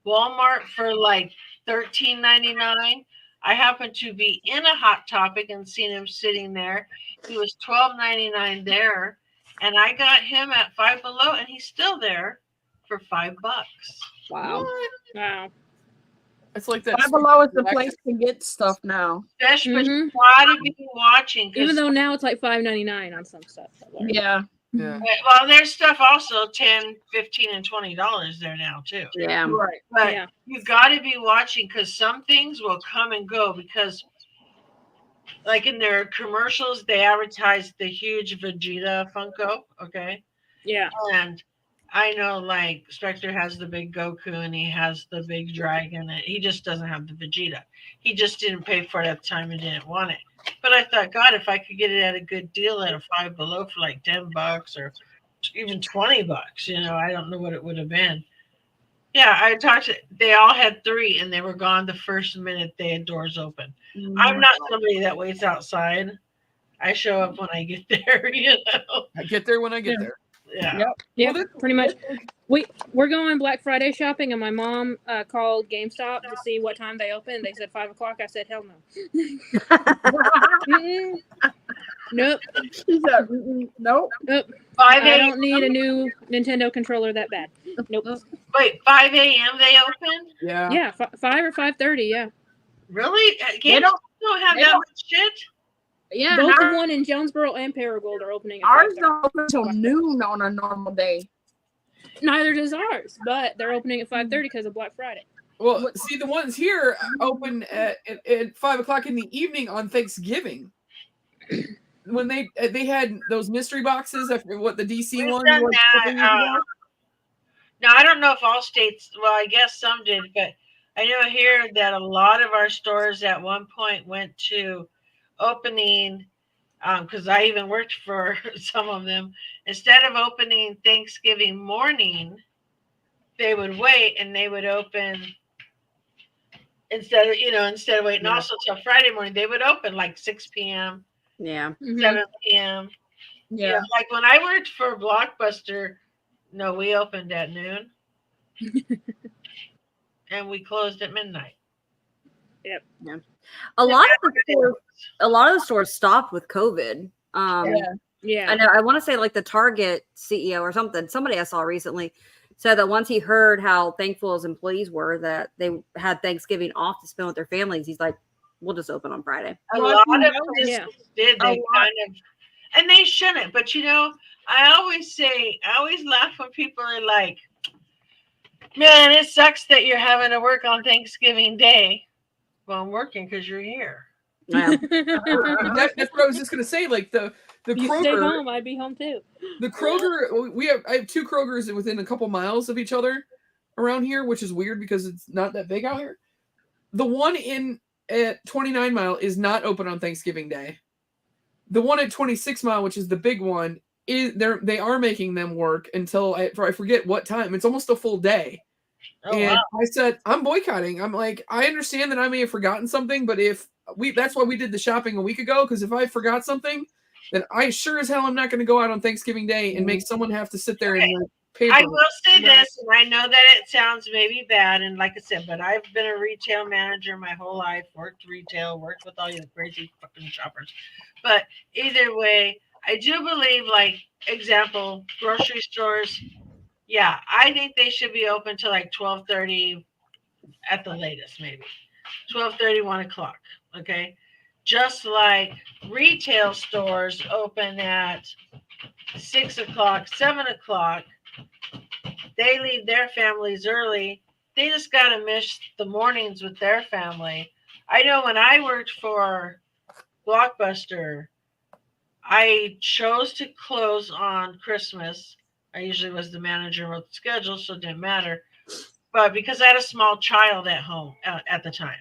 Walmart for like $13.99. I happened to be in a Hot Topic and seen him sitting there. He was $12.99 there, and I got him at Five Below, and he's still there for $5. Wow. What? Wow. It's like that. Five Below is the place to get stuff now. Especially, but Mhm. you gotta be watching. 'Cause- Even though now it's like $5.99 on some stuff. I've learned. Yeah. Yeah. well, there's stuff also $10, $15, and $20 there now too. Yeah. Right. But Yeah. you got to be watching because some things will come and go. Because, like in their commercials, they advertise the huge Vegeta Funko. Okay, Yeah. and I know like Spectre has the big Goku and he has the big dragon. And he just doesn't have the Vegeta. He just didn't pay for it at the time and didn't want it. But I thought, God, if I could get it at a good deal at a Five Below for like $10 or even $20, I don't know what it would have been. Yeah, I talked to. They all had 3, and they were gone the first minute they had doors open. I'm not somebody that waits outside. I show up when I get there. I get there when I get Yeah. there. Yeah. Yep. Yeah, Well, pretty much. We're going Black Friday shopping, and my mom called GameStop to see what time they open. They said 5 o'clock. I said, hell no. Mm-mm. Nope. She said, nope. Nope. 5 I a.m. don't need a new Nintendo controller that bad. Nope. Wait, 5 a.m. they open? Yeah. Yeah, 5 or 5:30. Yeah, Really? They don't. Don't have they that don't- much shit. Yeah. both and the one in Jonesboro and Paragould are opening at ours 5:30. don't open until noon on a normal day. Neither does ours, but they're opening at 5:30 because of Black Friday. Well, see, the ones here open at 5 o'clock in the evening on Thanksgiving. When they had those mystery boxes, I forget what the DC We've one done was. that, Now, I don't know if all states, well, I guess some did, but I know here that a lot of our stores at one point went to opening, because I even worked for some of them. Instead of opening Thanksgiving morning, they would wait and they would open instead of waiting Yeah. also till Friday morning. They would open like 6 p.m., Yeah. Mhm. 7 p.m. Yeah. Like when I worked for Blockbuster, no, we opened at noon. And we closed at midnight. A lot of the stores stopped with COVID. Yeah. Yeah. I know. I want to say like the Target CEO or something. Somebody I saw recently said that once he heard how thankful his employees were that they had Thanksgiving off to spend with their families, he's like, "We'll just open on Friday." A Well, lot you of know places Yeah. did. A They lot. kind of, and they shouldn't. But I always laugh when people are like, "Man, it sucks that you're having to work on Thanksgiving Day." Well, I'm working because you're here. Yeah. That's what I was just gonna say. Like the You stay Kroger, home, I'd be home too. the Kroger. I have 2 Krogers within a couple miles of each other around here, which is weird because it's not that big out here. The one at 29 Mile is not open on Thanksgiving Day. The one at 26 Mile, which is the big one, they are making them work until I forget what time. It's almost a full day. Oh, And wow. I said, I'm boycotting. I'm like, I understand that I may have forgotten something, but that's why we did the shopping a week ago, because if I forgot something, then I sure as hell I'm not going to go out on Thanksgiving Day and make someone have to sit there and like, pay I for will say this, and I know that it sounds maybe bad, and like I said, but I've been a retail manager my whole life, worked retail, worked with all you crazy fucking shoppers. But either way, I do believe, like, example, grocery stores, yeah, I think they should be open till like 12:30 at the latest, maybe 12:30, 1 o'clock. Okay, just like retail stores open at 6 o'clock, 7 o'clock. They leave their families early. They just got to miss the mornings with their family. I know when I worked for Blockbuster, I chose to close on Christmas. I usually was the manager and wrote the schedule, so it didn't matter. But because I had a small child at home at the time.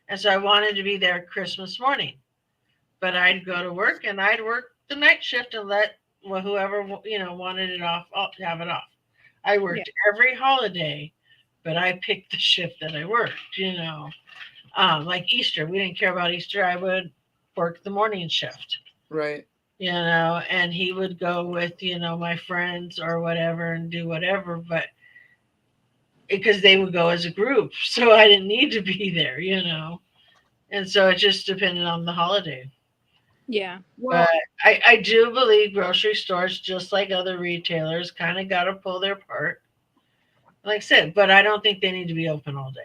And so I wanted to be there Christmas morning. But I'd go to work and I'd work the night shift and let whoever wanted it off, have it off. I worked every holiday, but I picked the shift that I worked. Like Easter, we didn't care about Easter. I would work the morning shift. Right. and he would go with, my friends or whatever and do whatever, but because they would go as a group. So I didn't need to be there. And so it just depended on the holiday. Yeah. Well, But I do believe grocery stores, just like other retailers, kind of got to pull their part. Like I said, but I don't think they need to be open all day.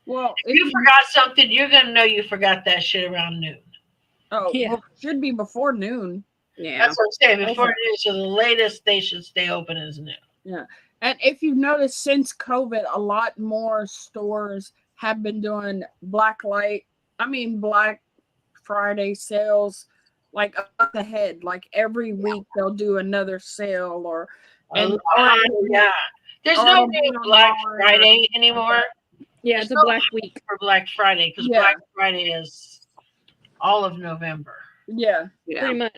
well, If you forgot something, you're going to know you forgot that shit around noon. Yeah. well, it should be before noon. Yeah. That's what I'm saying. Before noon, so the latest they should stay open is noon. Yeah. And if you've noticed since COVID, a lot more stores have been doing Black Friday sales like up ahead. Like every week they'll do another sale or Yeah. There's or no it'll be new Black online or Friday anymore. Yeah, There's it's a no Black Week. for Black Friday because Yeah. Black Friday is all of November. yeah. Pretty much.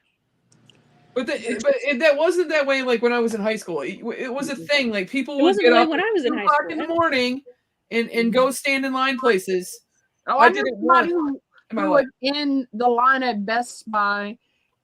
But that wasn't that way. Like when I was in high school, it was a thing. Like people It would wasn't get really up when I was in at high 2 o'clock school. in the morning and go stand in line places. Oh, I I did did it somebody once in my who life. was in the line at Best Buy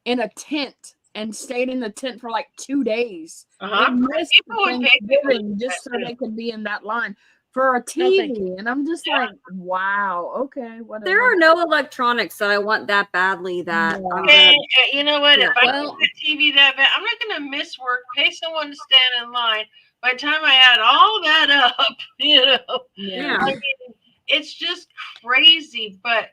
in a tent and stayed in the tent for like 2 days. Uh-huh. They missed People would pay Thanksgiving people just so that they could be in that line for a No, thank TV. And I'm just like, wow, okay, whatever. There are no electronics that I want that badly that Yeah. I'm Okay, gonna, you know what? Yeah. If I Well- want a TV that bad, I'm not going to miss work, pay someone to stand in line. By the time I add all that up, Yeah. I mean, it's just crazy. But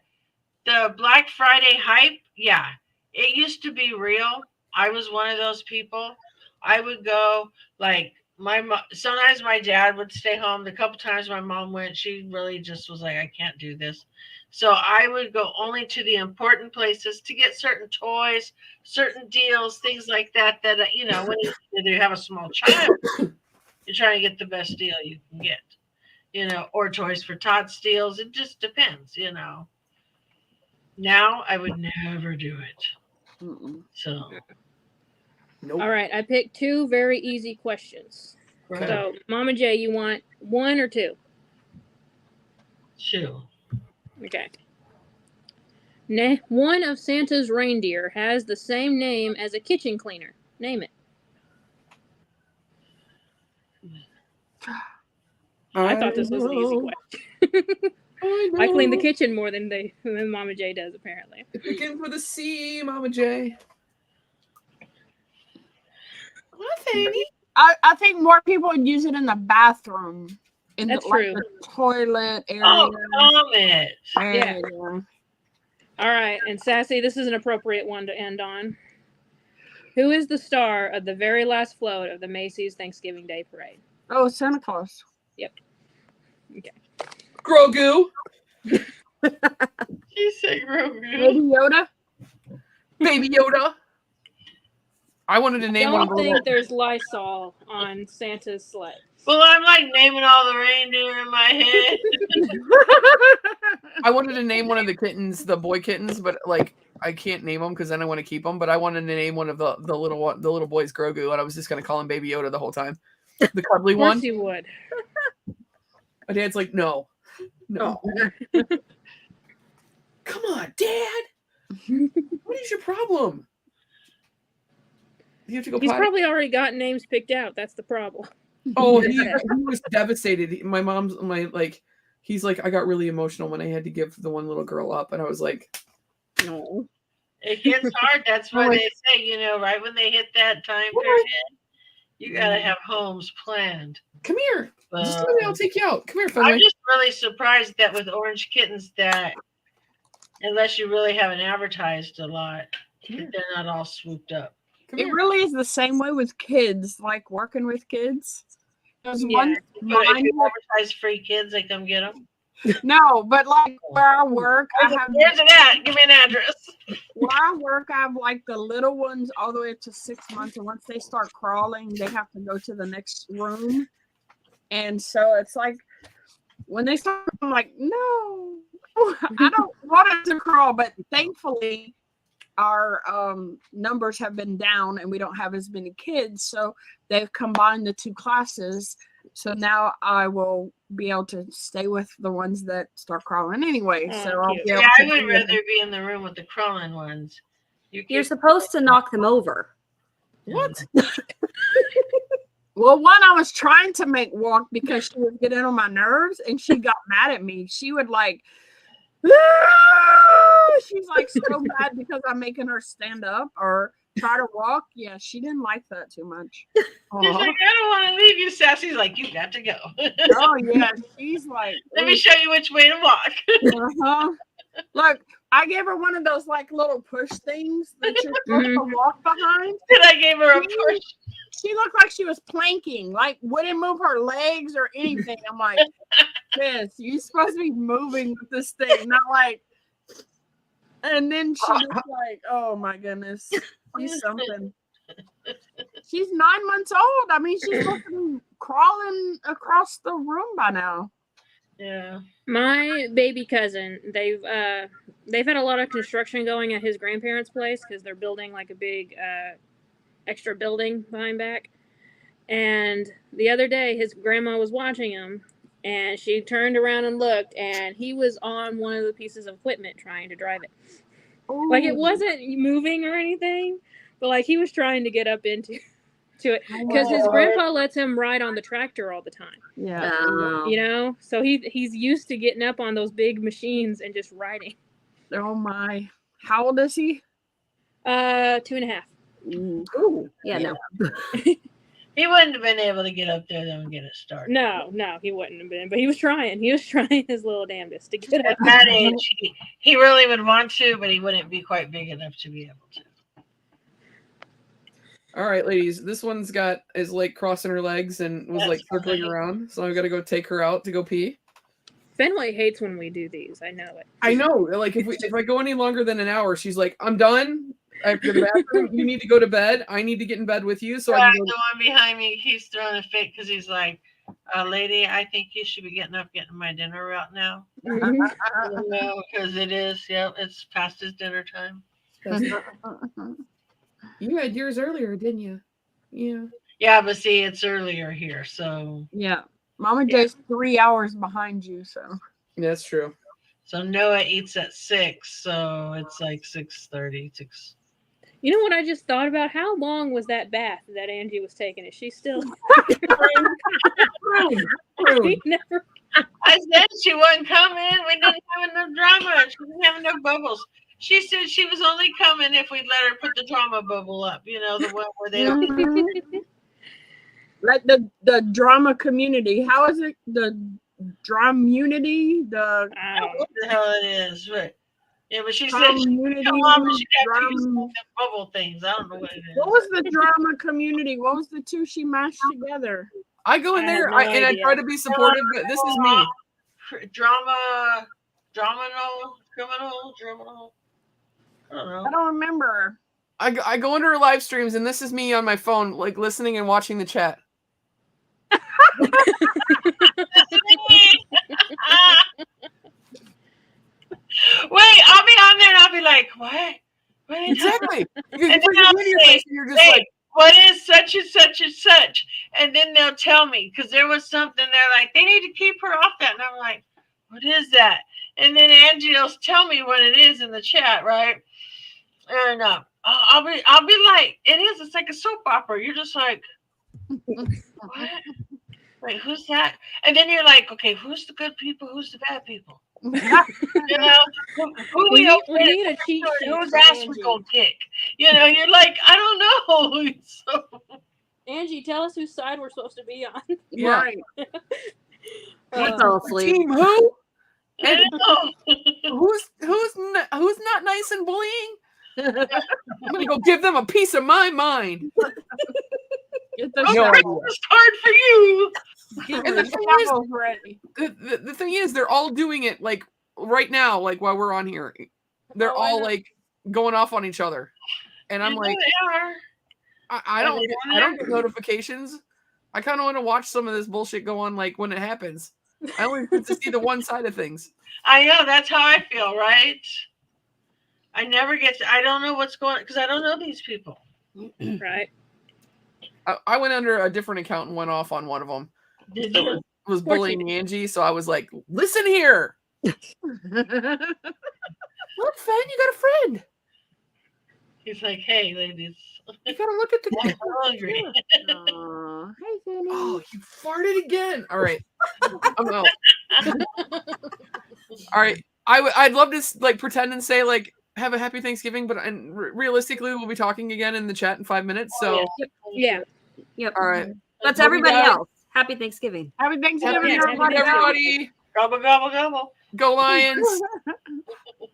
the Black Friday hype, yeah, it used to be real. I was one of those people. I would go like sometimes my dad would stay home. The couple times my mom went, she really just was like, I can't do this. So I would go only to the important places to get certain toys, certain deals, things like that. That when you have a small child, you're trying to get the best deal you can get. Or Toys for Tots deals. It just depends. Now I would never do it. Mm-mm. So Nope. All right, I picked two very easy questions. Okay. So, Mama J, you want one or two? two. Okay. One of Santa's reindeer has the same name as a kitchen cleaner. Name it. I thought this was an easy question. I clean the kitchen more than Mama J does, apparently. Begin with a C, Mama J. What, baby? I think more people would use it in the bathroom. That's like true. the toilet area. Oh, comment. area. All right, and Sassy, this is an appropriate one to end on. Who is the star of the very last float of the Macy's Thanksgiving Day Parade? Oh, Santa Claus. Yep. Okay. Grogu. She said Grogu. Baby Yoda. Baby Yoda. I wanted to name one of Don't the think little, there's Lysol on Santa's sleigh. Well, I'm like naming all the reindeer in my head. I wanted to name one of the kittens, the boy kittens, but like I can't name them because then I want to keep them. But I wanted to name one of the little boys Grogu, and I was just gonna call him Baby Yoda the whole time. The cuddly Of course one. you would. My dad's like, no. Come on, Dad. What is your problem? You have to go He's potty? probably already got names picked out. That's the problem. Oh, he was devastated. My mom's he's like, I got really emotional when I had to give the one little girl up, and I was like, no. It gets hard. That's why they say, right when they hit that time period, you gotta have homes planned. Come here. Just tell me, I'll take you out. Come here, Finley. I'm just really surprised that with Orange Kittens that unless you really haven't advertised a lot, that they're not all swooped up. Come It here. really is the same way with kids, like working with kids. There's Yeah. one But if mine you advertise free kids, they come get them. no, but like where I work, I have Where's it at? Give me an address. where I work, I have like the little ones all the way up to 6 months, and once they start crawling, they have to go to the next room. And so it's like when they start, I'm like, no, I don't want them to crawl. But thankfully, our numbers have been down, and we don't have as many kids, so they've combined the two classes. So now I will be able to stay with the ones that start crawling anyway. Oh, So I'll cute. be able Yeah, to I would do rather be in the room with the crawling ones You're supposed to knock them over. What? Well, one I was trying to make walk because she was getting on my nerves, and she got mad at me. She would like, she's like so mad because I'm making her stand up or try to walk. Yeah, she didn't like that too much. She's like, I don't want to leave you. Sassy's like, you got to go. Oh yeah, she's like, Let me show you which way to walk. uh-huh. Look, I gave her one of those like little push things that you're supposed to walk behind. And I gave her a push. She looked like she was planking, like wouldn't move her legs or anything. I'm like, Miss, you're supposed to be moving with this thing, not like. And then she was like, oh my goodness, she's something. She's 9 months old. I mean, she's supposed to be crawling across the room by now. Yeah. My baby cousin, they've had a lot of construction going at his grandparents' place because they're building like a big extra building behind back. And the other day, his grandma was watching him, and she turned around and looked, and he was on one of the pieces of equipment trying to drive it. Ooh. Like it wasn't moving or anything, but like he was trying to get up into it because his grandpa lets him ride on the tractor all the time. Yeah. You know, so he's used to getting up on those big machines and just riding. Oh my! How old is he? 2.5. Ooh. Yeah, no. He wouldn't have been able to get up there and get it started. No, he wouldn't have been, but he was trying. He was trying his little damnedest to get up. At that age, he really would want to, but he wouldn't be quite big enough to be able to. All right, ladies. This one's got is like crossing her legs and was like circling around. So I've got to go take her out to go pee. Fenway hates when we do these. I know it. I know. Like if I go any longer than an hour, she's like, I'm done. I have to go to the bathroom. You need to go to bed. I need to get in bed with you. So I can go. The one behind me, he's throwing a fit because he's like, lady, I think you should be getting up, getting my dinner out now. Because it is, it's past his dinner time. You had yours earlier, didn't you? Yeah. Yeah, but see, it's earlier here, so. Yeah. Mama J's 3 hours behind you, so. That's true. So Noah eats at 6, so it's like 6:30. You know what I just thought about? How long was that bath that Angie was taking? Is she still? She never. I said she wasn't coming. We didn't have enough drama. She didn't have enough bubbles. She said she was only coming if we'd let her put the drama bubble up. You know, the one where they don't. Like the drama community. How is it? The dramunity? The I don't know what the hell it is, but yeah, but she said she community. come on, but she got to use some of them bubble things. I don't know what it is. What was the drama community? What was the two she mashed together? I go in there have no and I idea. try to be supportive, but this is me. Criminal. I don't know. I don't remember. I go into her live streams and this is me on my phone, like listening and watching the chat. Wait, I'll be on there and I'll be like, what? Exactly. And then I'll say, you're just hey, like, what is such and such and such? And then they'll tell me because there was something they're like, they need to keep her off that. And I'm like, what is that? And then Angie will tell me what it is in the chat, right? And I'll be like, it is. It's like a soap opera. You're just like, what? Wait, who's that? And then you're like, okay, who's the good people? Who's the bad people? You know, who We we need a cheat sheet whose for ass we Angie. gonna kick? You know, you're like, I don't know. So, Angie, tell us whose side we're supposed to be on. yeah. Right. I fell asleep. Team who? I don't know. Who's not nice and bullying? I'm gonna go give them a piece of my mind. Get the No shovel. idea. It's hard for you. Get And the the thing is- shovels ready. The thing is, they're all doing it like right now, like while we're on here. They're Oh, I all know. like going off on each other, and I'm You know like, they are. I Are don't they get, on I don't there? get notifications. I kind of want to watch some of this bullshit go on, like when it happens. I only get to see the one side of things. I know, that's how I feel, right? I never get to, I don't know what's going on because I don't know these people. Right. I went under a different account and went off on one of them. Did That you? was Of course you bullying Angie, so I was like, "Listen here, look, Fen, you got a friend." He's like, hey, ladies, You gotta look at the I'm hungry. Aw, hey, Vinny. Oh, you farted again. All right. I'm out. All right. I'd love to like pretend and say like have a happy Thanksgiving, but realistically we'll be talking again in the chat in 5 minutes. So Yeah. Yep. all right. That's Love you everybody guys. else. Happy Thanksgiving. Happy Thanksgiving, Happy Yeah, Thanksgiving, everybody. everybody. Gobble, gobble, gobble. Go Lions.